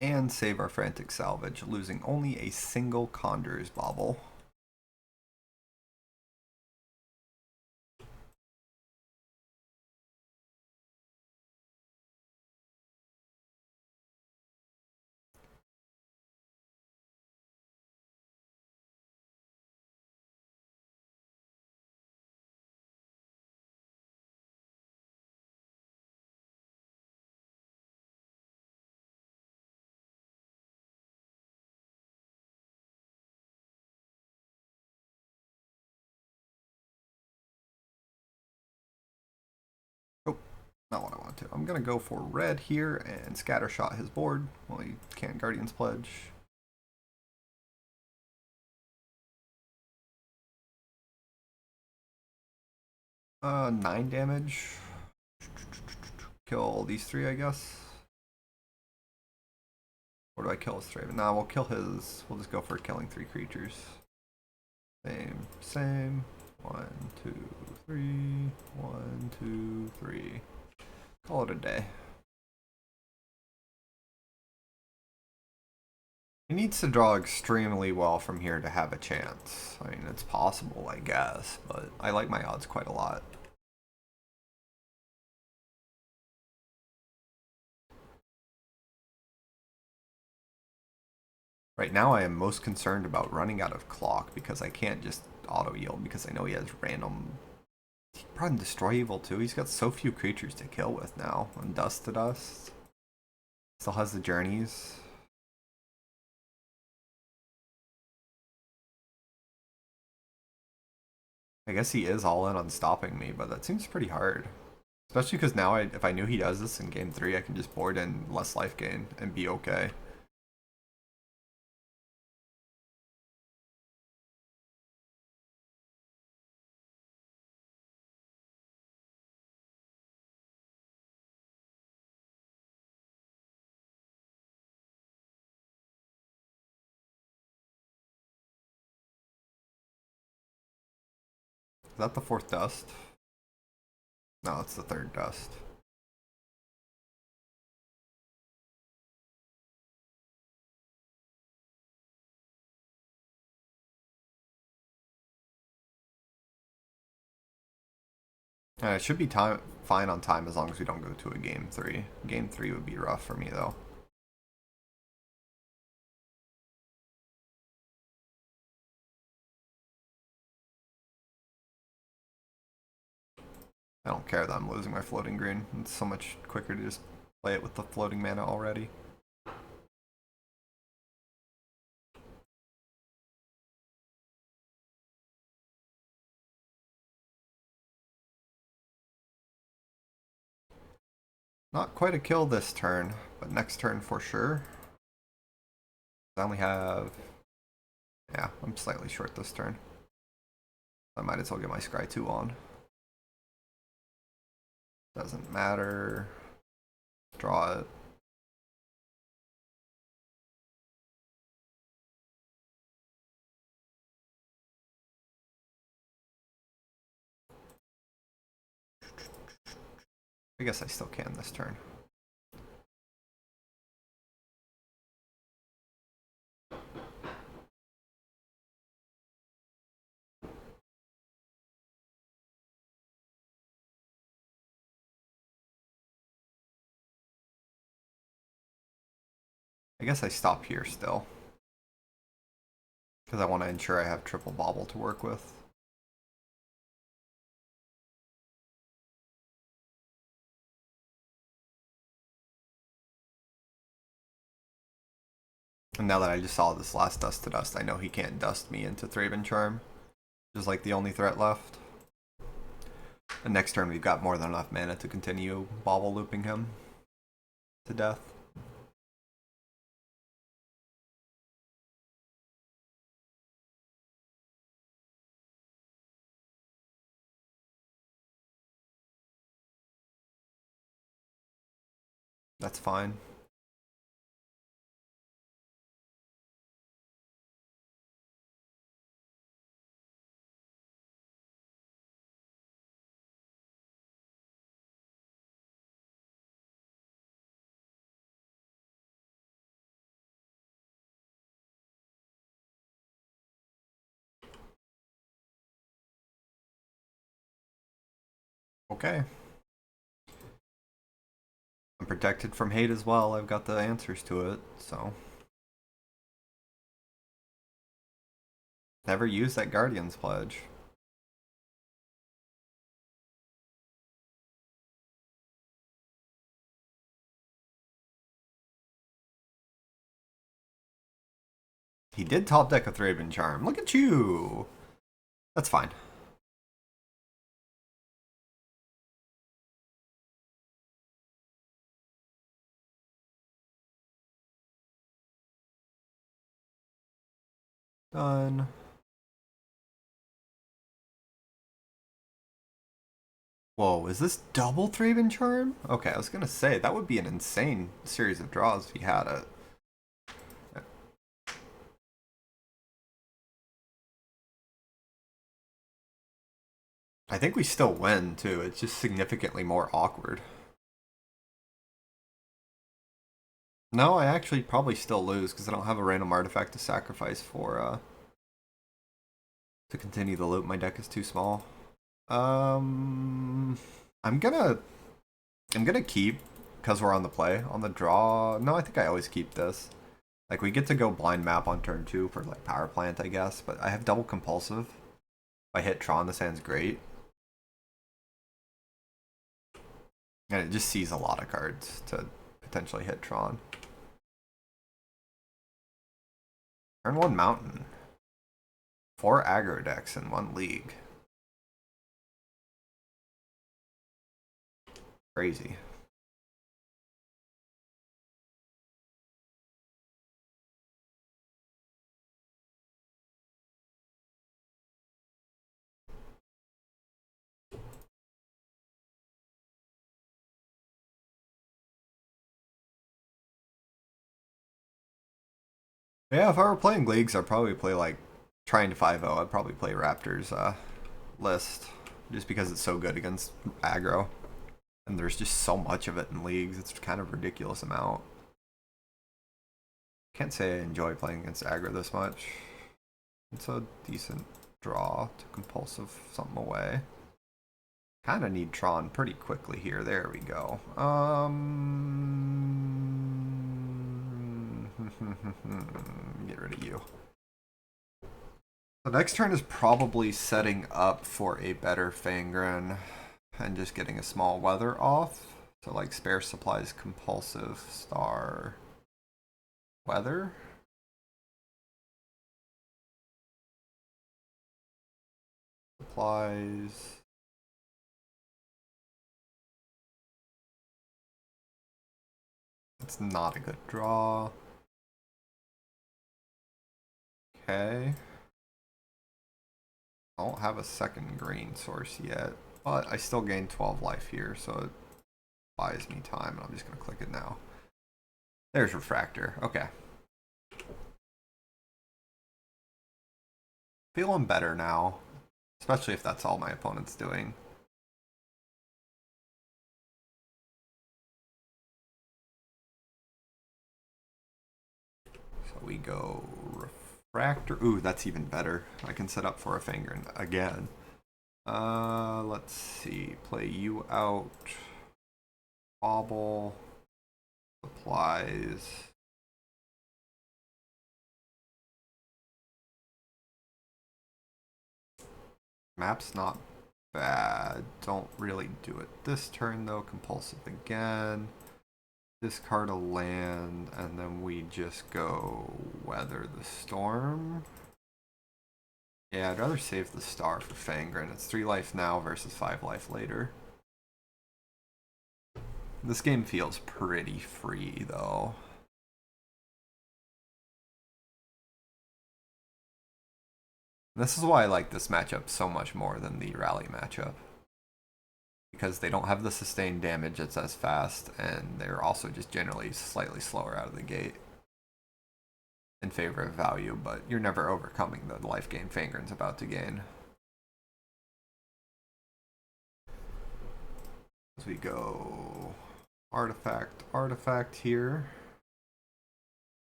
S1: And save our Frantic Salvage, losing only a single Conjurer's Bauble. Oh, not what I want to. I'm gonna go for red here and scattershot his board. Well, he can't Guardian's Pledge. Uh, 9 damage. Kill these 3, I guess. Or do I kill his Straven? Nah, we'll kill his. We'll just go for killing 3 creatures. Same. 1, 2, 3. 1, 2, 3. Call it a day. He needs to draw extremely well from here to have a chance. I mean, it's possible, I guess, but I like my odds quite a lot. Right now I am most concerned about running out of clock because I can't just auto yield because I know he has random. He can probably destroy evil too. He's got so few creatures to kill with now. And Dust to Dust. Still has the journeys. I guess he is all in on stopping me, but that seems pretty hard. Especially because now if I knew he does this in game 3, I can just board in less life gain and be okay. Is that the 4th Dust? No, it's the 3rd Dust. It should be fine on time as long as we don't go to a game 3. Game 3 would be rough for me though. I don't care that I'm losing my floating green. It's so much quicker to just play it with the floating mana already. Not quite a kill this turn, but next turn for sure. I only have... Yeah, I'm slightly short this turn. I might as well get my Scry 2 on. Doesn't matter. Draw it. I guess I still can this turn. I guess I stop here still. Because I want to ensure I have triple bobble to work with. And now that I just saw this last Dust to Dust, I know he can't dust me into Thraben Charm. Which is like the only threat left. And next turn we've got more than enough mana to continue bobble looping him to death. That's fine. Okay. I'm protected from hate as well. I've got the answers to it, so. Never use that Guardian's Pledge. He did top deck a Thraben Charm. Look at you! That's fine. Done. Whoa, is this double Thraben Charm? Okay, I was gonna say, that would be an insane series of draws if he had it. I think we still win, too. It's just significantly more awkward. No, I actually probably still lose, because I don't have a random artifact to sacrifice for, to continue the loop. My deck is too small. I'm gonna keep, because we're on the play. On the draw, no, I think I always keep this. Like, we get to go blind map on turn 2 for, like, power plant, I guess, but I have double compulsive. If I hit Tron, this hand's great. And it just sees a lot of cards to potentially hit Tron. Turn 1 Mountain. 4 aggro decks in 1 league. Crazy. Yeah, if I were playing leagues, I'd probably play like trying to 5-0. I'd probably play Raptors list just because it's so good against aggro. And there's just so much of it in leagues. It's kind of a ridiculous amount. Can't say I enjoy playing against aggro this much. It's a decent draw to compulsive something away. Kind of need Tron pretty quickly here. There we go. Get rid of you. The next turn is probably setting up for a better Fangren and just getting a small weather off. So like spare supplies, compulsive, star, weather. Supplies. It's not a good draw. Okay. I don't have a second green source yet, but I still gain 12 life here, so it buys me time, and I'm just going to click it now. There's Refractor. Okay. Feeling better now, especially if that's all my opponent's doing. We go Refractor. Ooh, that's even better. I can set up for a Fangren again. Let's see. Play you out. Bobble. Supplies. Map's not bad. Don't really do it this turn though. Compulsive again. Discard a land, and then we just go Weather the Storm. Yeah, I'd rather save the star for Fangren. It's 3 life now versus 5 life later. This game feels pretty free though. This is why I like this matchup so much more than the Rally matchup. Because they don't have the sustained damage that's as fast, and they're also just generally slightly slower out of the gate in favor of value, but you're never overcoming the life gain Fangren's about to gain. As we go artifact here.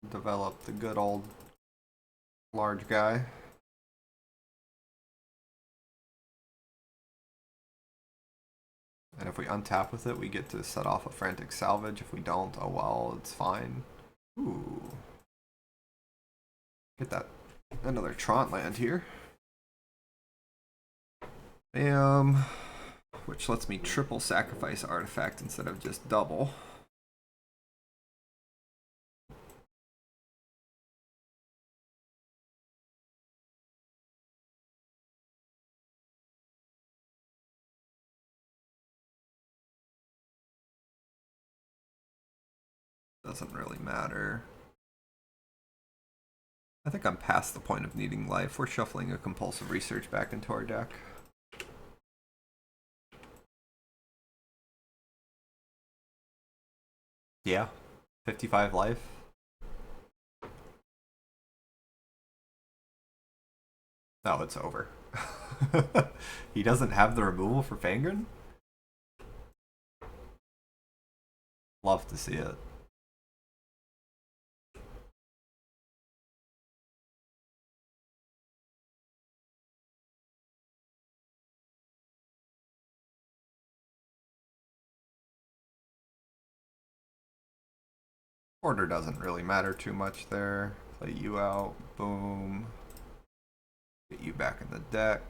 S1: Develop the good old large guy. And if we untap with it, we get to set off a Frantic Salvage. If we don't, oh well, it's fine. Ooh. Get that. Another Tron land here. Bam. Which lets me triple sacrifice artifact instead of just double. Doesn't really matter. I think I'm past the point of needing life. We're shuffling a compulsive research back into our deck. Yeah, 55 life. No, it's over. He doesn't have the removal for Fangren? Love to see it. Order doesn't really matter too much there. Play you out, boom. Get you back in the deck.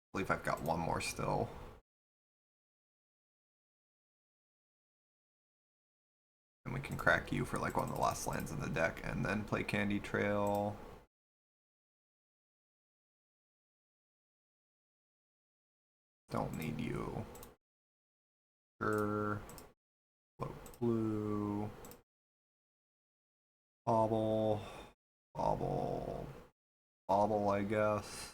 S1: I believe I've got one more still. And we can crack you for like one of the last lands in the deck and then play Candy Trail. Don't need you. Sure. Float blue. Bobble. Bobble. Bobble, I guess.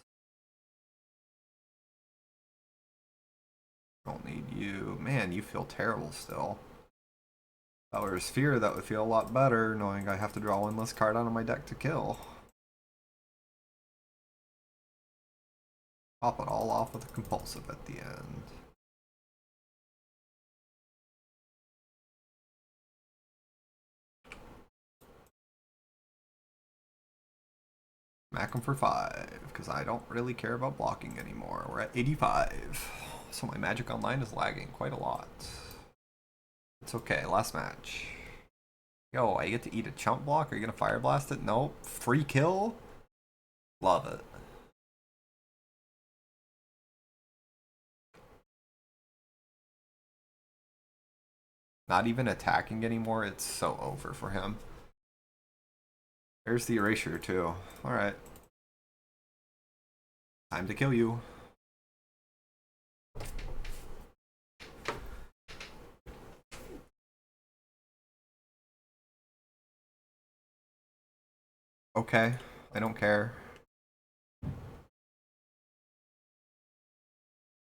S1: Don't need you. Man, you feel terrible still. If that were a sphere, that would feel a lot better, knowing I have to draw one less card out of my deck to kill. Pop it all off with a compulsive at the end. Smack him for 5, because I don't really care about blocking anymore. We're at 85, so my Magic Online is lagging quite a lot. It's okay, last match. Yo, I get to eat a chump block? Are you gonna Fire Blast it? Nope. Free kill? Love it. Not even attacking anymore, it's so over for him. There's the erasure too. Alright. Time to kill you. Okay, I don't care.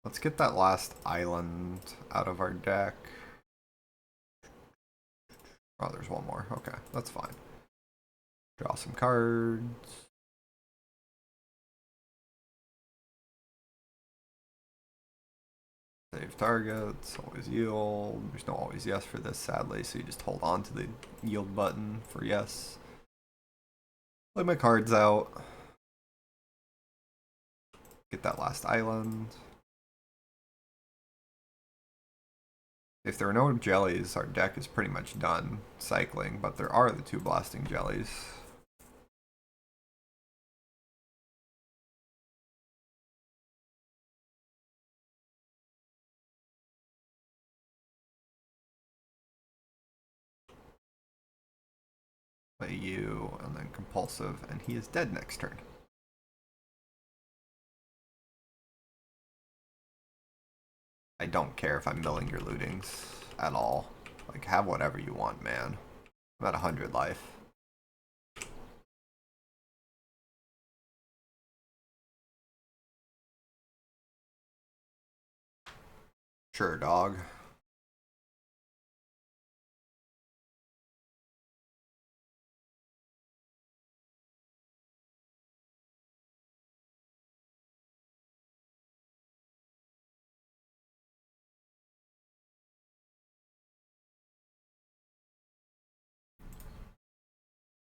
S1: Let's get that last island out of our deck. Oh, there's one more. Okay, that's fine. Draw some cards. Save targets, always yield. There's no always yes for this, sadly, so you just hold on to the yield button for yes. Play my cards out. Get that last island. If there are no jellies, our deck is pretty much done cycling, but there are the 2 blasting jellies. Play you, and then compulsive, and he is dead next turn. I don't care if I'm milling your lootings at all. Like, have whatever you want, man. I'm at 100 life. Sure, dog.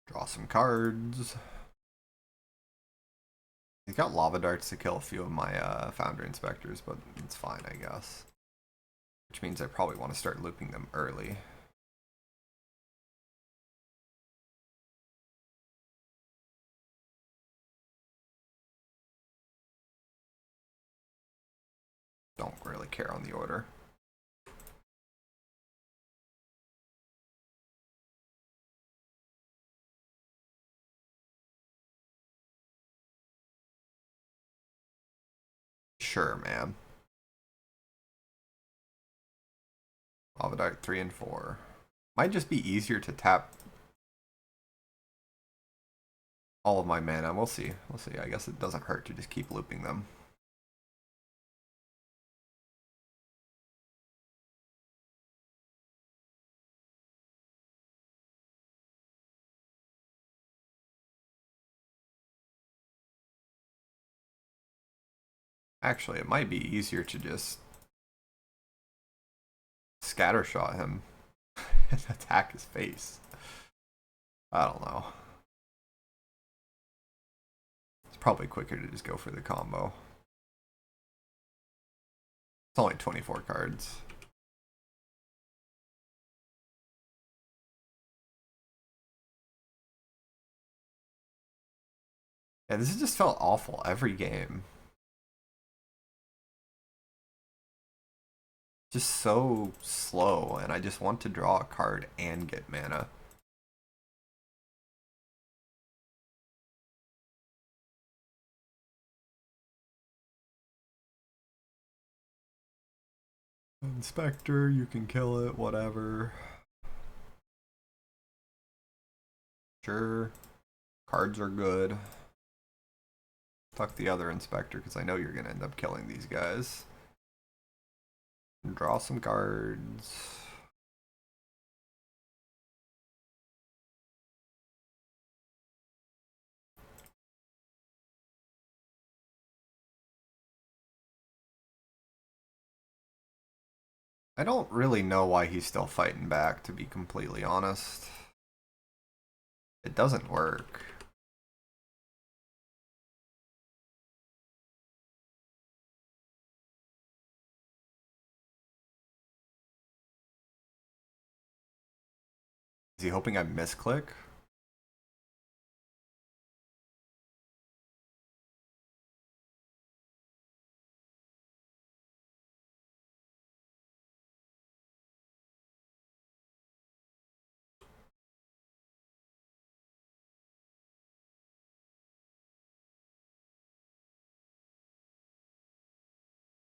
S1: Draw some cards. He's got lava darts to kill a few of my Foundry Inspectors, but it's fine, I guess. Which means I probably want to start looping them early. Don't really care on the order. Sure, man. Lava Dart 3 and 4. Might just be easier to tap all of my mana. We'll see. We'll see. I guess it doesn't hurt to just keep looping them. Actually, it might be easier to just scattershot him and attack his face. I don't know. It's probably quicker to just go for the combo. It's only 24 cards. Yeah, this has just felt awful every game. Just so slow, and I just want to draw a card and get mana. Inspector, you can kill it, whatever. Sure. Cards are good. Fuck the other Inspector, because I know you're going to end up killing these guys. Draw some cards. I don't really know why he's still fighting back, to be completely honest. It doesn't work. Is he hoping I misclick?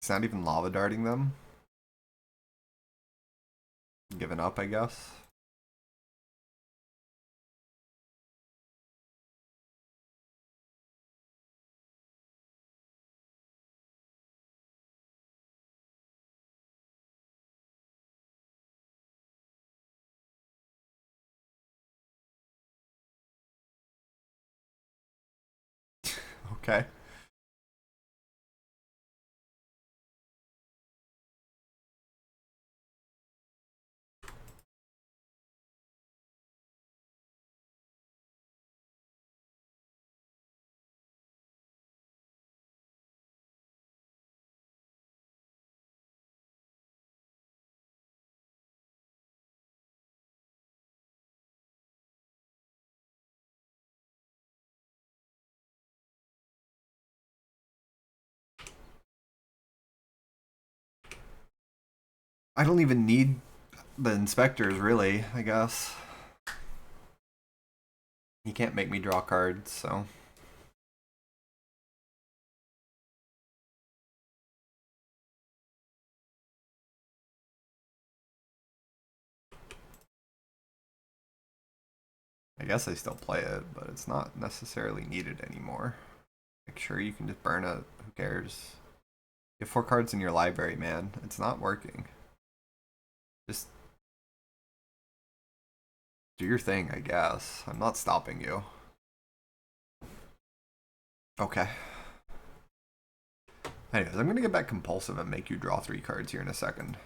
S1: He's not even lava darting them. Giving up, I guess. Okay. I don't even need the inspectors, really, I guess. He can't make me draw cards, so... I guess I still play it, but it's not necessarily needed anymore. Like, sure, you can just burn it. Who cares? You have 4 cards in your library, man. It's not working. Just do your thing, I guess. I'm not stopping you. Okay. Anyways, I'm gonna get back compulsive and make you draw 3 cards here in a second.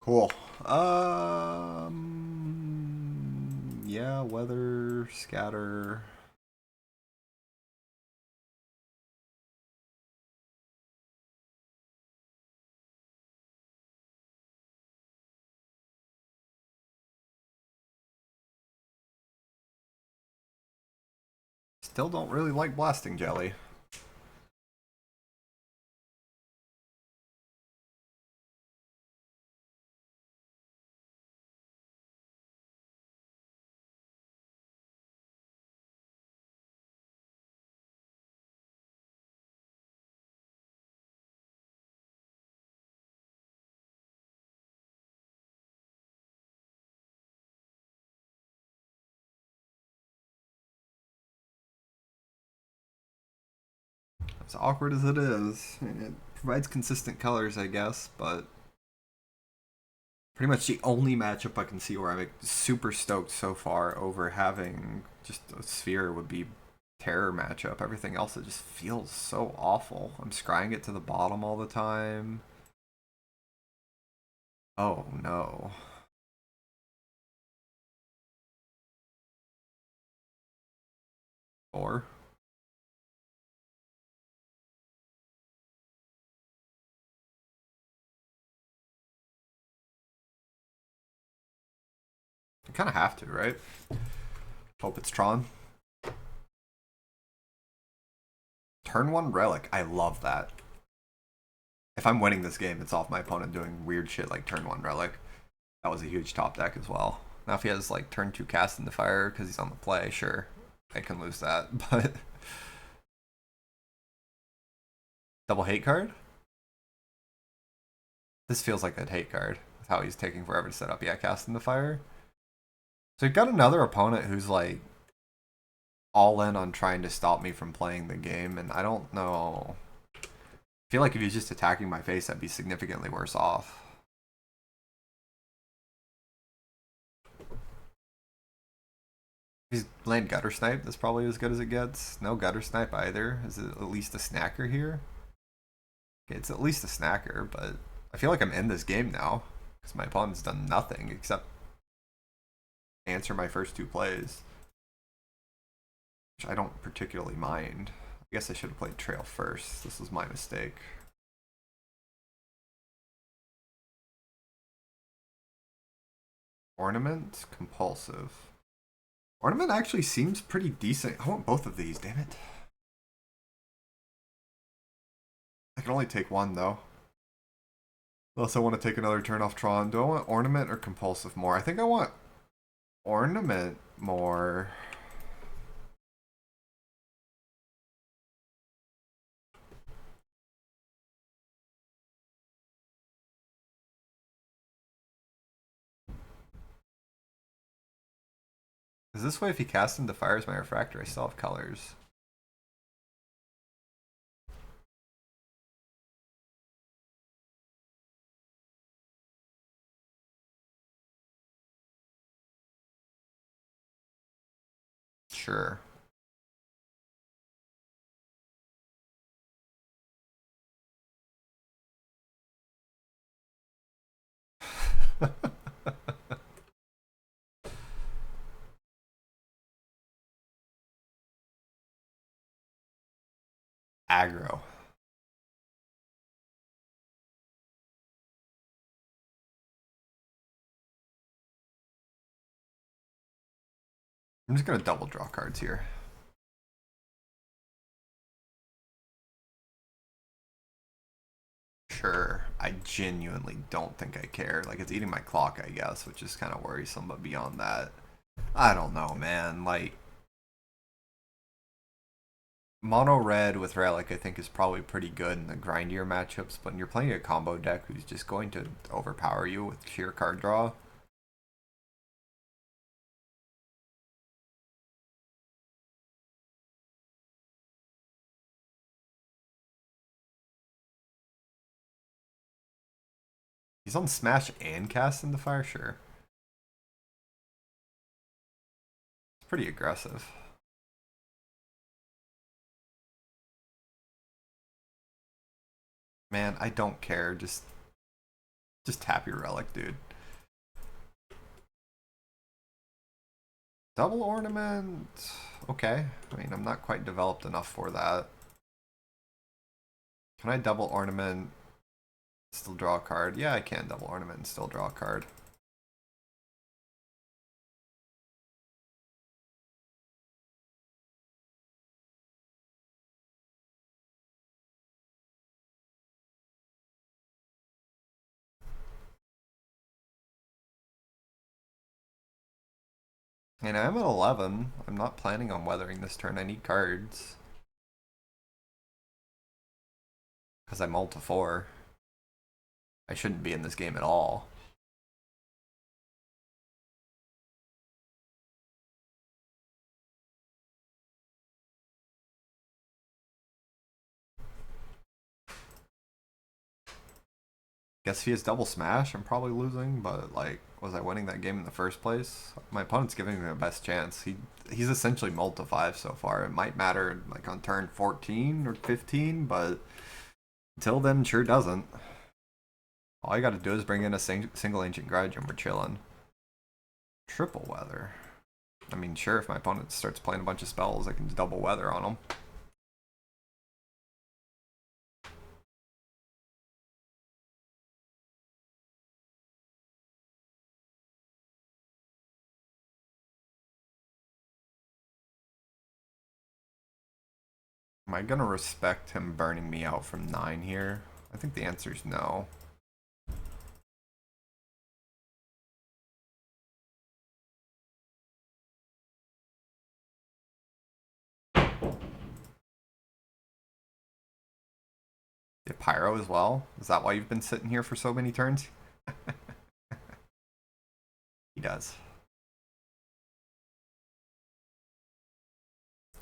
S1: Cool. Yeah, weather, scatter. Still don't really like blasting jelly. As awkward as it is, it provides consistent colors, I guess, but pretty much the only matchup I can see where I'm like, super stoked so far over having just a sphere would be terror matchup. Everything else, it just feels so awful. I'm scrying it to the bottom all the time. Oh no. Or you kind of have to, right? Hope it's Tron. Turn 1 Relic. I love that. If I'm winning this game, it's off my opponent doing weird shit like turn 1 Relic. That was a huge top deck as well. Now if he has like turn 2 Cast into Fire because he's on the play, sure, I can lose that. But double hate card? This feels like a hate card. With how he's taking forever to set up. Yeah, Cast into Fire. So you've got another opponent who's like all in on trying to stop me from playing the game, and I don't know. I feel like if he's just attacking my face, I'd be significantly worse off. If he's playing Gutter Snipe, that's probably as good as it gets. No Gutter Snipe either. Is it at least a snacker here? Okay, it's at least a snacker, but I feel like I'm in this game now because my opponent's done nothing except answer my first 2 plays, which I don't particularly mind. I guess I should have played Trail first. This was my mistake. Ornament, compulsive. Ornament actually seems pretty decent. I want both of these, damn it. I can only take one though. Unless I want to take another turn off Tron. Do I want Ornament or Compulsive more? I think I want Ornament more. Is this way if he casts into Fires my Refractor, I still have colors? Sure. aggro. I'm just gonna double draw cards here. Sure, I genuinely don't think I care. Like, it's eating my clock, I guess, which is kind of worrisome, but beyond that, I don't know, man. Like, mono red with Relic, I think, is probably pretty good in the grindier matchups, but when you're playing a combo deck who's just going to overpower you with sheer card draw, he's on Smash and Cast in the Fire, sure. It's pretty aggressive. Man, I don't care. Just tap your Relic, dude. Double Ornament. Okay. I mean, I'm not quite developed enough for that. Can I double Ornament, still draw a card? Yeah, I can double Ornament and still draw a card. And I'm at 11. I'm not planning on weathering this turn. I need cards. Because I'm all to 4. I shouldn't be in this game at all. Guess if he has double smash, I'm probably losing, but like, was I winning that game in the first place? My opponent's giving me the best chance. He's essentially mulled to 5 so far. It might matter like on turn 14 or 15, but until then, sure doesn't. All I gotta do is bring in a single Ancient Grudge and we're chilling. Triple Weather. I mean, sure, if my opponent starts playing a bunch of spells, I can double Weather on them. Am I gonna respect him burning me out from 9 here? I think the answer is no. Yeah, Pyro as well? Is that why you've been sitting here for so many turns? He does.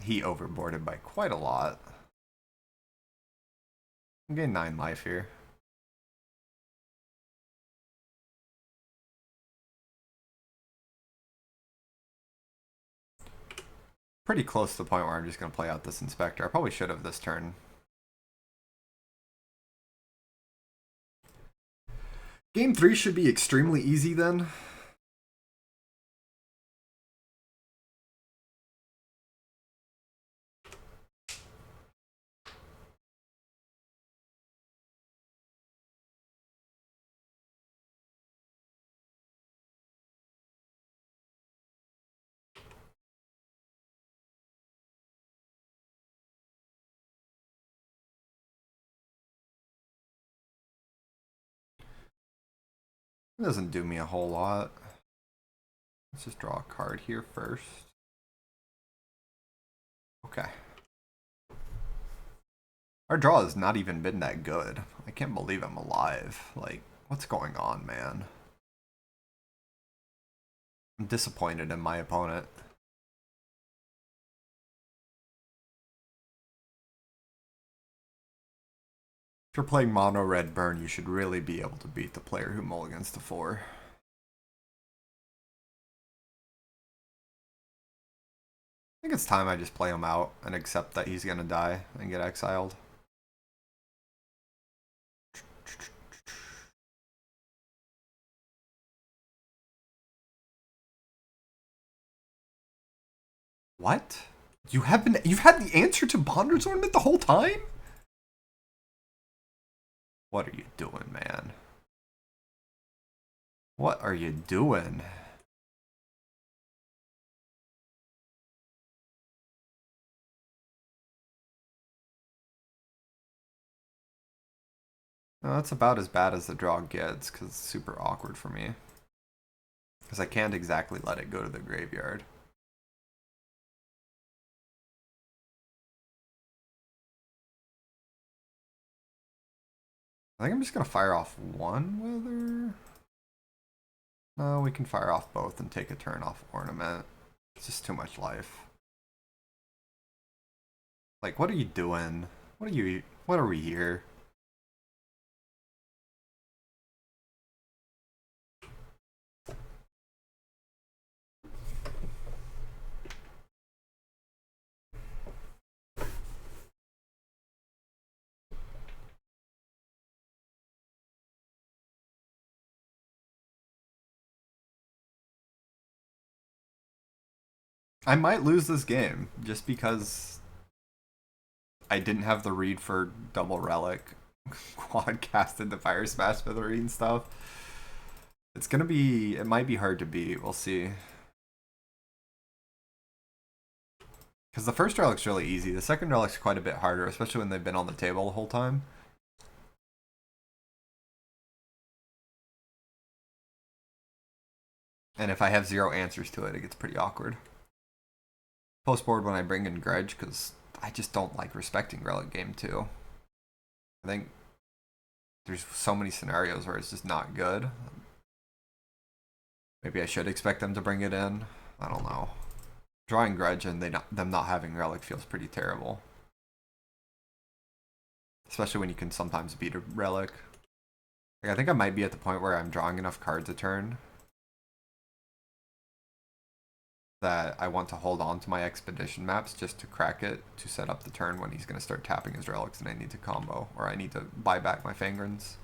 S1: He overboarded by quite a lot. I'm getting 9 life here. Pretty close to the point where I'm just going to play out this Inspector. I probably should have this turn. Game 3 should be extremely easy then. It doesn't do me a whole lot. Let's just draw a card here first. Okay. Our draw has not even been that good. I can't believe I'm alive. Like, what's going on, man? I'm disappointed in my opponent. If you're playing mono red burn, you should really be able to beat the player who mulligans to 4. I think it's time I just play him out and accept that he's gonna die and get exiled. What? You've had the answer to Bonder's Ornament the whole time? What are you doing, man? What are you doing? No, that's about as bad as the draw gets, because it's super awkward for me. Because I can't exactly let it go to the graveyard. I think I'm just going to fire off one Wither. No, we can fire off both and take a turn off Ornament. It's just too much life. Like, what are you doing? What are we here? I might lose this game just because I didn't have the read for double relic quad casted the fire smash for the read and stuff. It might be hard to beat. We'll see. Because the first relic's really easy. The second relic's quite a bit harder, especially when they've been on the table the whole time. And if I have zero answers to it, it gets pretty awkward. Post board when I bring in Grudge, because I just don't like respecting relic game 2. I think there's so many scenarios where it's just not good. Maybe I should expect them to bring it in. I don't know. Drawing Grudge and them not having relic feels pretty terrible. Especially when you can sometimes beat a relic. Like, I think I might be at the point where I'm drawing enough cards a turn that I want to hold on to my expedition maps just to crack it to set up the turn when he's going to start tapping his relics and I need to combo, or I need to buy back my Fangrins.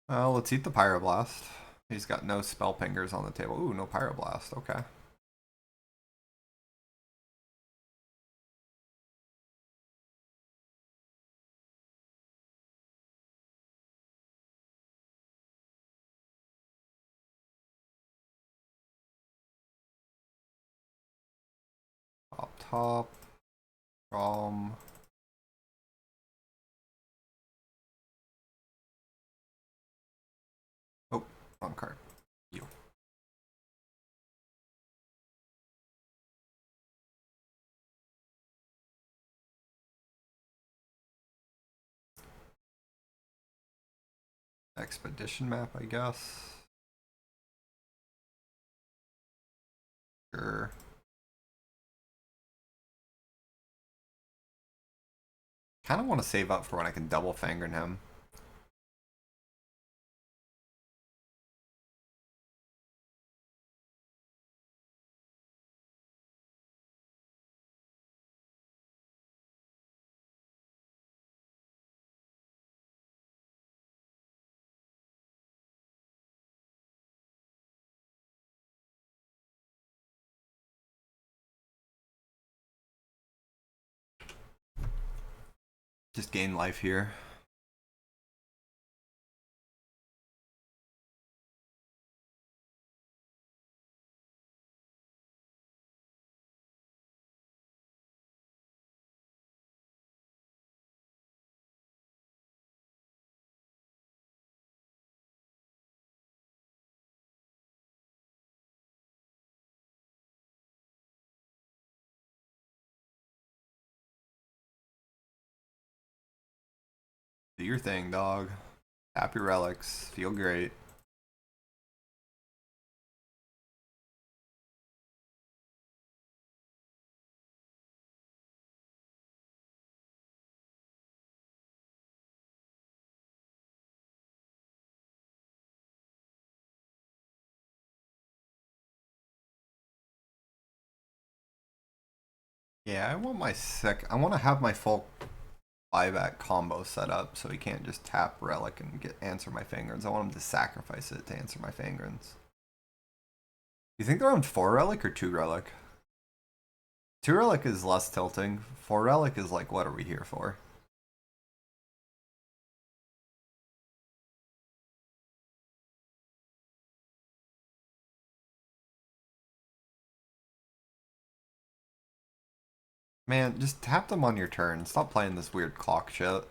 S1: Let's eat the Pyroblast. He's got no Spell Pingers on the table. Ooh, no Pyroblast. Okay. Up top. From. Oh, wrong card. You. Expedition map, I guess. Sure. Kind of want to save up for when I can double Fangren him. Just gain life here. Do your thing, dog. Tap your relics. Feel great. Yeah, I want my I want to have my full buyback combo set up so he can't just tap Relic and get answer my fingerings. I want him to sacrifice it to answer my fingerings. You think they're on 4 Relic or 2 Relic? 2 Relic is less tilting. 4 Relic is like, what are we here for? Man, just tap them on your turn. Stop playing this weird clock shit.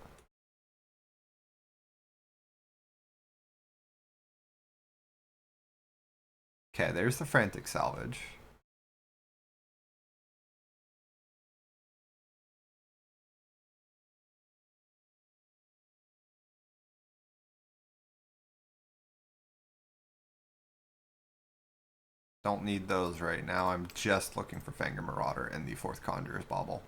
S1: Okay, there's the Frantic Salvage. Don't need those right now. I'm just looking for Fangor Marauder and the 4th Conjurer's Bauble.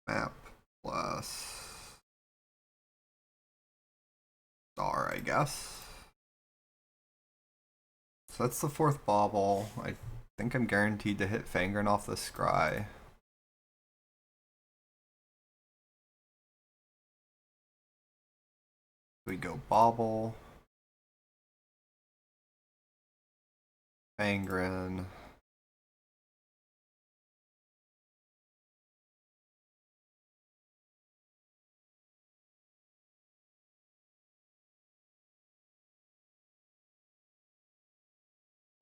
S1: Map plus star, I guess. So that's the 4th Bauble. I think I'm guaranteed to hit Fangren off the Scry. We go Bauble. Fangren.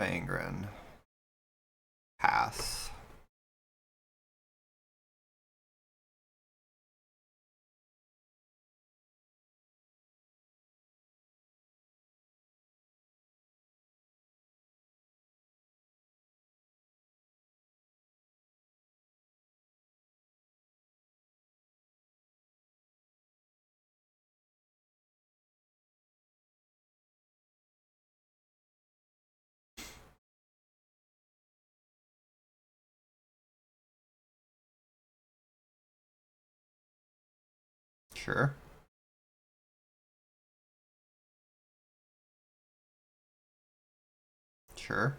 S1: Fangren. Pass. Sure. Sure.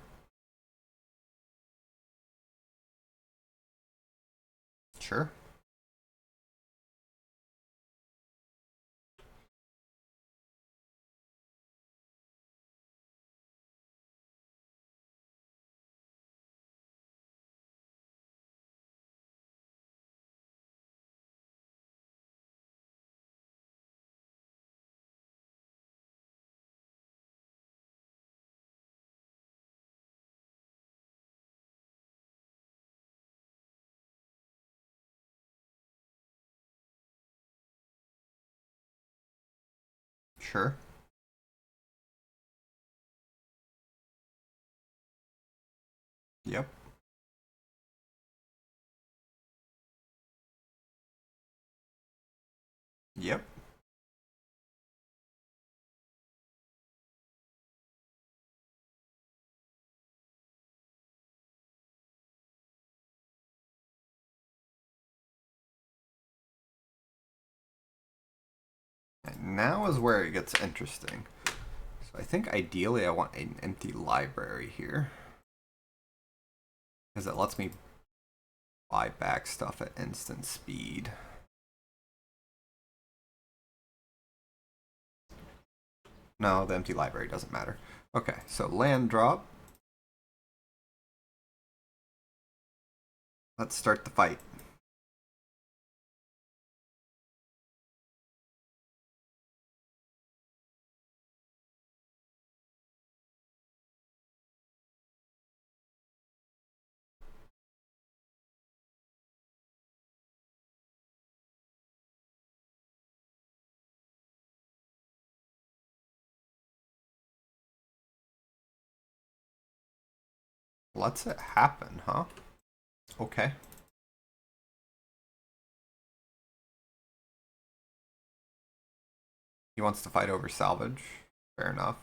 S1: Sure. Sure. Yep. Yep. And now is where it gets interesting. So I think ideally I want an empty library here. Because it lets me buy back stuff at instant speed. No, the empty library doesn't matter. Okay, so land drop. Let's start the fight. Lets it happen, huh? Okay. He wants to fight over salvage. Fair enough.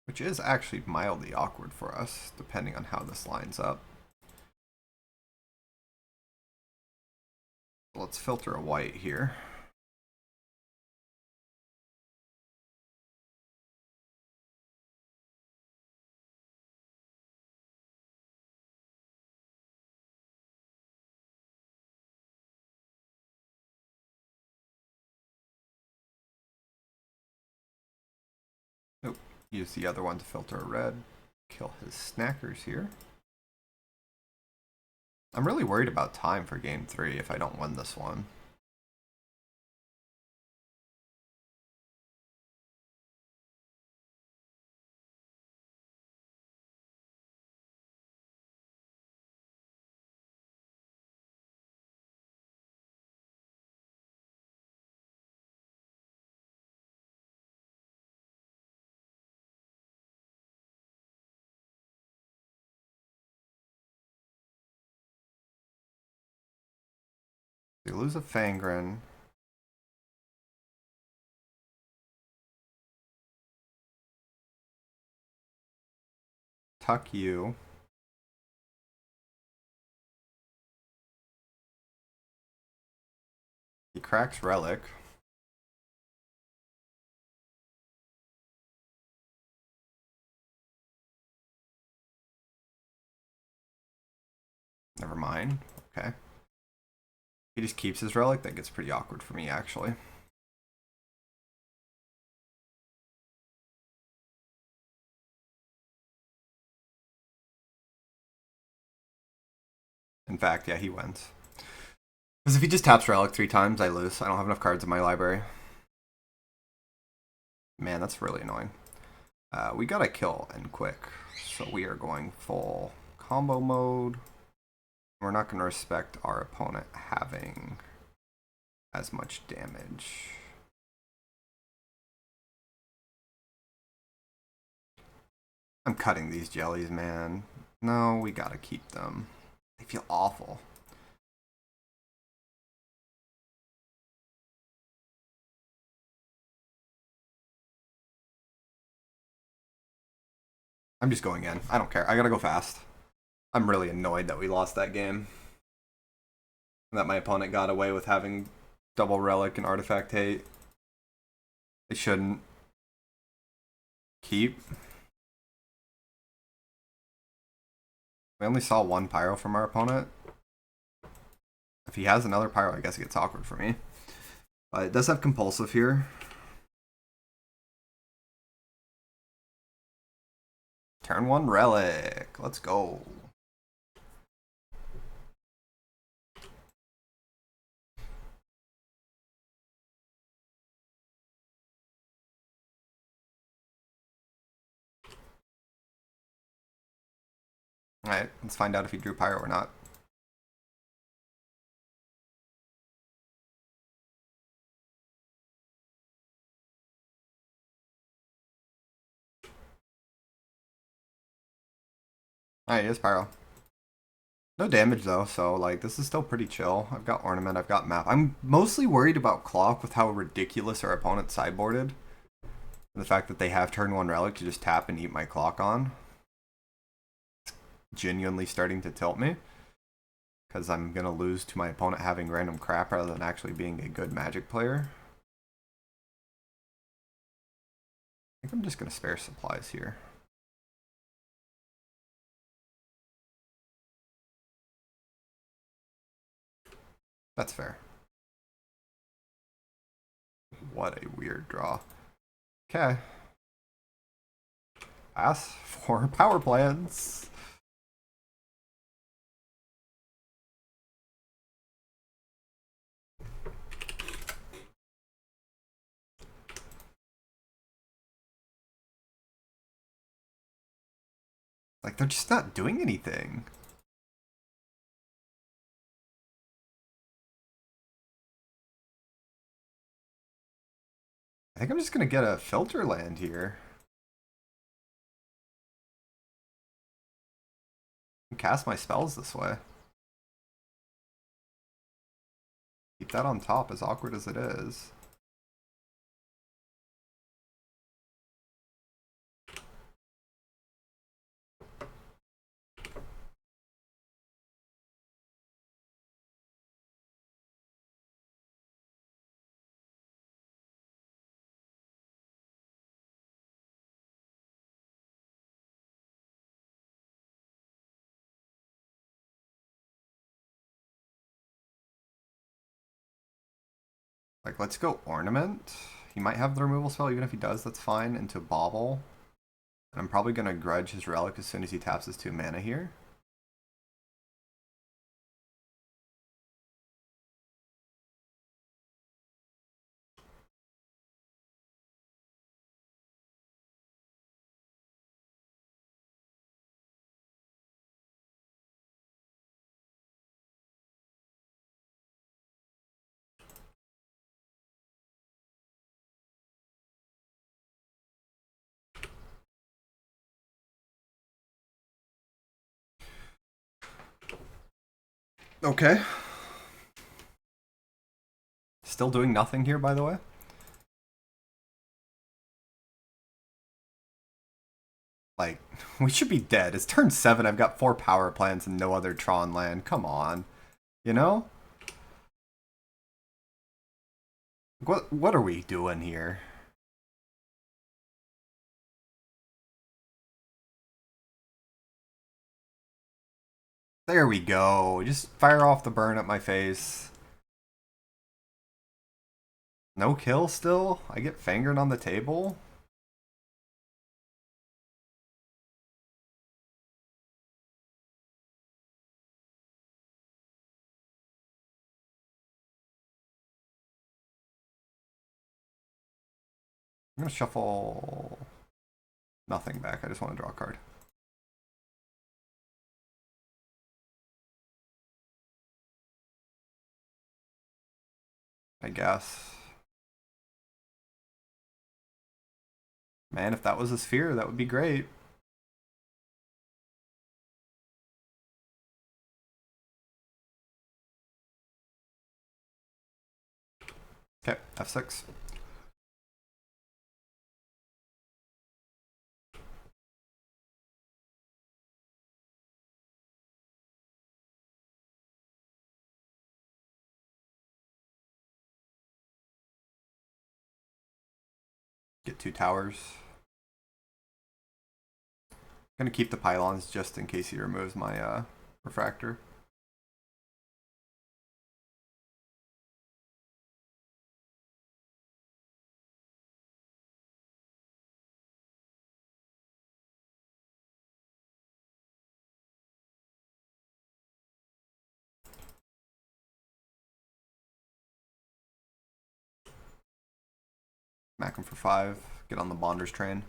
S1: Which is actually mildly awkward for us, depending on how this lines up. Let's filter a white here. Nope. Use the other one to filter a red. Kill his snackers here. I'm really worried about time for game 3 if I don't win this one. You lose a Fangren. Tuck you. He cracks Relic. Never mind. Okay. He just keeps his Relic. That gets pretty awkward for me, actually. In fact, yeah, he wins. Because if he just taps Relic 3 times, I lose. I don't have enough cards in my library. Man, that's really annoying. We gotta kill and quick. So we are going full combo mode. We're not going to respect our opponent having as much damage. I'm cutting these jellies, man. No, we gotta keep them. They feel awful. I'm just going in. I don't care. I gotta go fast. I'm really annoyed that we lost that game. That my opponent got away with having double Relic and Artifact Hate. They shouldn't. Keep. We only saw one Pyro from our opponent. If he has another Pyro, I guess it gets awkward for me. But it does have Compulsive here. Turn 1 Relic. Let's go. Alright, let's find out if he drew Pyro or not. Alright, he has Pyro. No damage though, so like this is still pretty chill. I've got Ornament, I've got Map. I'm mostly worried about Clock with how ridiculous our opponent sideboarded. And the fact that they have turn 1 Relic to just tap and eat my Clock on. It's genuinely starting to tilt me. Because I'm going to lose to my opponent having random crap rather than actually being a good Magic player. I think I'm just going to spare supplies here. That's fair. What a weird draw. Okay. Pass for power plants. Like, they're just not doing anything. I think I'm just gonna get a filter land here. And cast my spells this way. Keep that on top, as awkward as it is. Like, let's go Ornament. He might have the removal spell, even if he does, that's fine, into Bauble. And I'm probably going to grudge his Relic as soon as he taps his 2 mana here. Okay. Still doing nothing here, by the way. Like, we should be dead. It's turn 7, I've got 4 power plants and no other Tron land. Come on. You know? What are we doing here? There we go. Just fire off the burn at my face. No kill still? I get fingered on the table? I'm gonna shuffle nothing back. I just want to draw a card. I guess. Man, if that was a sphere, that would be great. Okay, F6. Get 2 towers. Gonna keep the pylons just in case he removes my refractor. Smack him for 5. Get on the Bonders train.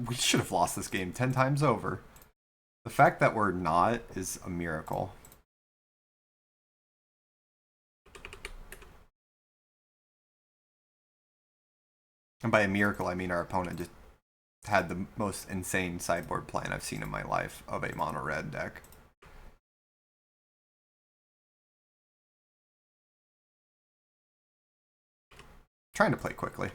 S1: We should have lost this game 10 times over. The fact that we're not is a miracle. And by a miracle, I mean our opponent just had the most insane sideboard plan I've seen in my life of a mono red deck. Trying to play quickly.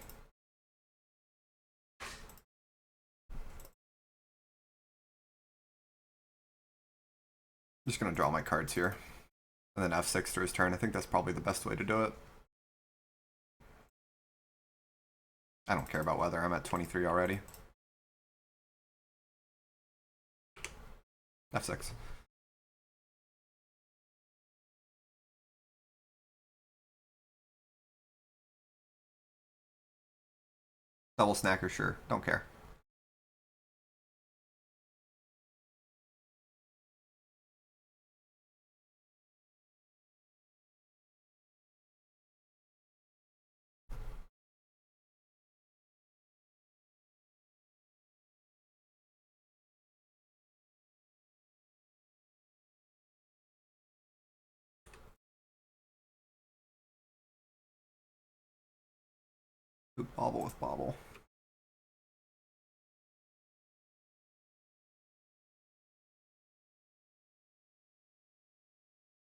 S1: Just gonna draw my cards here. And then F6 to his turn. I think that's probably the best way to do it. I don't care about weather. I'm at 23 already. F6. Double snacker, sure. Don't care. Bobble with bobble.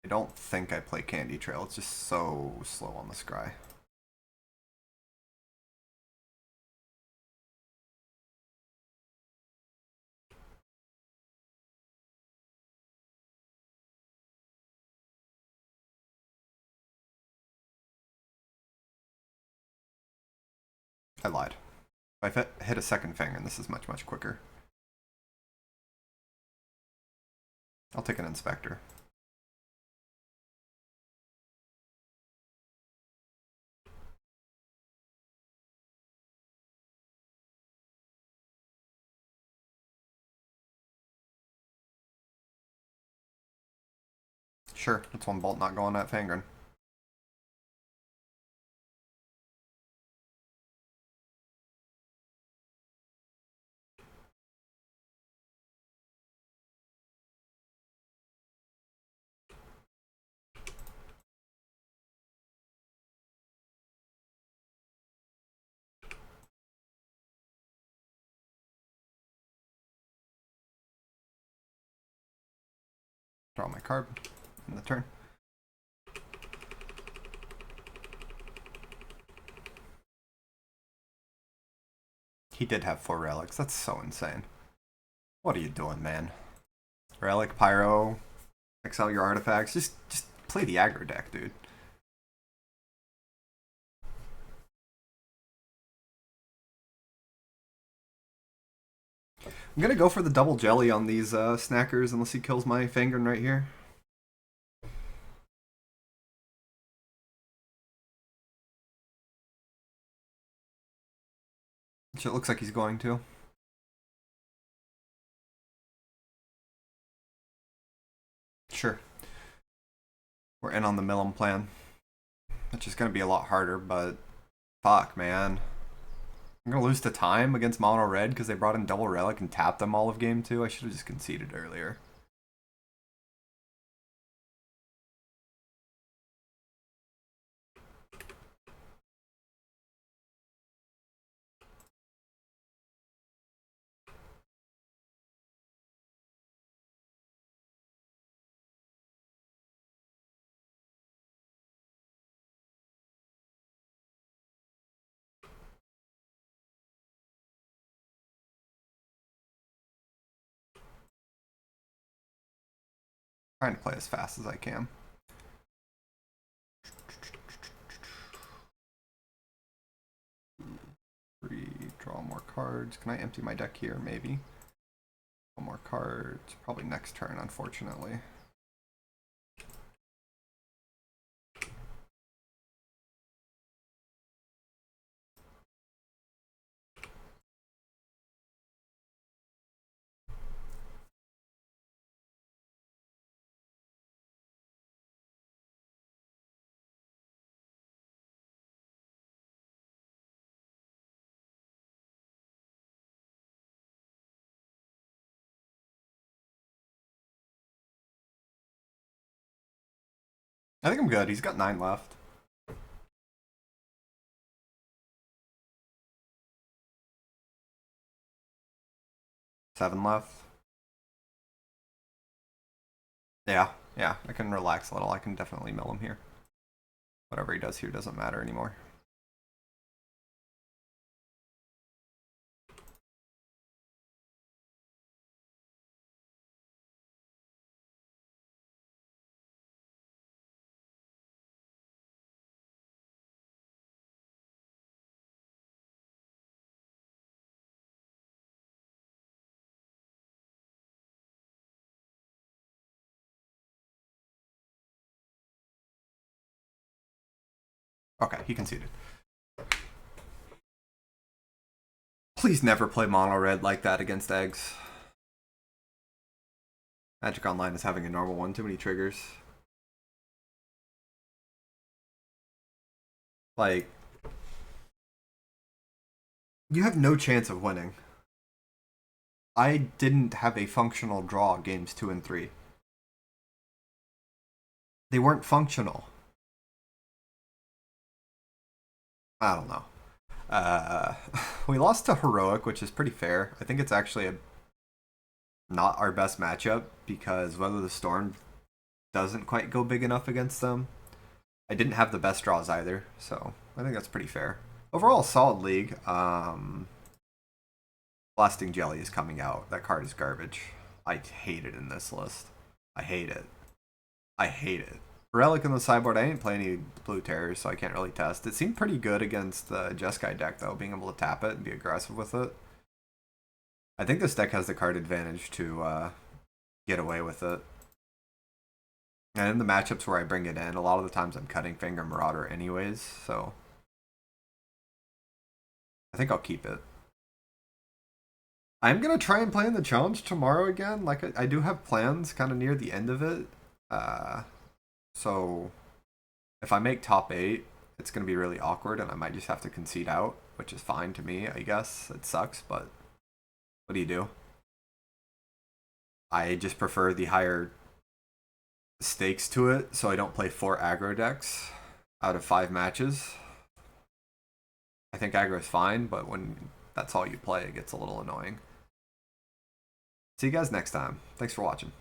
S1: I don't think I play Candy Trail. It's just so slow on the scry. I lied. If I hit a second finger, and this is much, much quicker. I'll take an inspector. Sure, that's one bolt not going at Fangren. Draw my card in the turn. He did have 4 relics. That's so insane. What are you doing, man? Relic, Pyro, exile your artifacts. Just play the aggro deck, dude. I'm gonna go for the double jelly on these snackers unless he kills my Fangren right here. Which it looks like he's going to. Sure. We're in on the Milim plan. Which is gonna be a lot harder, but fuck, man. I'm gonna lose to time against mono red because they brought in double relic and tapped them all of game 2. I should have just conceded earlier. Trying to play as fast as I can. Draw more cards. Can I empty my deck here? Maybe. One more cards. Probably next turn, unfortunately. I think I'm good. He's got 9 left. Seven left. Yeah, I can relax a little. I can definitely mill him here. Whatever he does here doesn't matter anymore. Okay, he conceded. Please never play mono red like that against eggs. Magic Online is having a normal one. Too many triggers. Like, you have no chance of winning. I didn't have a functional draw games 2 and 3. They weren't functional. I don't know. Uh, we lost to Heroic, which is pretty fair. I think it's actually not our best matchup because Weather the Storm doesn't quite go big enough against them. I didn't have the best draws either, so I think that's pretty fair. Overall, solid league. Blasting Jelly is coming out. That card is garbage. I hate it in this list. I hate it. I hate it. Relic in the sideboard, I didn't play any Blue Terrors, so I can't really test. It seemed pretty good against the Jeskai deck, though, being able to tap it and be aggressive with it. I think this deck has the card advantage to get away with it. And in the matchups where I bring it in, a lot of the times I'm cutting Finger Marauder anyways, so I think I'll keep it. I'm going to try and play in the challenge tomorrow again. Like, I do have plans kind of near the end of it. So if I make top 8, it's going to be really awkward and I might just have to concede out, which is fine to me, I guess. It sucks, but what do you do? I just prefer the higher stakes to it, so I don't play 4 aggro decks out of 5 matches. I think aggro is fine, but when that's all you play, it gets a little annoying. See you guys next time. Thanks for watching.